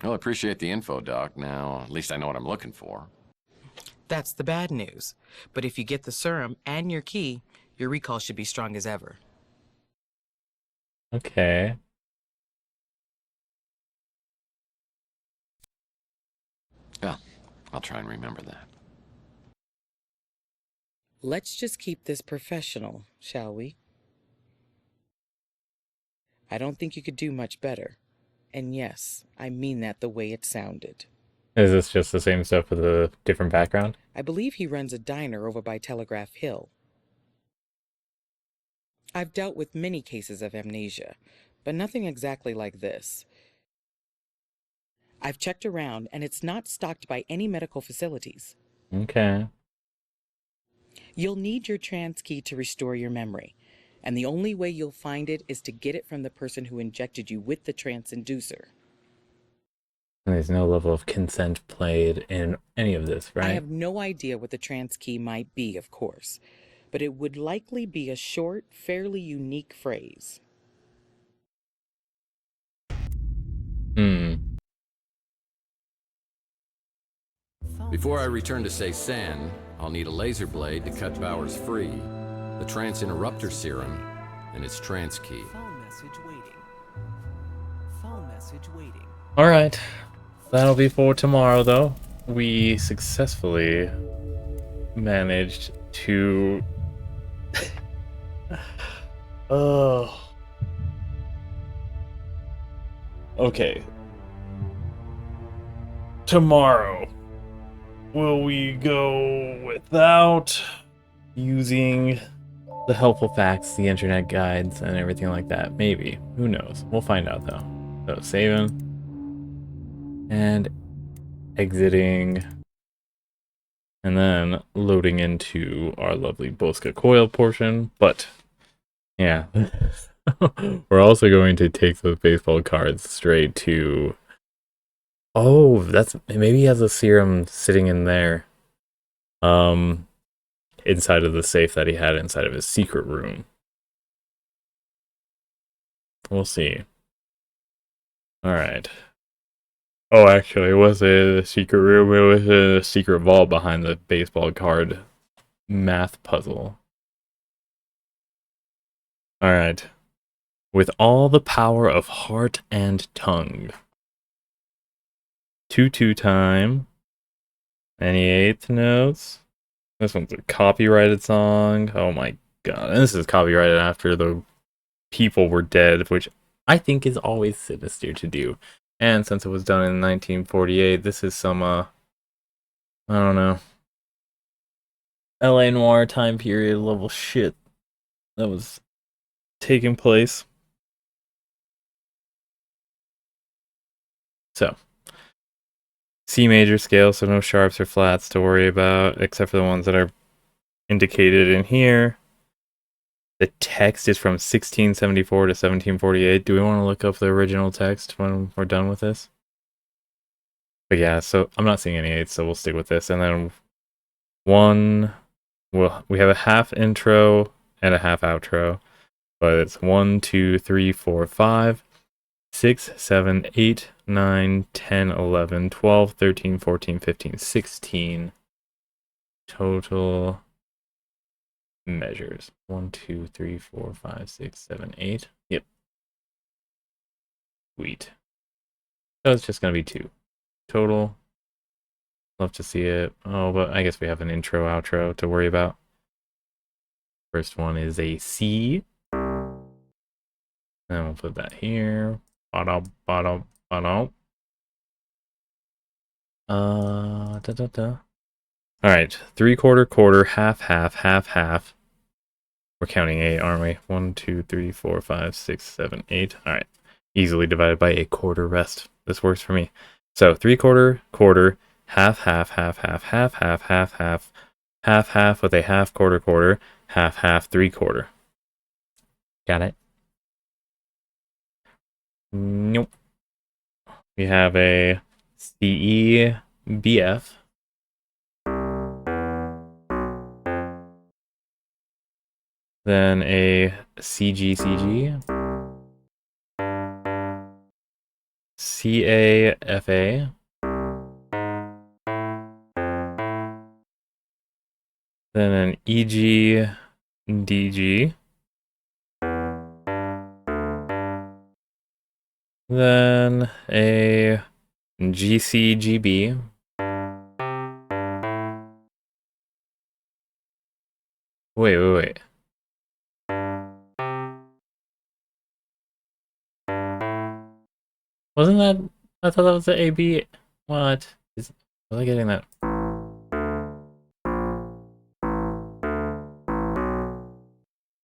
Well, I appreciate the info, Doc. Now, at least I know what I'm looking for. That's the bad news. But if you get the serum and your key, your recall should be strong as ever. Okay. Yeah, I'll try and remember that. Let's just keep this professional, shall we? I don't think you could do much better. And yes, I mean that the way it sounded. Is this just the same stuff with a different background? I believe he runs a diner over by Telegraph Hill. I've dealt with many cases of amnesia, but nothing exactly like this. I've checked around, and it's not stocked by any medical facilities. Okay. You'll need your trance key to restore your memory, and the only way you'll find it is to get it from the person who injected you with the trance inducer. And there's no level of consent played in any of this, right? I have no idea what the trance key might be, of course, but it would likely be a short, fairly unique phrase. Before I return to Cézanne, I'll need a laser blade to cut Bowers free, the trance interrupter serum, and its trance key. Phone message waiting. Phone message waiting. All right. That'll be for tomorrow, though. We successfully managed to... Oh. Okay. Tomorrow, will we go without using the helpful facts, the internet guides, and everything like that? Maybe. Who knows? We'll find out, though. So, saving. And exiting. And then loading into our lovely Bosca coil portion. But, yeah. We're also going to take those baseball cards straight to... Oh, that's... Maybe he has a serum sitting in there. Inside of the safe that he had inside of his secret room. We'll see. Alright. Oh, actually, it was a secret room. It was a secret vault behind the baseball card math puzzle. Alright. With all the power of heart and tongue. 2/2 time. Any eighth notes? This one's a copyrighted song. Oh my god. And this is copyrighted after the people were dead, which I think is always sinister to do. And since it was done in 1948, this is some, I don't know, LA Noire time period level shit that was taking place. So, C major scale, so no sharps or flats to worry about, except for the ones that are indicated in here. The text is from 1674 to 1748. Do we want to look up the original text when we're done with this? But yeah, so I'm not seeing any eights, so we'll stick with this. And then we have a half intro and a half outro. But it's 1, 2, 3, 4, 5, 6, 7, 8, 9, 10, 11, 12, 13, 14, 15, 16 total measures. 1, 2, 3, 4, 5, 6, 7, 8. Yep. Sweet. So it's just going to be 2 total. Love to see it. Oh, but I guess we have an intro, outro to worry about. First one is a C. And we'll put that here. Bottom, bottom, bottom. All right, 3/4, quarter, half, half, half, half. We're counting 8, aren't we? 1, 2, 3, 4, 5, 6, 7, 8. All right, easily divided by a quarter rest. This works for me. So 3/4, quarter, half, half, half, half, half, half, half, half, half, half with a half, quarter, quarter, half, half, 3/4. Got it? Nope. We have a CEBF. Then a CGCG. CAFA. Then an EGDG. Then a GCGB. Wait. Wasn't that? I thought that was the AB. What? Was I getting that?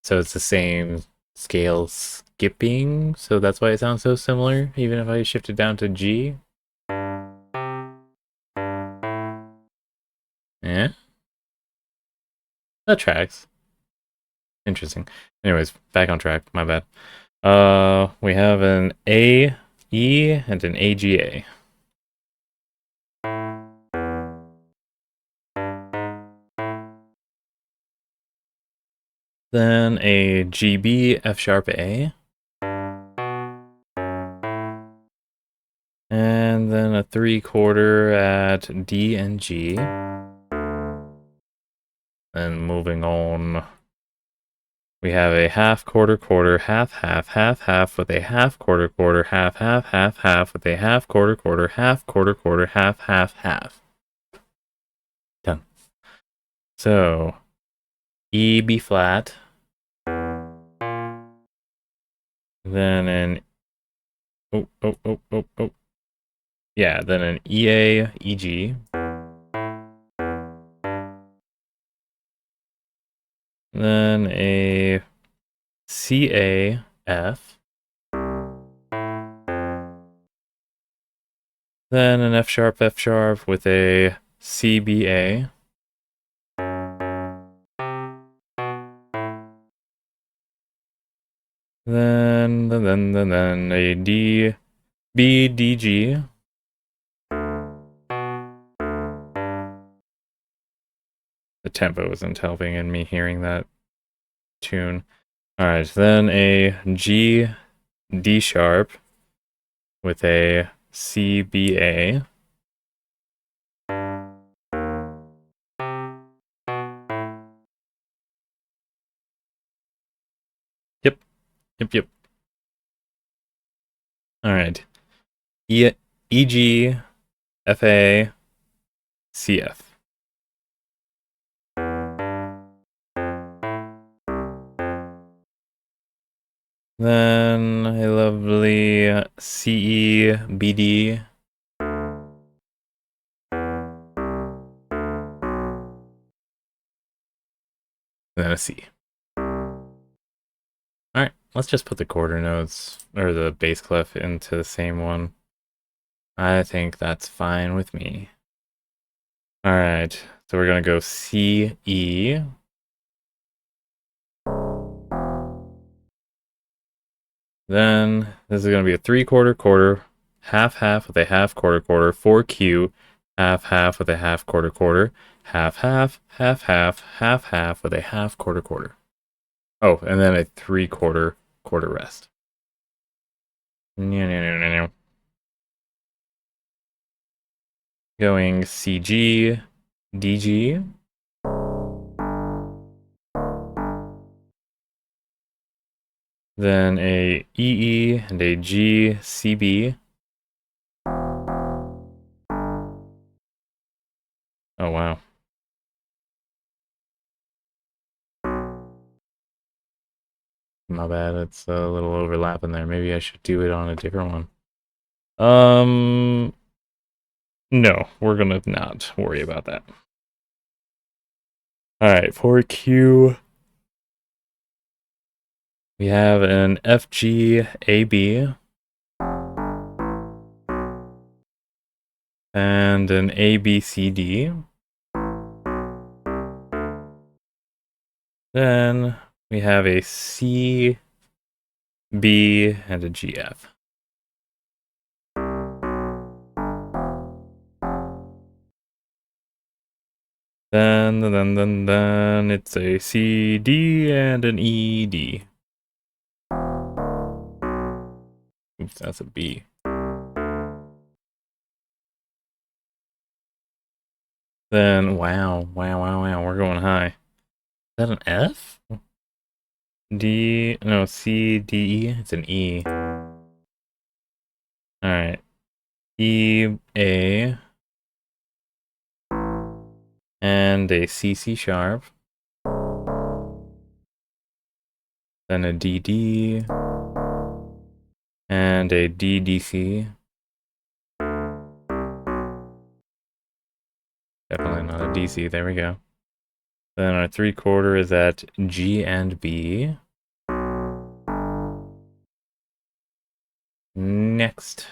So it's the same scale skipping, so that's why it sounds so similar, even if I shift it down to G. Yeah. That tracks. Interesting. Anyways, back on track, my bad. We have an AE and an AGA. Then a GB F sharp A. And then a 3/4 at D and G. And moving on, we have a half, quarter, quarter, half, half, half, half with a half, quarter, quarter, half, half, half, half with a half, quarter, quarter, half, quarter, quarter, half, half, half. Done. So, E B flat. Then an yeah, then an EA EG. Then a CAF. Then an F sharp with a CBA. Then a DBDG. The tempo isn't helping in me hearing that tune. Alright, then a G D sharp with a CBA. Yep. Alright. EG FA CF. Then a lovely CEBD. Then a C. Alright, let's just put the quarter notes, or the bass clef, into the same one. I think that's fine with me. Alright, so we're gonna go C, E. Then this is gonna be a 3/4, quarter, half, half with a half, quarter, quarter, 4Q, half, half with a half, quarter, quarter, half, half, half, half, half, half with a half, quarter, quarter. Oh, and then a 3/4, quarter rest. Going CG, DG. Then a EE and a G, CB. Oh, wow. My bad, it's a little overlapping there. Maybe I should do it on a different one. No, we're gonna not worry about that. Alright, for Q, we have an FGAB and an ABCD. Then we have a C, B, and a GF. Then it's a CD and an ED. Oops, that's a B. Then, wow, we're going high. Is that an F? D, no, C, D, E, it's an E. Alright. E, A, and a C sharp. Then a DD, and a DDC. Definitely not a DC, there we go. Then our 3/4 is at G and B. Next,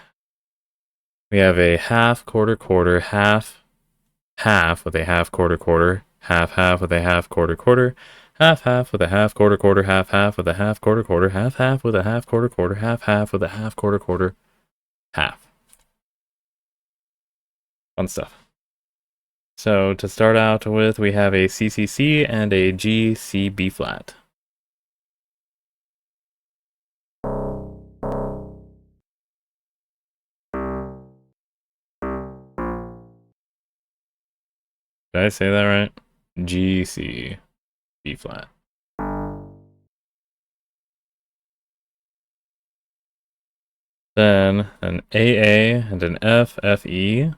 we have a half, quarter, half, half with a half, quarter, half with a half, quarter, half with a half, quarter, half with a half, quarter, half with a half, quarter, half with a half, quarter, half. Fun stuff. So to start out with, we have a CCC and a GCB flat. Did I say that right? GC B flat. Then an AA and an FFE.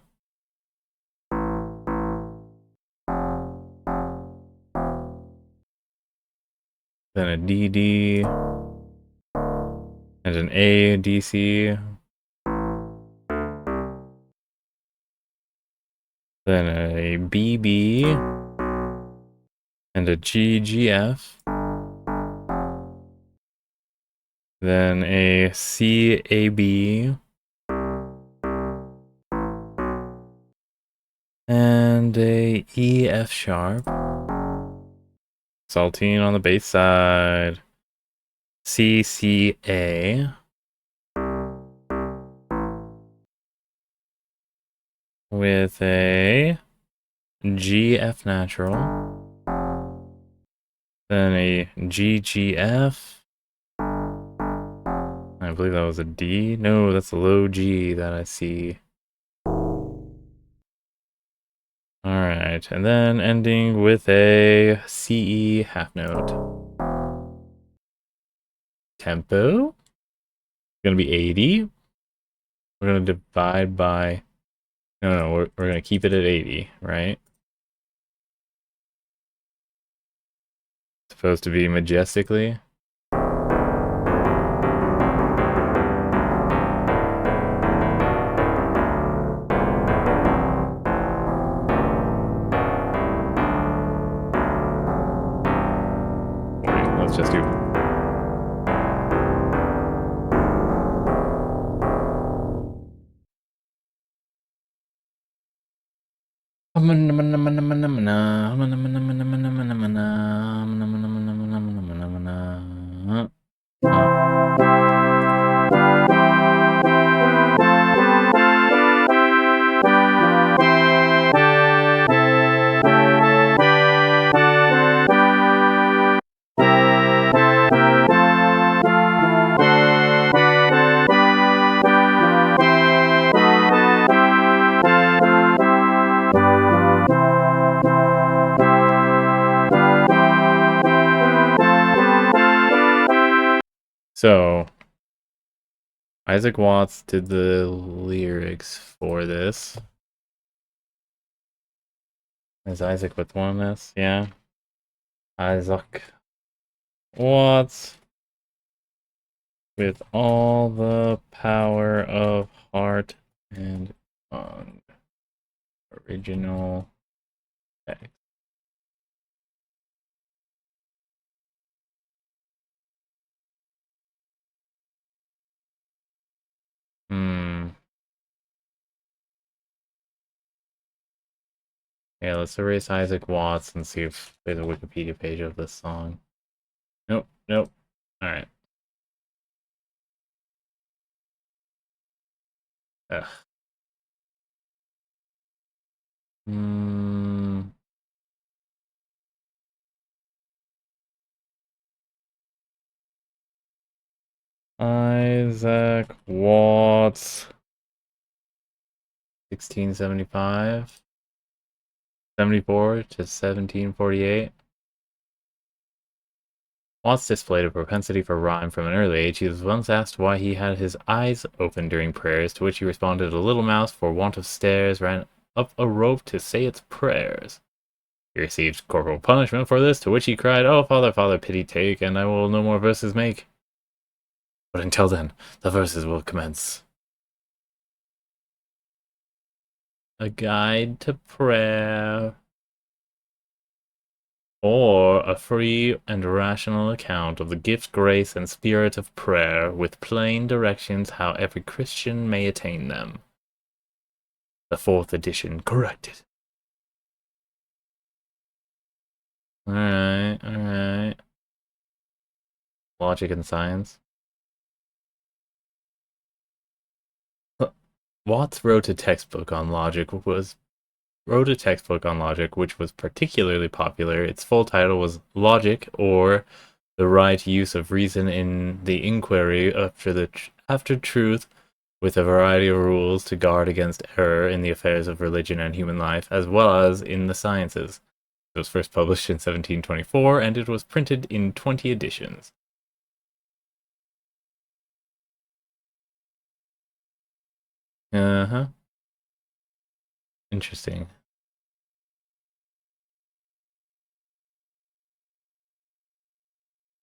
Then a DD and an ADC. Then a BB and a GGF. Then a CAB. And a EF sharp. Saltine on the bass side. CCA. With a GF natural. Then a GGF. I believe that was a D. No, that's a low G that I see. Alright, and then ending with a CE half note. Tempo. Gonna be 80. We're gonna divide by... No, we're gonna keep it at 80, right? Supposed to be majestically. Let's just do... So, Isaac Watts did the lyrics for this. Is Isaac with one of this? Yeah. Isaac Watts with all the power of heart and tongue. Original text. Yeah, let's erase Isaac Watts and see if there's a Wikipedia page of this song. Nope, nope. Alright. Ugh. Isaac Watts. 1675. 74 to 1748. Watts displayed a propensity for rhyme from an early age. He was once asked why he had his eyes open during prayers, to which he responded, "A little mouse, for want of stairs, ran up a rope to say its prayers." He received corporal punishment for this, to which he cried, "Oh, Father, Father, pity take, and I will no more verses make." But until then, the verses will commence. A guide to prayer. Or a free and rational account of the gift, grace, and spirit of prayer, with plain directions how every Christian may attain them. The 4th edition corrected. Alright, alright. Logic and science. Watts wrote a textbook on logic, which was particularly popular. Its full title was Logic, or The Right Use of Reason in the Inquiry After Truth, with a variety of rules to guard against error in the affairs of religion and human life, as well as in the sciences. It was first published in 1724, and it was printed in 20 editions. Uh-huh. Interesting.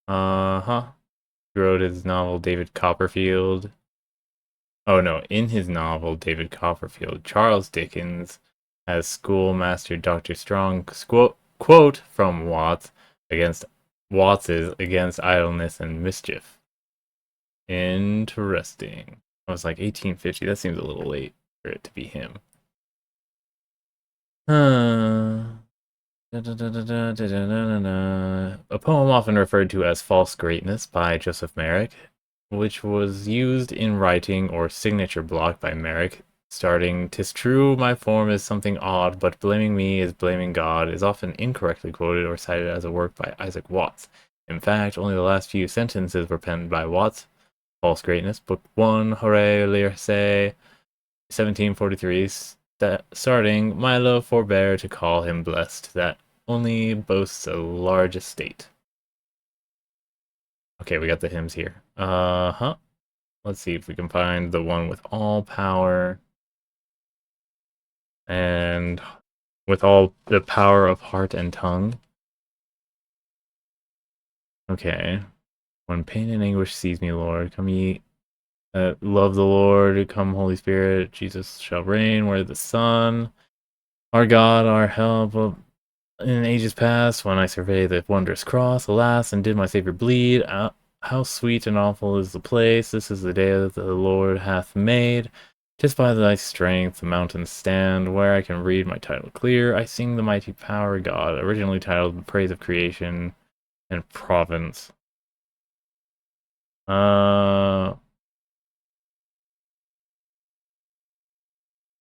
Uh-huh. He wrote his novel David Copperfield. Oh no, in his novel David Copperfield, Charles Dickens has schoolmaster Dr. Strong's quote from Watts's against idleness and mischief. Interesting. I was like 1850. That seems a little late for it to be him. A poem often referred to as False Greatness by Joseph Merrick, which was used in writing or signature block by Merrick, starting, "'Tis true my form is something odd, but blaming me is blaming God," is often incorrectly quoted or cited as a work by Isaac Watts. In fact, only the last few sentences were penned by Watts. False Greatness, Book 1, Hooray, Lirce, 1743, starting, "My love forbear to call him blessed, that only boasts a large estate." Okay, we got the hymns here. Uh-huh. Let's see if we can find the one with all power and with all the power of heart and tongue. Okay. When pain and anguish seize me, Lord, come ye, love the Lord, come Holy Spirit, Jesus shall reign where the sun, our God, our help, in ages past, when I survey the wondrous cross, alas, and did my Savior bleed, how sweet and awful is the place. This is the day that the Lord hath made. 'Tis by thy strength the mountains stand, where I can read my title clear. I sing the mighty power of God, originally titled Praise of Creation and Providence.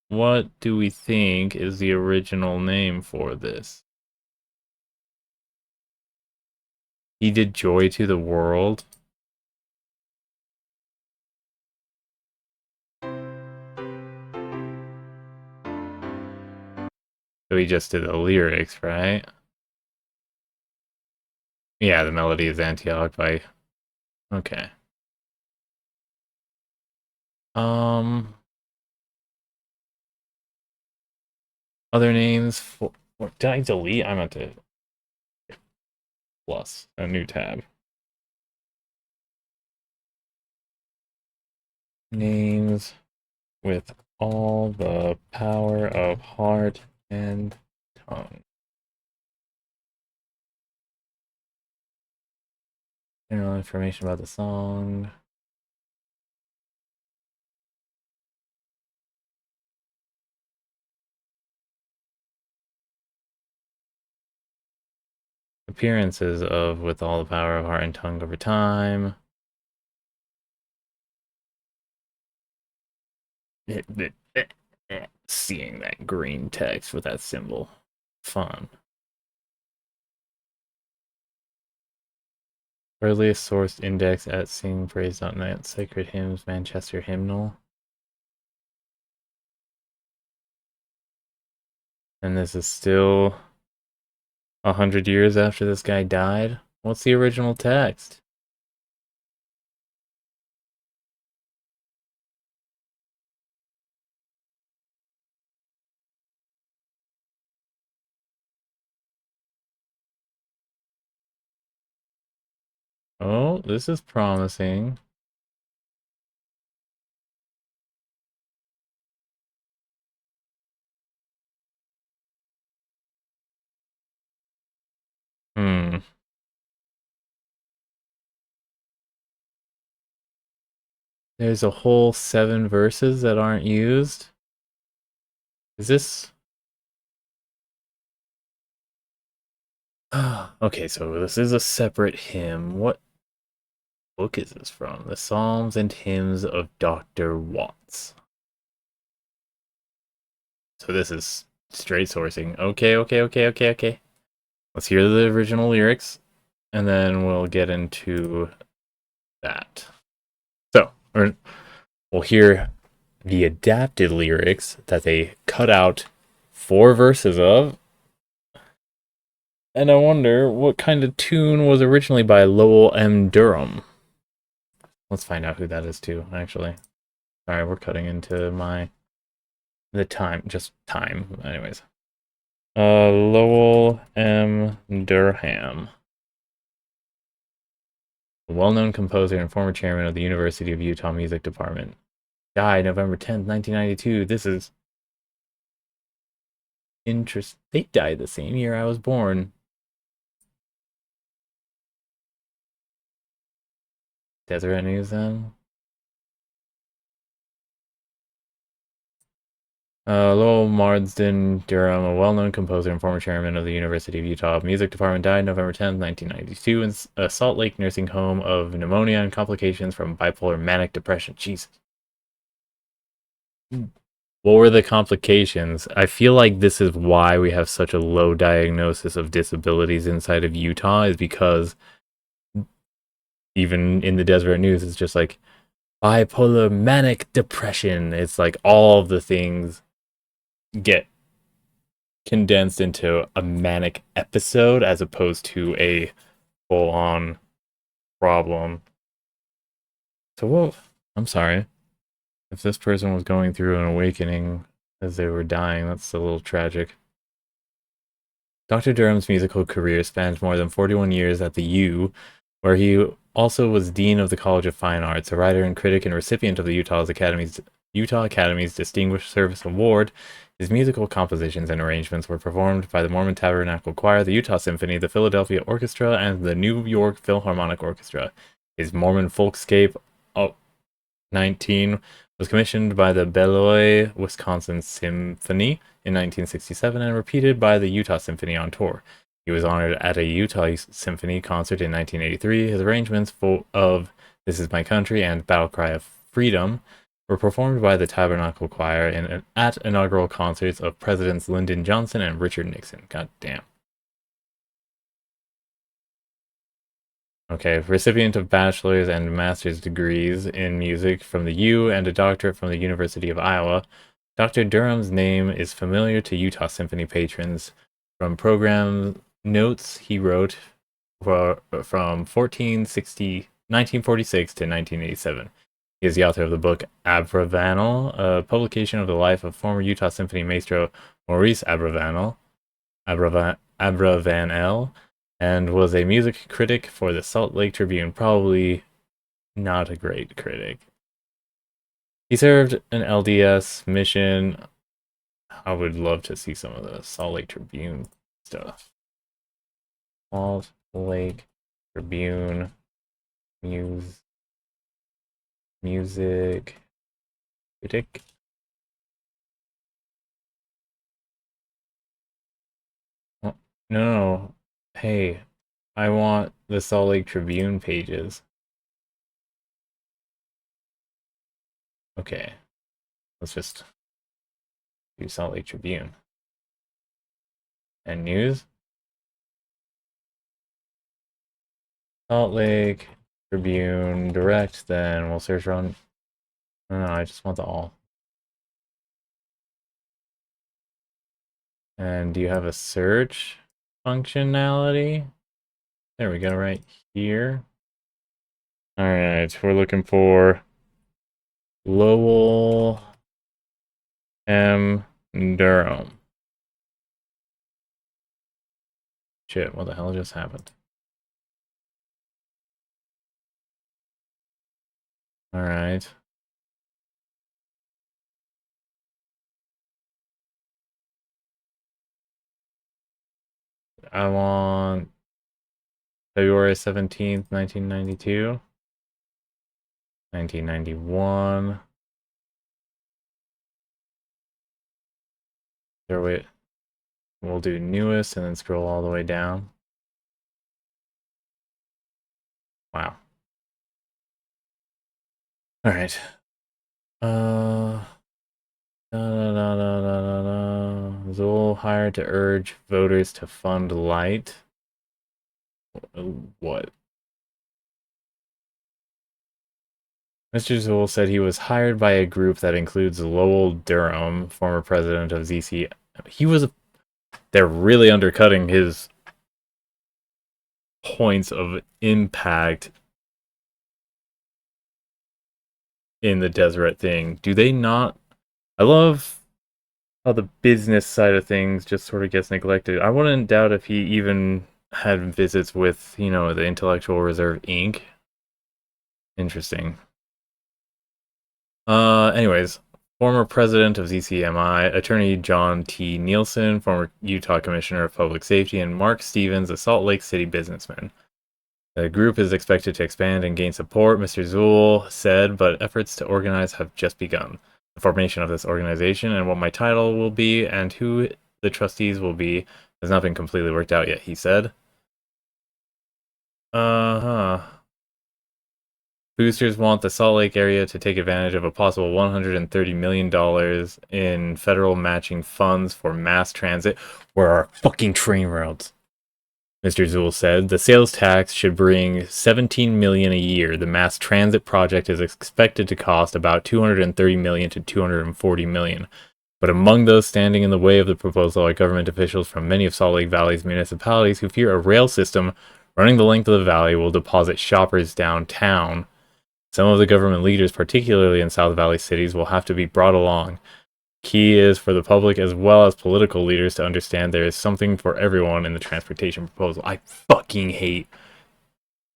What do we think is the original name for this? He did joy to the world. So he just did the lyrics, right? Yeah, the melody is Antioch by... Okay. Other names for... Did I delete? I meant to... Plus, a new tab. names with all the power of heart and tongue. General information about the song. Appearances of with all the power of heart and tongue over time. Seeing that green text with that symbol. Fun. Earliest sourced index at singpraise.net. Sacred Hymns, Manchester Hymnal. And this is still 100 years after this guy died. What's the original text? Oh, this is promising. There's a whole 7 verses that aren't used. Is this... Okay, so this is a separate hymn. What book is this from? The Psalms and Hymns of Dr. Watts. So this is straight sourcing. Okay. Let's hear the original lyrics, and then we'll get into that. So, we'll hear the adapted lyrics that they cut out 4 verses of. And I wonder what kind of tune was originally by Lowell M. Durham. Let's find out who that is too, actually. Sorry, we're cutting into the time. Anyways. Lowell M. Durham. A well-known composer and former chairman of the University of Utah Music Department. Died November 10th, 1992. This is interesting. They died the same year I was born. Deseret News then. Lowell Marsden Durham, a well-known composer and former chairman of the University of Utah Music Department, died November 10th, 1992 in a Salt Lake nursing home of pneumonia and complications from bipolar manic depression. Jesus. What were the complications? I feel like this is why we have such a low diagnosis of disabilities inside of Utah, is because even in the Deseret News, it's just like bipolar manic depression. It's like all of the things get condensed into a manic episode as opposed to a full-on problem. So, well, I'm sorry. If this person was going through an awakening as they were dying, that's a little tragic. Dr. Durham's musical career spanned more than 41 years at the U, where he also was Dean of the College of Fine Arts, a writer and critic and recipient of the Utah Academy's Distinguished Service Award. His musical compositions and arrangements were performed by the Mormon Tabernacle Choir, the Utah Symphony, the Philadelphia Orchestra, and the New York Philharmonic Orchestra. His Mormon Folkscape 19 was commissioned by the Beloit, Wisconsin Symphony in 1967 and repeated by the Utah Symphony on tour. He was honored at a Utah Symphony concert in 1983. His arrangements of This Is My Country and Battle Cry of Freedom were performed by the Tabernacle Choir at inaugural concerts of Presidents Lyndon Johnson and Richard Nixon. God damn. Okay, recipient of bachelor's and master's degrees in music from the U and a doctorate from the University of Iowa, Dr. Durham's name is familiar to Utah Symphony patrons from program notes he wrote from 1946 to 1987. He is the author of the book Abravanel, a publication of the life of former Utah Symphony maestro Maurice Abravanel, and was a music critic for the Salt Lake Tribune. Probably not a great critic. He served an LDS mission. I would love to see some of the Salt Lake Tribune stuff. Salt Lake Tribune music critic. Oh, no. Hey, I want the Salt Lake Tribune pages. Okay, let's just do Salt Lake Tribune. And news? Salt Lake Tribune direct, then we'll search on. No, I just want the all. And do you have a search functionality? There we go, right here. All right, we're looking for Lowell M. Durham. Shit, what the hell just happened? All right. I want February 17th, 1992. 1991. There, wait. We'll do newest and then scroll all the way down. Wow. All right. Zoll hired to urge voters to fund light. What? Mr. Zoll said he was hired by a group that includes Lowell Durham, former president of ZC. They're really undercutting his points of impact in the Deseret thing. Do they not? I love how the business side of things just sort of gets neglected. I wouldn't doubt if he even had visits with, the Intellectual Reserve Inc. Interesting. Anyways, former president of ZCMI, attorney John T. Nielsen, former Utah Commissioner of Public Safety, and Mark Stevens, a Salt Lake City businessman. The group is expected to expand and gain support, Mr. Zool said, but efforts to organize have just begun. The formation of this organization and what my title will be and who the trustees will be has not been completely worked out yet, he said. Boosters want the Salt Lake area to take advantage of a possible $130 million in federal matching funds for mass transit. Where are fucking train roads? Mr. Zool said, the sales tax should bring $17 million a year. The mass transit project is expected to cost about $230 million to $240 million. But among those standing in the way of the proposal are government officials from many of Salt Lake Valley's municipalities who fear a rail system running the length of the valley will deposit shoppers downtown. Some of the government leaders, particularly in South Valley cities, will have to be brought along. Key is for the public as well as political leaders to understand there is something for everyone in the transportation proposal. I fucking hate.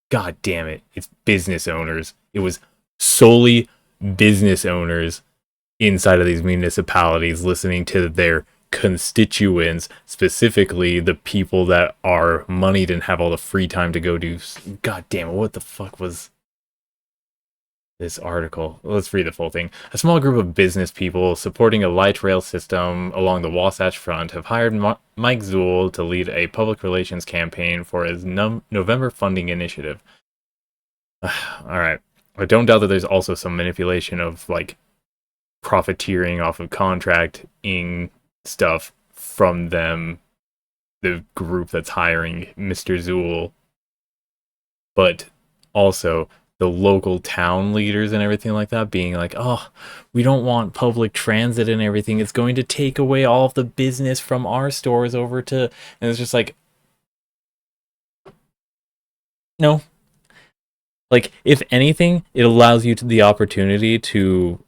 God damn it. It's business owners. It was solely business owners inside of these municipalities listening to their constituents, specifically the people that are moneyed and have all the free time to go do. God damn it. What the fuck was this article? Let's read the full thing. A small group of business people supporting a light rail system along the Wasatch Front have hired Mike Zool to lead a public relations campaign for his November funding initiative. All right. I don't doubt that there's also some manipulation of profiteering off of contracting stuff from them, the group that's hiring Mr. Zool. But also the local town leaders and everything like that being like, oh, we don't want public transit and everything. It's going to take away all of the business from our stores over to... And it's just like, no. If anything, it allows you the opportunity to,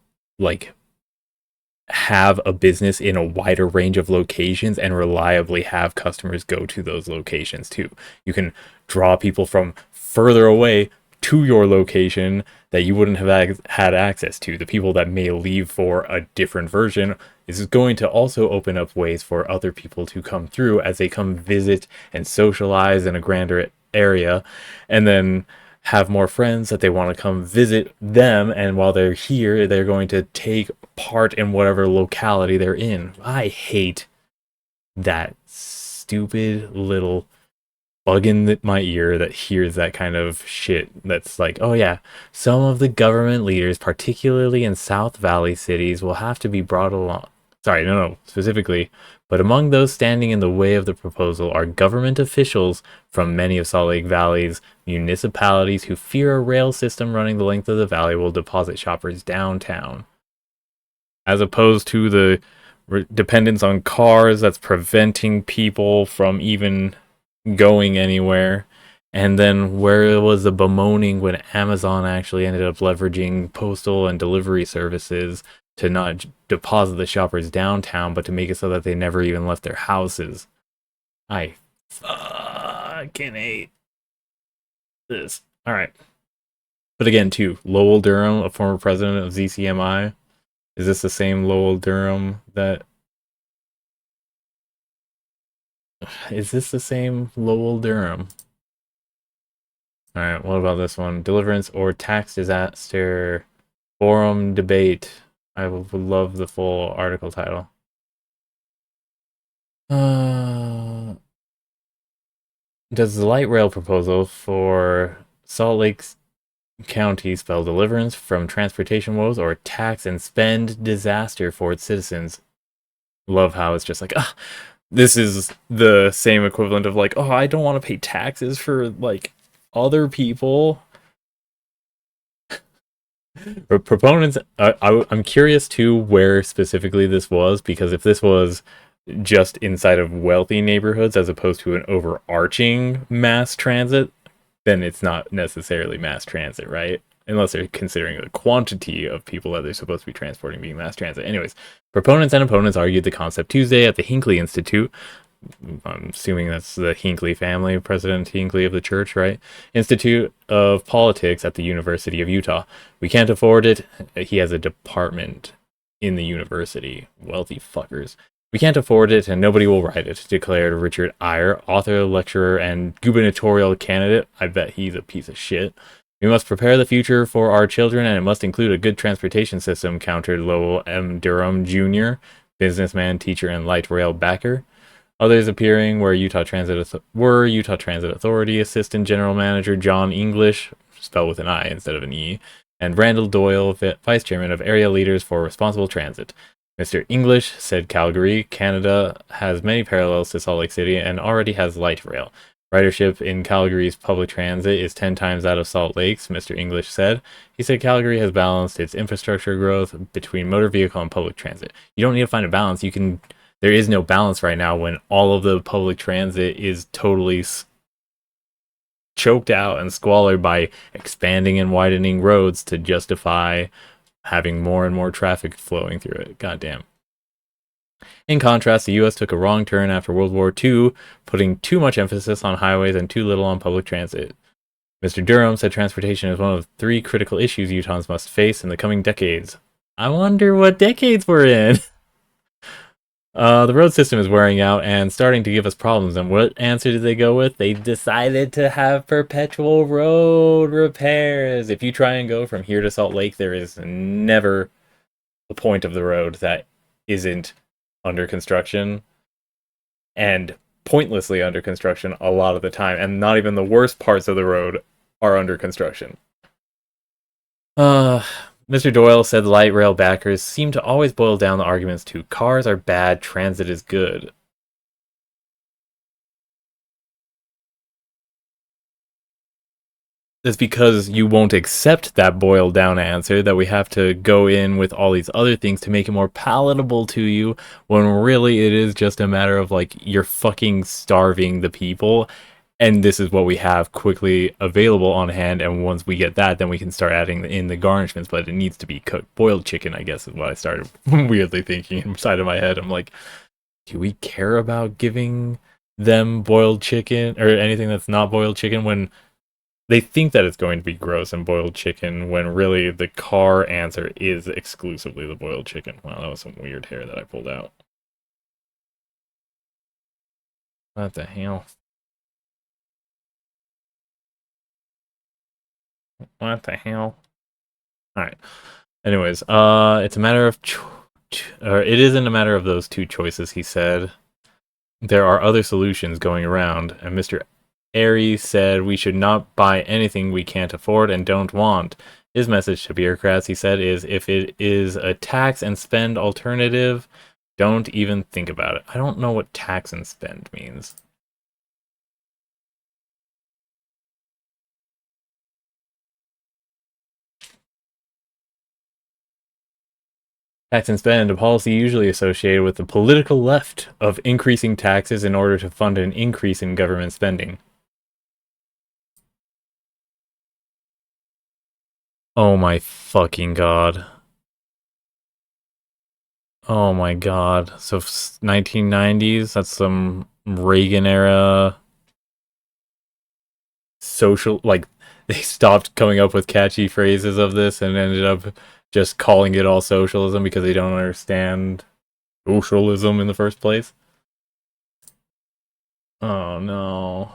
have a business in a wider range of locations and reliably have customers go to those locations too. You can draw people from further away to your location that you wouldn't have had access to. The people that may leave for a different version is going to also open up ways for other people to come through as they come visit and socialize in a grander area, and then have more friends that they want to come visit them, and while they're here, they're going to take part in whatever locality they're in. I hate that stupid little bug in my ear that hears that kind of shit. That's like, oh yeah, some of the government leaders, particularly in South Valley cities, will have to be brought along. Sorry, no, specifically. But among those standing in the way of the proposal are government officials from many of Salt Lake Valley's municipalities who fear a rail system running the length of the valley will deposit shoppers downtown. As opposed to the dependence on cars that's preventing people from even going anywhere. And then where was the bemoaning when Amazon actually ended up leveraging postal and delivery services to not deposit the shoppers downtown, but to make it so that they never even left their houses? I fucking hate this. All right. But again, too, Lowell Durham, a former president of ZCMI. Is this the same Lowell Durham that... Is this the same Lowell Durham? All right, what about this one? Deliverance or tax disaster forum debate. I would love the full article title. Does the light rail proposal for Salt Lake County spell deliverance from transportation woes or tax and spend disaster for its citizens? Love how it's just like, this is the same equivalent of like, oh, I don't want to pay taxes for like other people. Proponents, I'm curious too where specifically this was, because if this was just inside of wealthy neighborhoods as opposed to an overarching mass transit, then it's not necessarily mass transit, right? Unless they're considering the quantity of people that they're supposed to be transporting being mass transit. Anyways, proponents and opponents argued the concept Tuesday at the Hinckley Institute. I'm assuming that's the Hinckley family, President Hinckley of the church, right? Institute of Politics at the University of Utah. We can't afford it. He has a department in the university. Wealthy fuckers. We can't afford it, and nobody will write it, declared Richard Eyre, author, lecturer, and gubernatorial candidate. I bet he's a piece of shit. We must prepare the future for our children, and it must include a good transportation system, countered Lowell M. Durham Jr., businessman, teacher, and light rail backer. Others appearing were Utah Transit Authority Assistant General Manager John English, spelled with an I instead of an E, and Randall Doyle, Vice Chairman of Area Leaders for Responsible Transit. Mr. English said Calgary, Canada, has many parallels to Salt Lake City and already has light rail. Ridership in Calgary's public transit is 10 times that of Salt Lake's, Mr. English said. He said Calgary has balanced its infrastructure growth between motor vehicle and public transit. You don't need to find a balance. There is no balance right now when all of the public transit is totally choked out and squalor by expanding and widening roads to justify having more and more traffic flowing through it. Goddamn. In contrast, the U.S. took a wrong turn after World War II, putting too much emphasis on highways and too little on public transit. Mr. Durham said transportation is one of 3 critical issues Utahns must face in the coming decades. I wonder what decades we're in. The road system is wearing out and starting to give us problems. And what answer did they go with? They decided to have perpetual road repairs. If you try and go from here to Salt Lake, there is never a point of the road that isn't under construction, and pointlessly under construction a lot of the time. And not even the worst parts of the road are under construction. Mr. Doyle said light rail backers seem to always boil down the arguments to cars are bad, transit is good. It's because you won't accept that boiled down answer that we have to go in with all these other things to make it more palatable to you, when really it is just a matter of like you're fucking starving the people. And this is what we have quickly available on hand. And once we get that, then we can start adding in the garnishments. But it needs to be cooked. Boiled chicken, I guess, is what I started weirdly thinking inside of my head. I'm like, do we care about giving them boiled chicken or anything that's not boiled chicken when they think that it's going to be gross and boiled chicken when really the car answer is exclusively the boiled chicken. Wow, that was some weird hair that I pulled out. What the hell? What the hell? Alright. Anyways, it's a matter of or it isn't a matter of those two choices, he said. There are other solutions going around, and Mr. Airy said we should not buy anything we can't afford and don't want. His message to bureaucrats, he said, is if it is a tax and spend alternative, don't even think about it. I don't know what tax and spend means. Tax and spend, a policy usually associated with the political left of increasing taxes in order to fund an increase in government spending. Oh my fucking god. Oh my god. So 1990s, that's some Reagan era social, like, they stopped coming up with catchy phrases of this and ended up just calling it all socialism because they don't understand socialism in the first place. Oh no.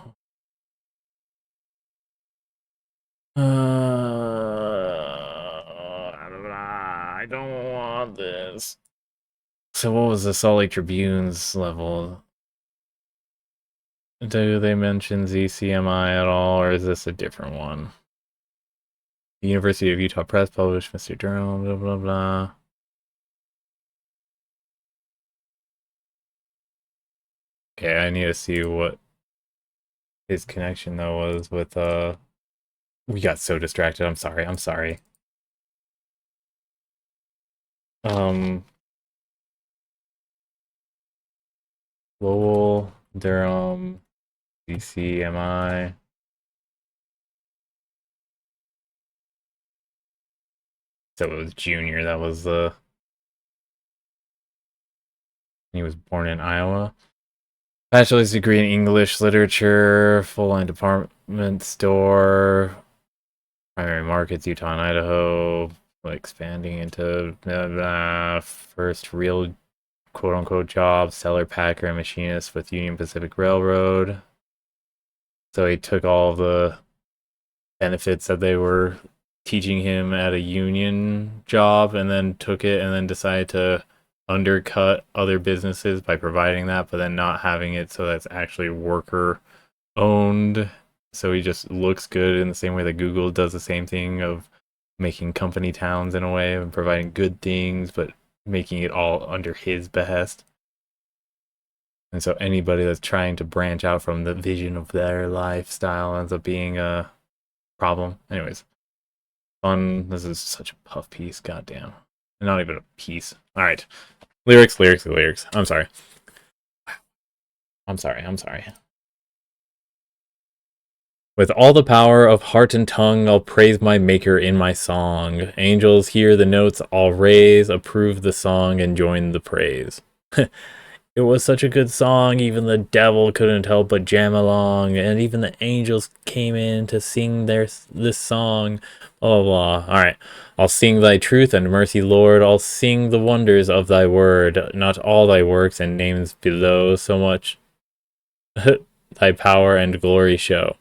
I don't want this. So what was the Salt Lake Tribune's level? Do they mention ZCMI at all, or is this a different one? The University of Utah Press published Mr. Journal, blah, blah, blah. Okay, I need to see what his connection, though, was with, we got so distracted. I'm sorry. Lowell, Durham, DCMI. So it was junior. That was he was born in Iowa. Bachelor's degree in English literature, full-line department store, primary markets, Utah and Idaho, expanding into first real quote-unquote job, seller, packer, and machinist with Union Pacific Railroad. So he took all the benefits that they were teaching him at a union job and then took it and then decided to undercut other businesses by providing that, but then not having it so that's actually worker owned. So he just looks good in the same way that Google does the same thing of making company towns in a way and providing good things, but making it all under his behest. And so anybody that's trying to branch out from the vision of their lifestyle ends up being a problem. Anyways, fun. This is such a puff piece. Goddamn. Not even a piece. All right. Lyrics. I'm sorry. With all the power of heart and tongue, I'll praise my maker in my song. Angels hear the notes I'll raise, approve the song, and join the praise. It was such a good song, even the devil couldn't help but jam along, and even the angels came in to sing this song. Blah, blah, blah. Alright. I'll sing thy truth and mercy, Lord. I'll sing the wonders of thy word, not all thy works and names below, so much thy power and glory show.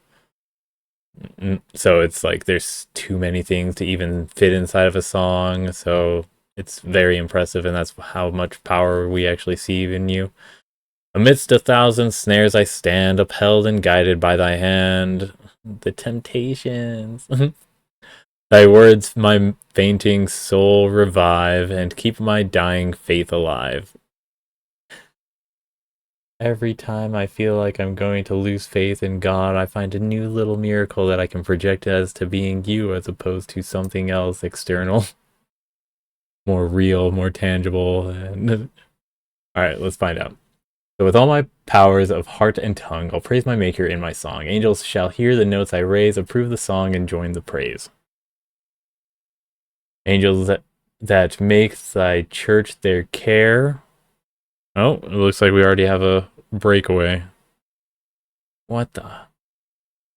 So it's like there's too many things to even fit inside of a song, so it's very impressive, and that's how much power we actually see in you. Amidst 1,000 snares I stand, upheld and guided by thy hand. The temptations. Thy words my fainting soul revive, and keep my dying faith alive. Every time I feel like I'm going to lose faith in God, I find a new little miracle that I can project as to being you as opposed to something else external. More real, more tangible. And alright, let's find out. So with all my powers of heart and tongue, I'll praise my maker in my song. Angels shall hear the notes I raise, approve the song, and join the praise. Angels that make thy church their care. Oh, it looks like we already have a breakaway. What the?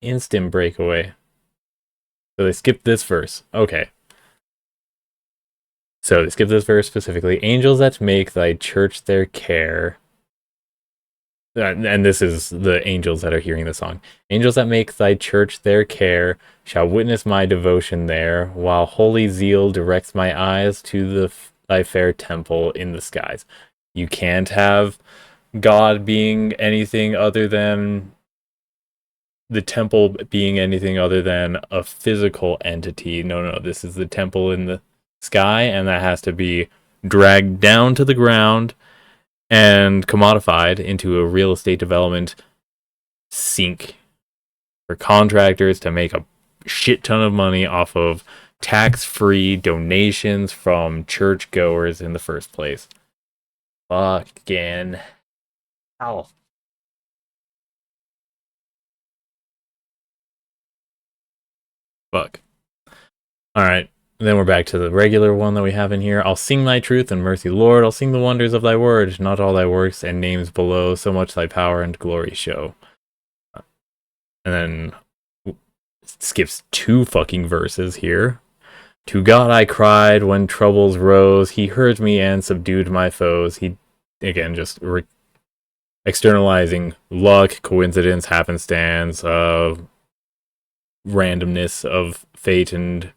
Instant breakaway. So they skipped this verse. Okay. So they skipped this verse specifically. Angels that make thy church their care. And this is the angels that are hearing the song. Angels that make thy church their care shall witness my devotion there, while holy zeal directs my eyes to thy fair temple in the skies. You can't have God being anything other than the temple being anything other than a physical entity. No, this is the temple in the sky, and that has to be dragged down to the ground and commodified into a real estate development sink for contractors to make a shit ton of money off of tax-free donations from churchgoers in the first place. Fucking hell. Fuck. Alright. Then we're back to the regular one that we have in here. I'll sing thy truth and mercy, Lord. I'll sing the wonders of thy word, not all thy works and names below, so much thy power and glory show. And then skips 2 fucking verses here. To God I cried when troubles rose. He heard me and subdued my foes. He, again, just externalizing luck, coincidence, happenstance, randomness of fate and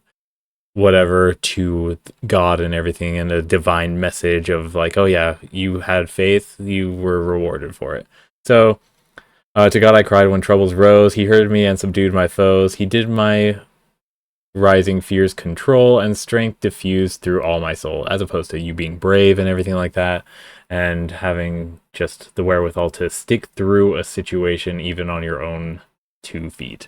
whatever to God and everything, and a divine message of like, oh yeah, you had faith, you were rewarded for it. So to God I cried when troubles rose. He heard me and subdued my foes. He did my rising fears control, and strength diffused through all my soul, as opposed to you being brave and everything like that, and having just the wherewithal to stick through a situation even on your own 2 feet.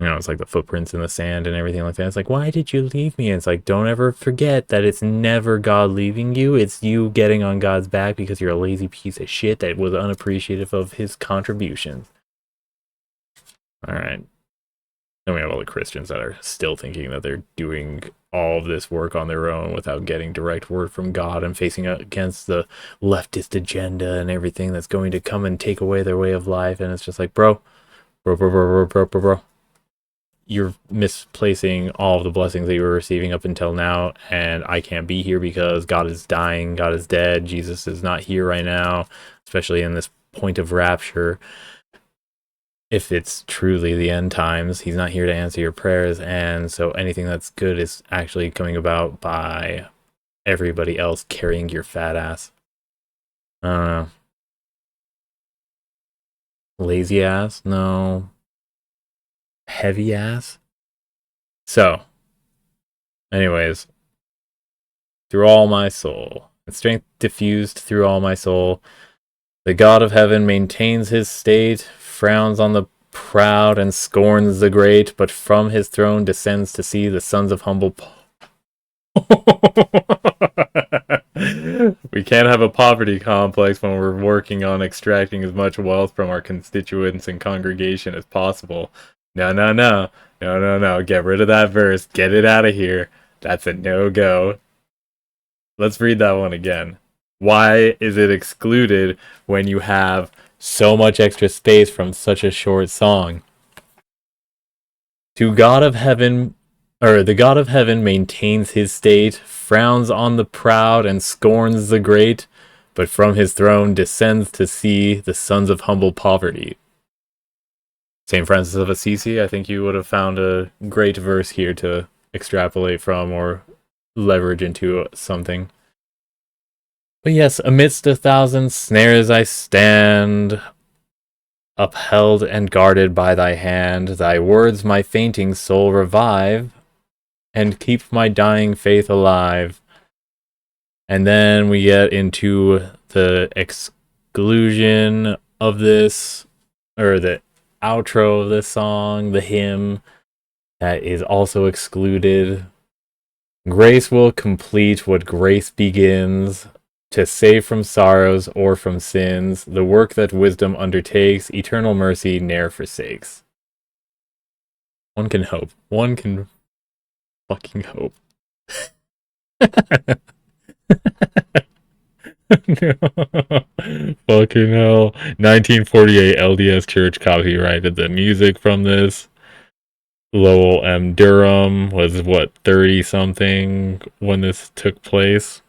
You know, it's like the footprints in the sand and everything like that. It's like, why did you leave me? And it's like, don't ever forget that it's never God leaving you. It's you getting on God's back because you're a lazy piece of shit that was unappreciative of his contributions. All right. Then we have all the Christians that are still thinking that they're doing all of this work on their own without getting direct word from God and facing against the leftist agenda and everything that's going to come and take away their way of life. And it's just like, bro. You're misplacing all of the blessings that you were receiving up until now, and I can't be here because God is dying, God is dead, Jesus is not here right now, especially in this point of rapture. If it's truly the end times, he's not here to answer your prayers, and so anything that's good is actually coming about by everybody else carrying your fat ass. I don't know. Lazy ass? No. Heavy ass. So, anyways, through all my soul, and strength diffused through all my soul, the God of heaven maintains his state, frowns on the proud and scorns the great, but from his throne descends to see the sons of humble We can't have a poverty complex when we're working on extracting as much wealth from our constituents and congregation as possible. No. Get rid of that verse. Get it out of here. That's a no-go. Let's read that one again. Why is it excluded when you have so much extra space from such a short song? The God of heaven maintains his state, frowns on the proud and scorns the great, but from his throne descends to see the sons of humble poverty. St. Francis of Assisi, I think you would have found a great verse here to extrapolate from or leverage into something. But yes, amidst 1,000 snares I stand, upheld and guarded by thy hand. Thy words my fainting soul revive, and keep my dying faith alive. And then we get into the exclusion of this, or the outro of this song, the hymn that is also excluded. Grace will complete what grace begins, to save from sorrows or from sins, the work that wisdom undertakes, eternal mercy ne'er forsakes. One can hope. One can fucking hope. No. Fucking hell. 1948 LDS Church copyrighted the music from this. Lowell M. Durham was, what, 30-something when this took place?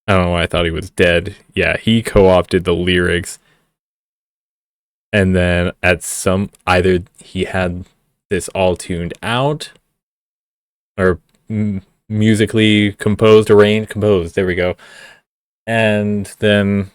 I don't know why I thought he was dead. Yeah, he co-opted the lyrics. And then either he had this all tuned out, or musically composed, there we go. And then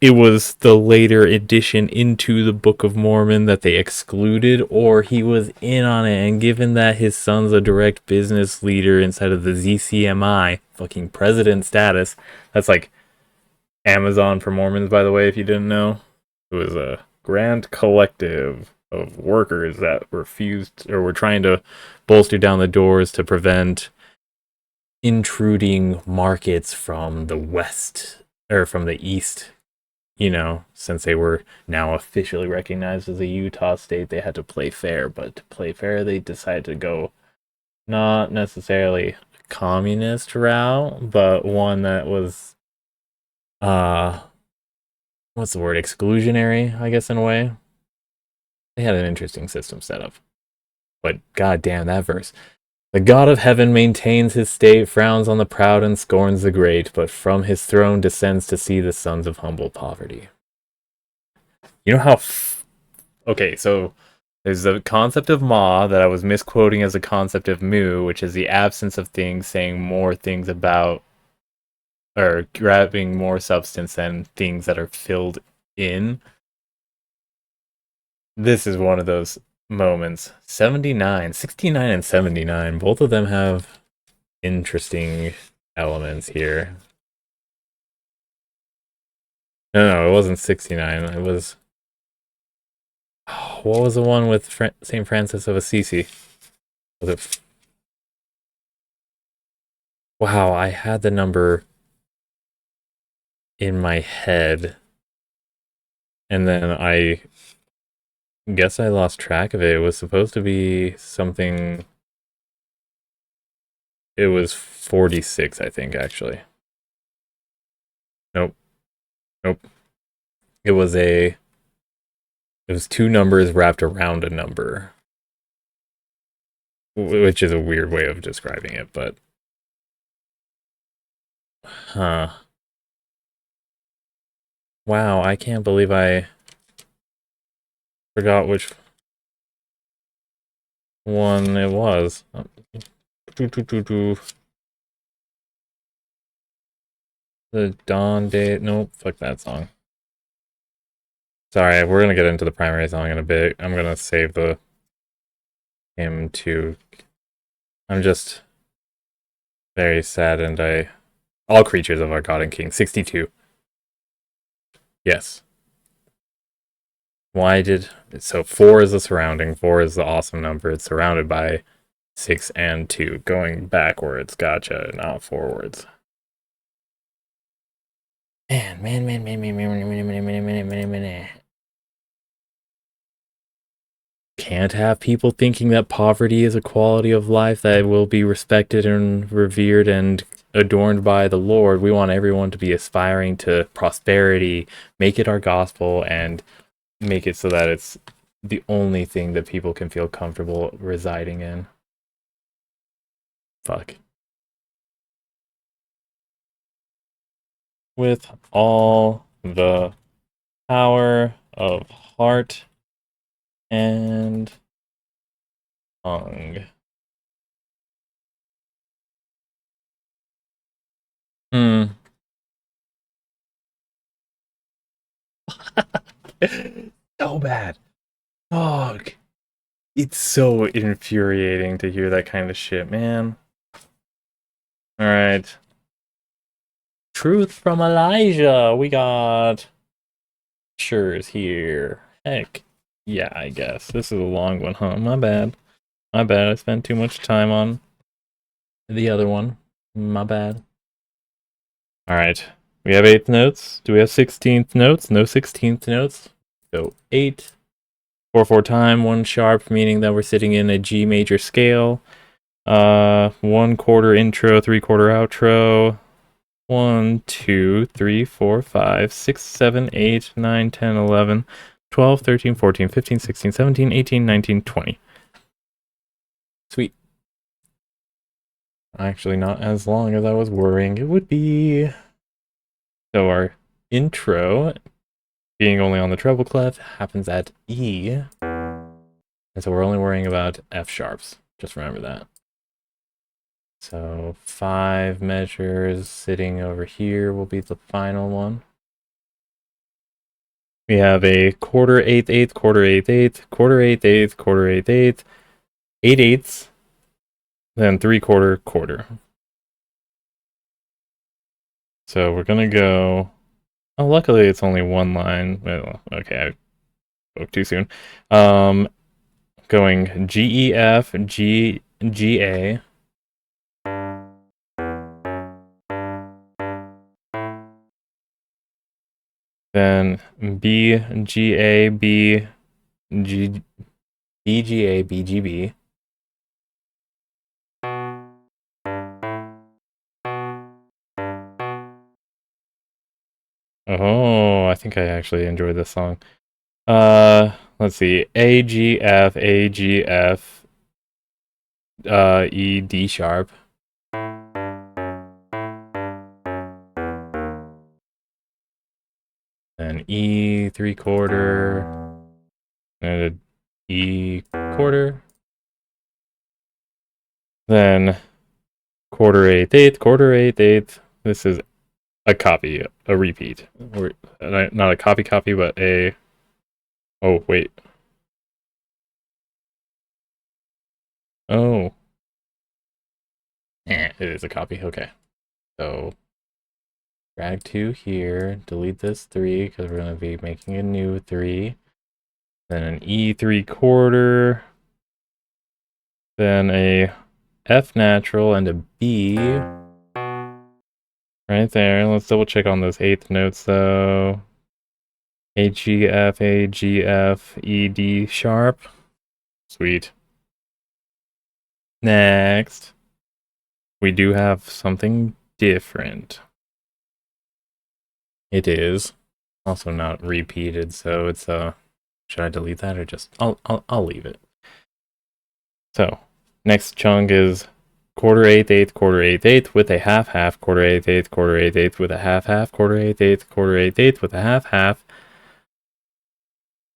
it was the later addition into the Book of Mormon that they excluded, or he was in on it. And given that his son's a direct business leader inside of the ZCMI, fucking president status, that's like Amazon for Mormons, by the way, if you didn't know. It was a grand collective of workers that refused or were trying to bolster down the doors to prevent intruding markets from the west, or from the east. You know, since they were now officially recognized as a Utah state, they had to play fair. But to play fair, they decided to go not necessarily a communist route, but one that was, what's the word? Exclusionary, I guess, in a way. They had an interesting system set up. But goddamn, that verse. The God of heaven maintains his state, frowns on the proud and scorns the great, but from his throne descends to see the sons of humble poverty. You know how... Okay, so there's the concept of ma that I was misquoting as a concept of mu, which is the absence of things, saying more things about, or grabbing more substance than things that are filled in. This is one of those moments. 69 and 79, both of them have interesting elements here. No, it wasn't 69. It was... what was the one with St. Francis of Assisi? Was it... Wow, I had the number in my head, and then I guess I lost track of it. It was supposed to be something... It was 46, I think, actually. Nope. It was two numbers wrapped around a number, which is a weird way of describing it, but... Huh. Wow, I can't believe I forgot which one it was. The Dawn Day... Nope, fuck that song. Sorry, we're gonna get into the primary song in a bit. I'm gonna save the hymn to... I'm just very saddened. All creatures of our God and King. 62. Yes. So 4 is the surrounding. 4 is the awesome number. It's surrounded by 6 and 2. Going backwards. Gotcha. Not forwards. Man. Can't have people thinking that poverty is a quality of life that will be respected and revered and adorned by the Lord. We want everyone to be aspiring to prosperity, make it our gospel, and make it so that it's the only thing that people can feel comfortable residing in. Fuck. With all the power of heart and tongue. So bad. Dog. It's so infuriating to hear that kind of shit, man. Alright. Truth from Elijah. We got... Sure's here. Heck. Yeah, I guess. This is a long one, huh? My bad. I spent too much time on the other one. My bad. Alright. We have 8th notes. Do we have 16th notes? No 16th notes. So 8. 4/4 time, 1 sharp, meaning that we're sitting in a G major scale. 1/4 intro, 3/4 outro. 1, 2, 3, 4, 5, 6, 7, 8, 9, 10, 11. 12, 13, 14, 15, 16, 17, 18, 19, 20. Sweet. Actually, not as long as I was worrying it would be. So our intro, being only on the treble clef, happens at E. And so we're only worrying about F sharps. Just remember that. So 5 measures sitting over here will be the final one. We have a quarter, eighth, eighth, quarter, eighth, eighth, quarter, eighth, eighth, quarter, eighth, eighth, 8/8, then 3/4, quarter. So we're gonna go. Oh, luckily it's only one line. Well, okay, I spoke too soon. Going G, E, F, G, G, A. Then B, G, A, B, G, B, G, A, B, G, B. Oh, I think I actually enjoyed this song. Let's see. A, G, F, A, G, F, E, D sharp. Then E, 3/4, and a E quarter. Then quarter, eighth, eighth, quarter, eighth, eighth. This is a copy, a repeat. Or not a copy, but a. Oh, wait. Oh. It is a copy. Okay. So drag 2 here, delete this 3 because we're going to be making a new 3. Then an E 3/4. Then a F natural and a B. Right there. Let's double check on those 8th notes though. A, G, F, A, G, F, E, D sharp. Sweet. Next, we do have something different. It is also not repeated, so it's should I delete that or just I'll leave it. So next chunk is quarter, eighth, eighth, quarter, eighth, eighth with a half, half, quarter, eighth, eighth, quarter, eighth, eighth with a half, half, quarter, eighth, eighth, quarter, eighth, eighth with a half, half,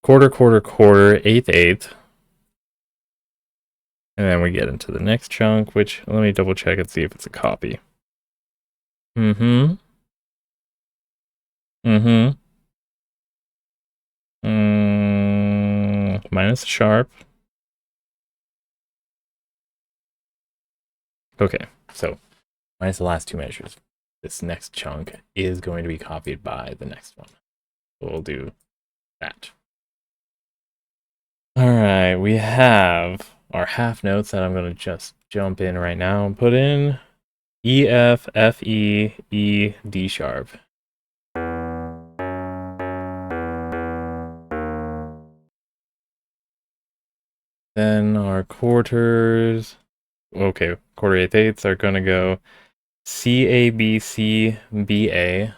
quarter, quarter, quarter, eighth, eighth. And then we get into the next chunk, which let me double check and see if it's a copy. Mm-hmm. Minus sharp. Okay, so minus the last 2 measures. This next chunk is going to be copied by the next one. So we'll do that. All right, we have our half notes that I'm going to just jump in right now and put in E, F, F, E, E, D sharp. Then our quarters, okay, quarter, eighth, eighths are going to go C, A, B, C, B, A.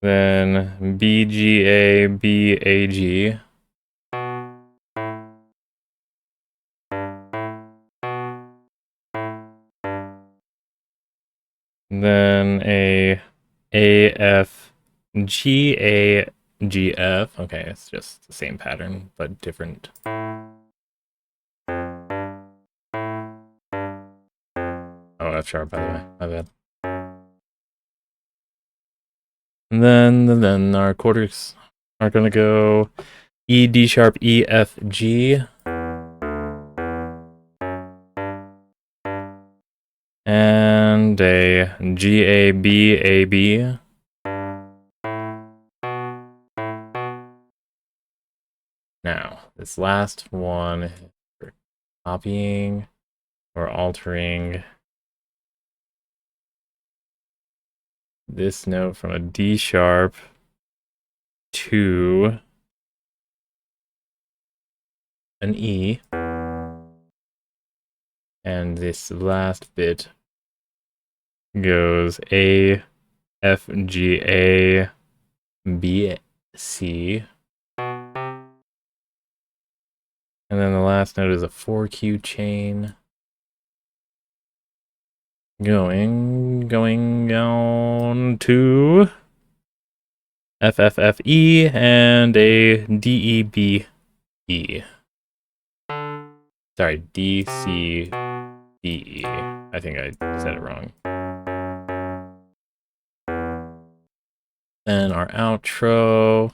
Then B, G, A, B, A, G. Then a F, G, A, G, F. Okay, it's just the same pattern, but different. Oh, F sharp, by the way. My bad. And then our quarters are going to go E, D sharp, E, F, G. And a G, A, B, A, B. Now, this last one, we're copying or altering this note from a D sharp to an E. And this last bit goes A, F, G, A, B, C. And then the last note is a 4Q chain. Going down to F, F, F, E, and a D, E, B, E. Sorry, D, C, B, E. I think I said it wrong. Then our outro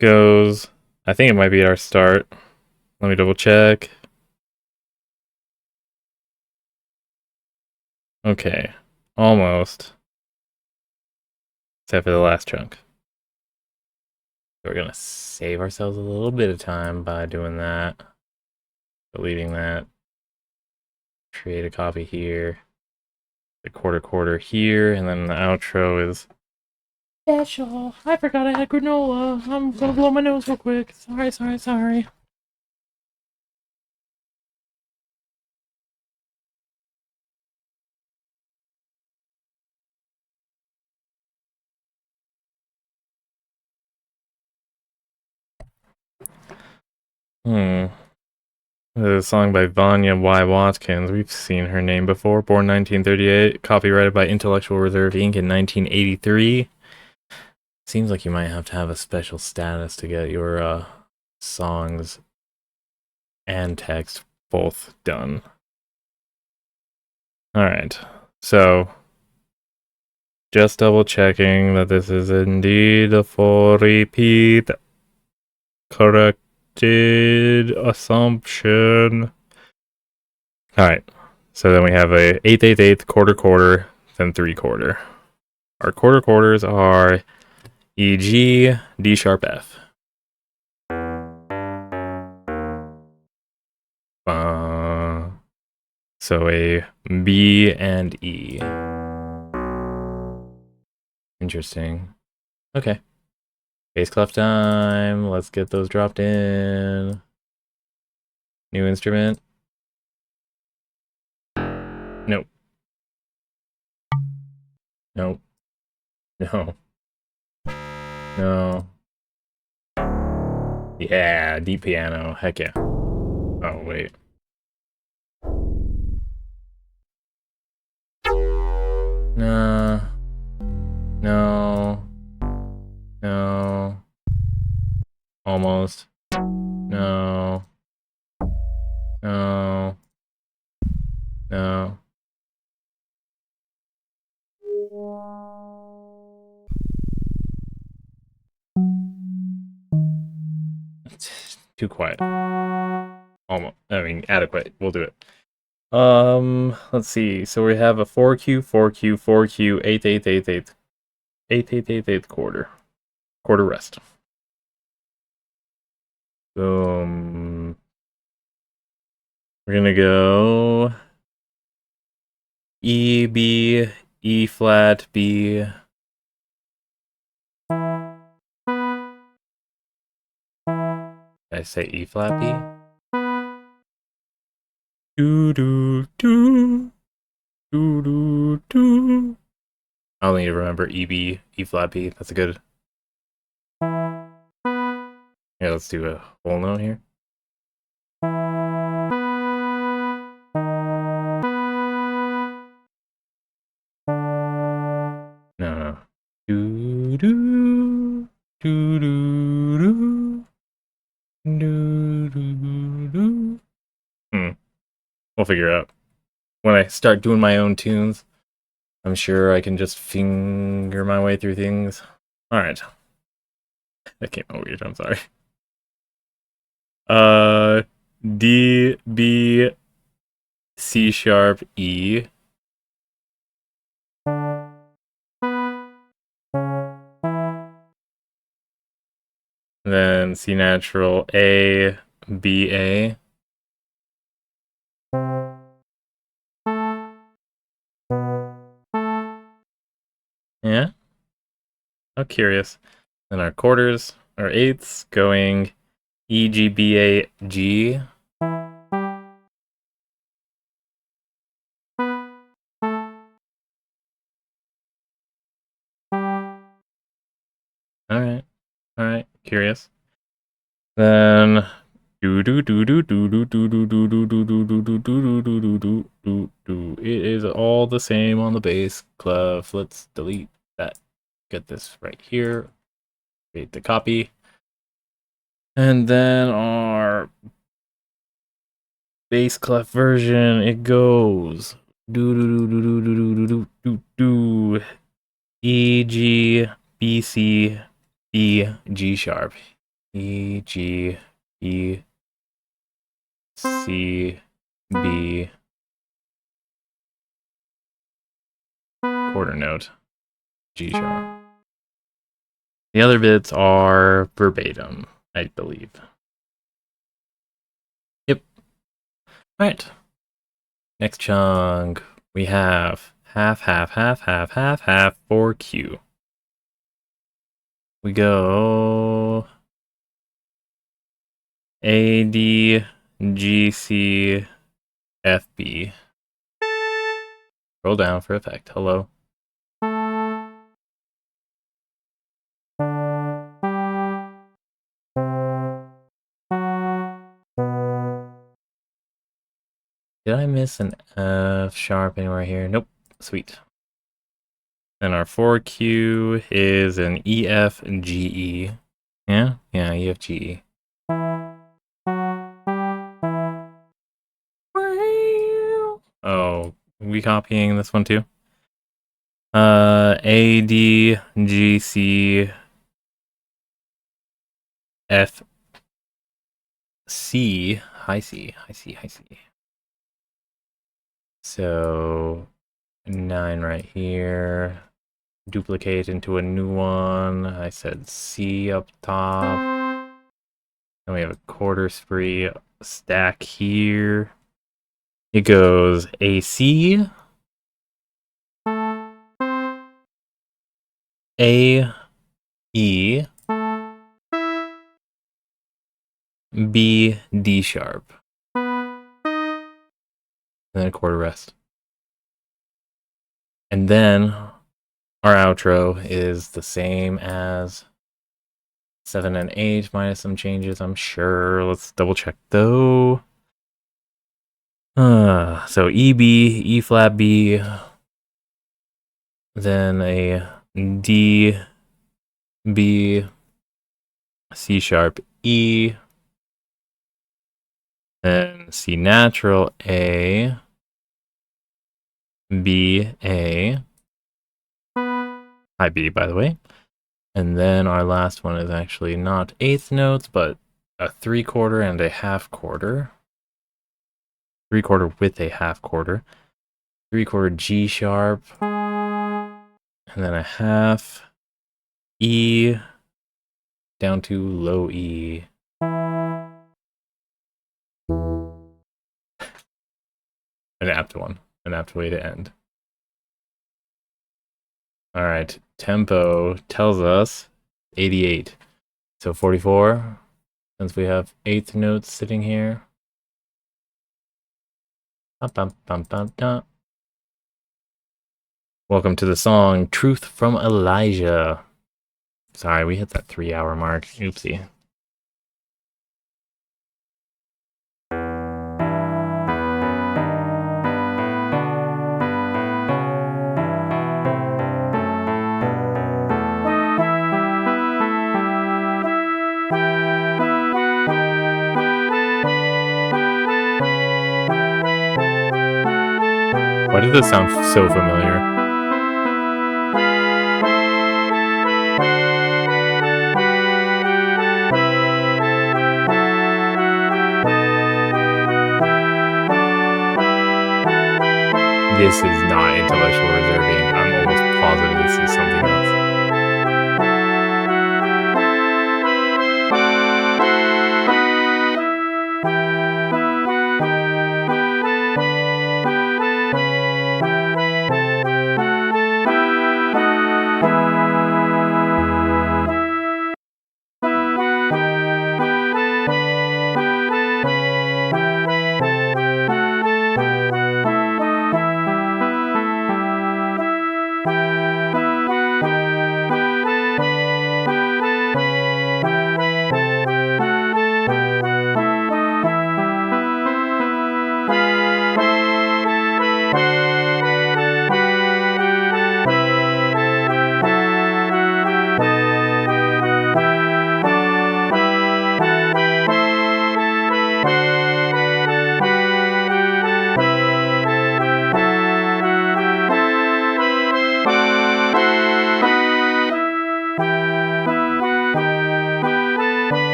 goes, I think it might be our start. Let me double check. Okay, almost. Except for the last chunk. So we're gonna save ourselves a little bit of time by doing that. Deleting that. Create a copy here. The quarter here, and then the outro is special. I forgot I had granola. I'm gonna blow my nose real quick. Sorry. A song by Vanya Y. Watkins. We've seen her name before. Born 1938. Copyrighted by Intellectual Reserve Inc. in 1983. Seems like you might have to have a special status to get your songs and text both done. Alright, so just double checking that this is indeed a full repeat. Corrected assumption. Alright, so then we have a 8/8/8, quarter, then 3/4. Our quarters are E, G, D sharp, F. So a B and E. Interesting. Okay. Bass clef time. Let's get those dropped in. New instrument. Nope. Nope. No. No. Yeah, deep piano. Heck yeah. Oh, wait. No. No. No. Almost. No. No. No. It's too quiet. Almost. I mean, adequate. We'll do it. Let's see. So we have a 4Q, 4Q, 4Q, 8/8/8/8. 8/8/8/8 quarter. Quarter rest. Boom. We're gonna go E, B, E flat, B. Did I say E flat, B? Do do do do do do. I only need to remember E, B, E flat, B. That's a good. Yeah, let's do a whole note here. No. Do do do do do do do do. We'll figure it out. When I start doing my own tunes, I'm sure I can just finger my way through things. Alright. That came out weird, I'm sorry. D, B, C sharp, E. Then C natural, A, B, A. Yeah? How curious. Then our quarters, our eighths, going E, G, B, A, G. curious. Then it is all the same on the bass clef. Let's delete that. Get this right here. Create the copy. And then our bass clef version, it goes E, G, B, C, B, G sharp. E, G, B, C, B, quarter note, G sharp. The other bits are verbatim, I believe. Yep. All right. Next chunk, we have half, 4Q. We go A, D, G, C, F, B. Roll down for effect. Hello. Did I miss an F sharp anywhere here? Nope. Sweet. Then our 4Q is an E, F, and G, E. Yeah? Yeah, E, F, G, E. Oh, we copying this one too? A, D, G, C, F, C, high C. So 9 right here. Duplicate into a new one. I said C up top. Then we have a quarter spree stack here. It goes A, C, A, E, B, D sharp. And then a quarter rest. And then our outro is the same as 7 and 8 minus some changes, I'm sure. Let's double check though. So E, B, E flat B, then a D, B, C sharp E, then C natural A, B, A, high B by the way. And then our last one is actually not eighth notes, but a 3/4 and a 1/2 quarter. 3/4 with a 1/2 quarter. 3/4 G sharp. And then a 1/2 E down to low E. An apt one. An apt way to end. All right. Tempo tells us 88. So 44, since we have eighth notes sitting here. Welcome to the song Truth from Elijah. Sorry, we hit that 3-hour mark. Oopsie. Why does this sound so familiar? This is not intellectual reserving. I'm almost positive this is something else.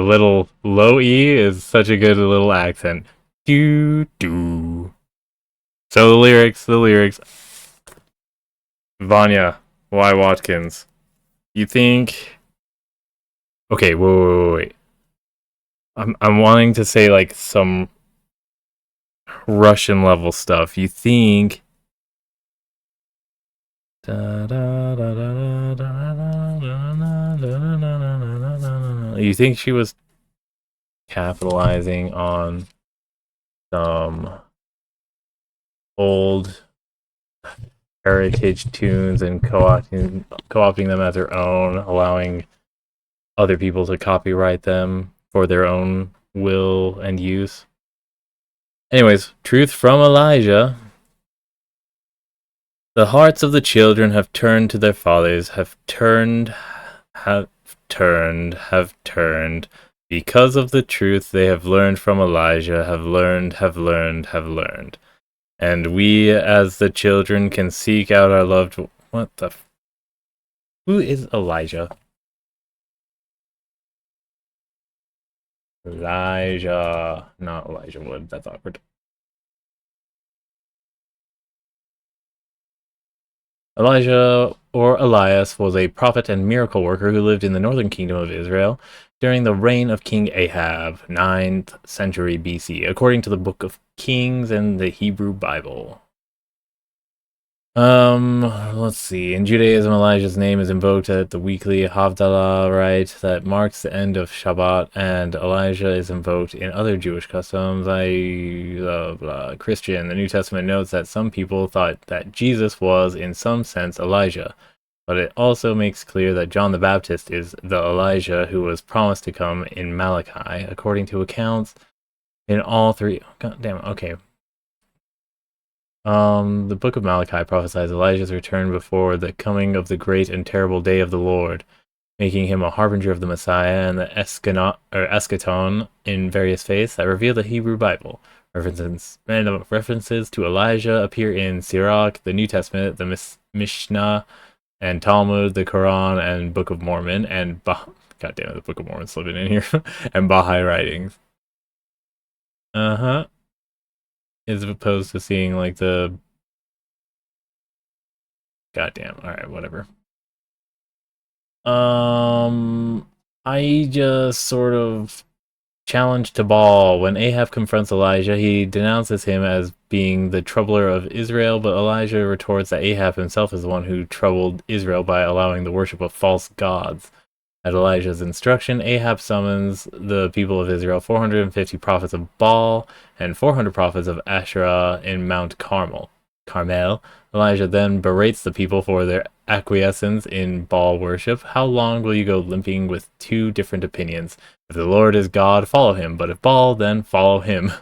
little low E is such a good little accent. Do do. So the lyrics. Vanya, Y. Watkins. You think? Okay, wait. I'm wanting to say like some Russian level stuff. You think? You think she was capitalizing on some old heritage tunes and co-opting them as her own, allowing other people to copyright them for their own will and use? Anyways, truth from Elijah. The hearts of the children have turned to their fathers, have turned. Because of the truth they have learned from Elijah, have learned. And we, as the children, can seek out our loved. What the? Who is Elijah? Elijah, not Elijah Wood. That's awkward. Elijah, or Elias, was a prophet and miracle worker who lived in the northern kingdom of Israel during the reign of King Ahab, 9th century BC, according to the Book of Kings and the Hebrew Bible. Let's see. In Judaism, Elijah's name is invoked at the weekly Havdalah rite that marks the end of Shabbat, and Elijah is invoked in other Jewish customs. Christian. The New Testament notes that some people thought that Jesus was, in some sense, Elijah, but it also makes clear that John the Baptist is the Elijah who was promised to come in Malachi, according to accounts in all three. God damn it. Okay. The book of Malachi prophesies Elijah's return before the coming of the great and terrible day of the Lord, making him a harbinger of the Messiah and the eschaton in various faiths that reveal the Hebrew Bible. References to Elijah appear in Sirach, the New Testament, the Mishnah, and Talmud, the Quran, and Book of Mormon, and God damn it, the Book of Mormon slipping in here, and Baha'i writings. As opposed to seeing like the goddamn. All right, whatever. I just sort of challenge to Baal. When Ahab confronts Elijah, he denounces him as being the troubler of Israel, but Elijah retorts that Ahab himself is the one who troubled Israel by allowing the worship of false gods. At Elijah's instruction, Ahab summons the people of Israel, 450 prophets of Baal and 400 prophets of Asherah in Mount Carmel. Elijah then berates the people for their acquiescence in Baal worship. How long will you go limping with two different opinions? If the Lord is God, follow him, but if Baal, then follow him.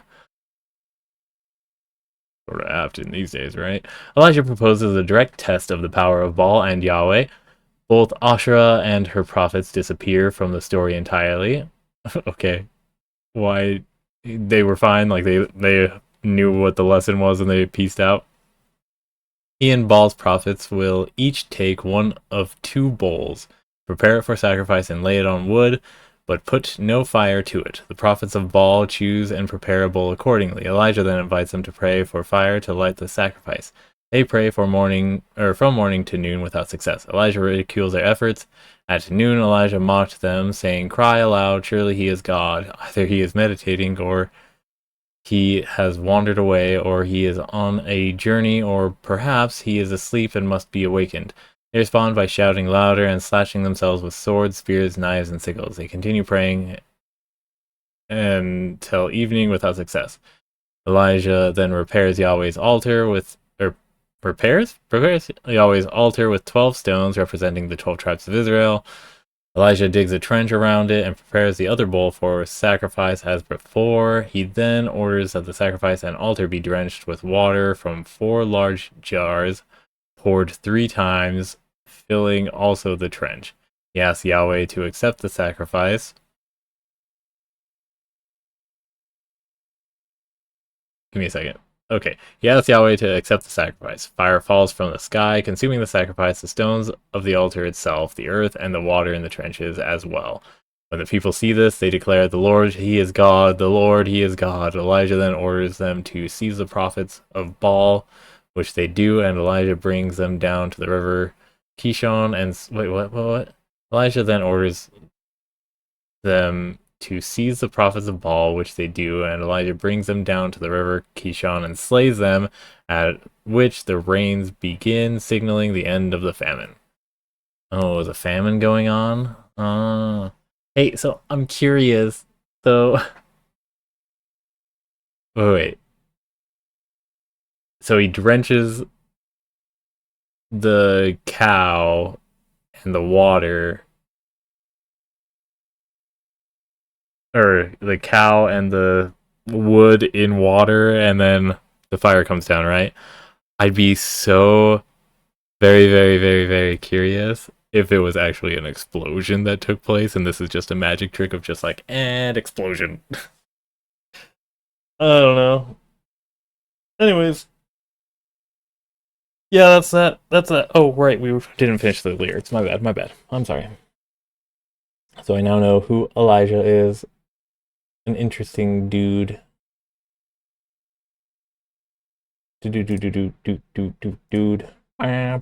Sort of apt in these days, right? Elijah proposes a direct test of the power of Baal and Yahweh. Both Asherah and her prophets disappear from the story entirely. Okay. Why? They were fine, like they knew what the lesson was and they pieced out. He and Baal's prophets will each take one of two bowls, prepare it for sacrifice and lay it on wood, but put no fire to it. The prophets of Baal choose and prepare a bowl accordingly. Elijah then invites them to pray for fire to light the sacrifice. They pray from morning to noon without success. Elijah ridicules their efforts. At noon, Elijah mocked them, saying, "Cry aloud, surely he is God. Either he is meditating, or he has wandered away, or he is on a journey, or perhaps he is asleep and must be awakened." They respond by shouting louder and slashing themselves with swords, spears, knives, and sickles. They continue praying until evening without success. Elijah then prepares Yahweh's altar with 12 stones representing the 12 tribes of Israel. Elijah digs a trench around it and prepares the other bowl for sacrifice as before. He then orders that the sacrifice and altar be drenched with water from 4 large jars, poured 3 times, filling also the trench. He asks Yahweh to accept the sacrifice. Give me a second. Okay, he asks Yahweh to accept the sacrifice. Fire falls from the sky, consuming the sacrifice, the stones of the altar itself, the earth, and the water in the trenches as well. When the people see this, they declare, "The Lord, he is God. The Lord, he is God." Elijah then orders them to seize the prophets of Baal, which they do, and Elijah brings them down to the river Kishon. And wait, what? Elijah then orders them to seize the prophets of Baal, which they do, and Elijah brings them down to the river Kishon and slays them, at which the rains begin, signaling the end of the famine. Oh, there's a famine going on? Hey, so I'm curious, though. Wait. So he drenches the cow and the water, or the cow and the wood in water, and then the fire comes down, right? I'd be so very, very, very, very curious if it was actually an explosion that took place, and this is just a magic trick of just like, and explosion. I don't know. Anyways. Yeah, that's that. That's that. Oh, right, we didn't finish the lyrics. My bad. I'm sorry. So I now know who Elijah is. An interesting dude. Dude. Alright.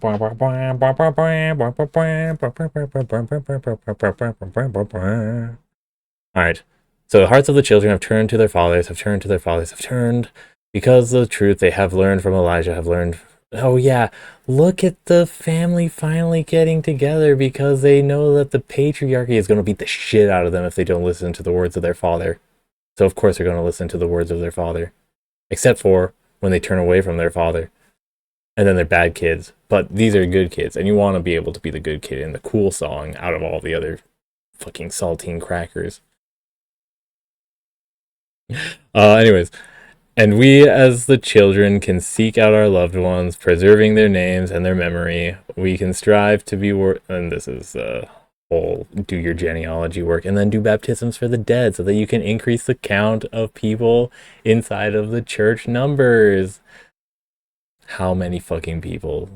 So the hearts of the children have turned to their fathers, have turned, because of the truth they have learned from Elijah, have learned. Oh yeah, look at the family finally getting together because they know that the patriarchy is going to beat the shit out of them if they don't listen to the words of their father. So of course they're going to listen to the words of their father. Except for when they turn away from their father. And then they're bad kids. But these are good kids, and you want to be able to be the good kid in the cool song out of all the other fucking saltine crackers. Anyways, and we as the children can seek out our loved ones, preserving their names and their memory. We can strive to be and this is whole do your genealogy work, and then do baptisms for the dead so that you can increase the count of people inside of the church numbers. How many fucking people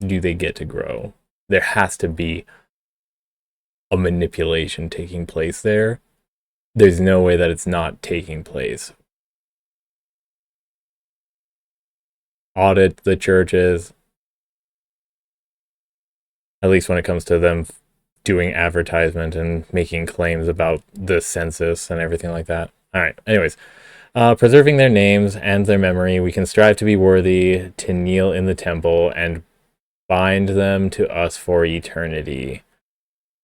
do they get to grow? There has to be a manipulation taking place there. There's no way that it's not taking place. Audit the churches, at least when it comes to them doing advertisement and making claims about the census and everything like that. All right, anyways. Preserving their names and their memory, we can strive to be worthy to kneel in the temple and bind them to us for eternity.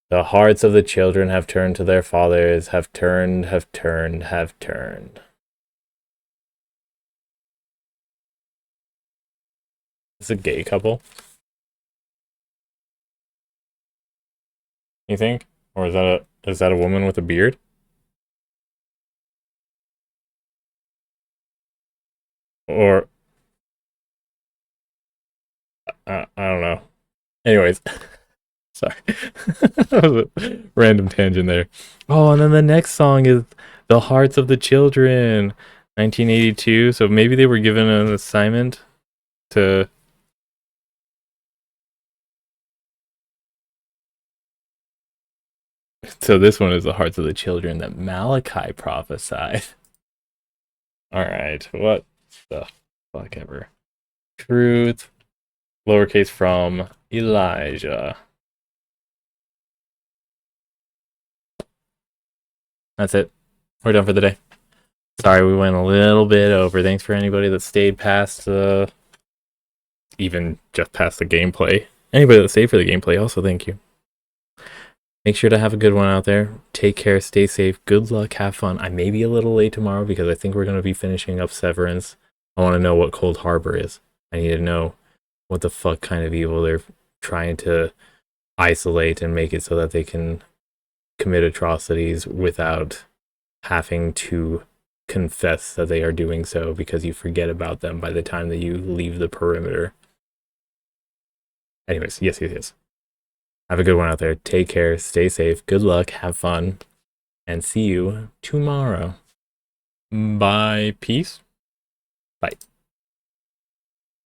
The hearts of the children have turned to their fathers, have turned. It's a gay couple, you think? Or is that a woman with a beard? Or I don't know. Anyways, sorry. That was a random tangent there. Oh, and then the next song is The Hearts of the Children, 1982. So maybe they were given an assignment to... So this one is The Hearts of the Children that Malachi prophesied. Alright, what the fuck ever. Truth, lowercase from Elijah. That's it. We're done for the day. Sorry, we went a little bit over. Thanks for anybody that stayed past even just past the gameplay. Anybody that stayed for the gameplay, also thank you. Make sure to have a good one out there. Take care, stay safe, good luck, have fun. I may be a little late tomorrow because I think we're going to be finishing up Severance. I want to know what Cold Harbor is. I need to know what the fuck kind of evil they're trying to isolate and make it so that they can commit atrocities without having to confess that they are doing so, because you forget about them by the time that you leave the perimeter. Anyways, yes. Have a good one out there. Take care, stay safe, good luck, have fun, and see you tomorrow. Bye. Peace. Bye.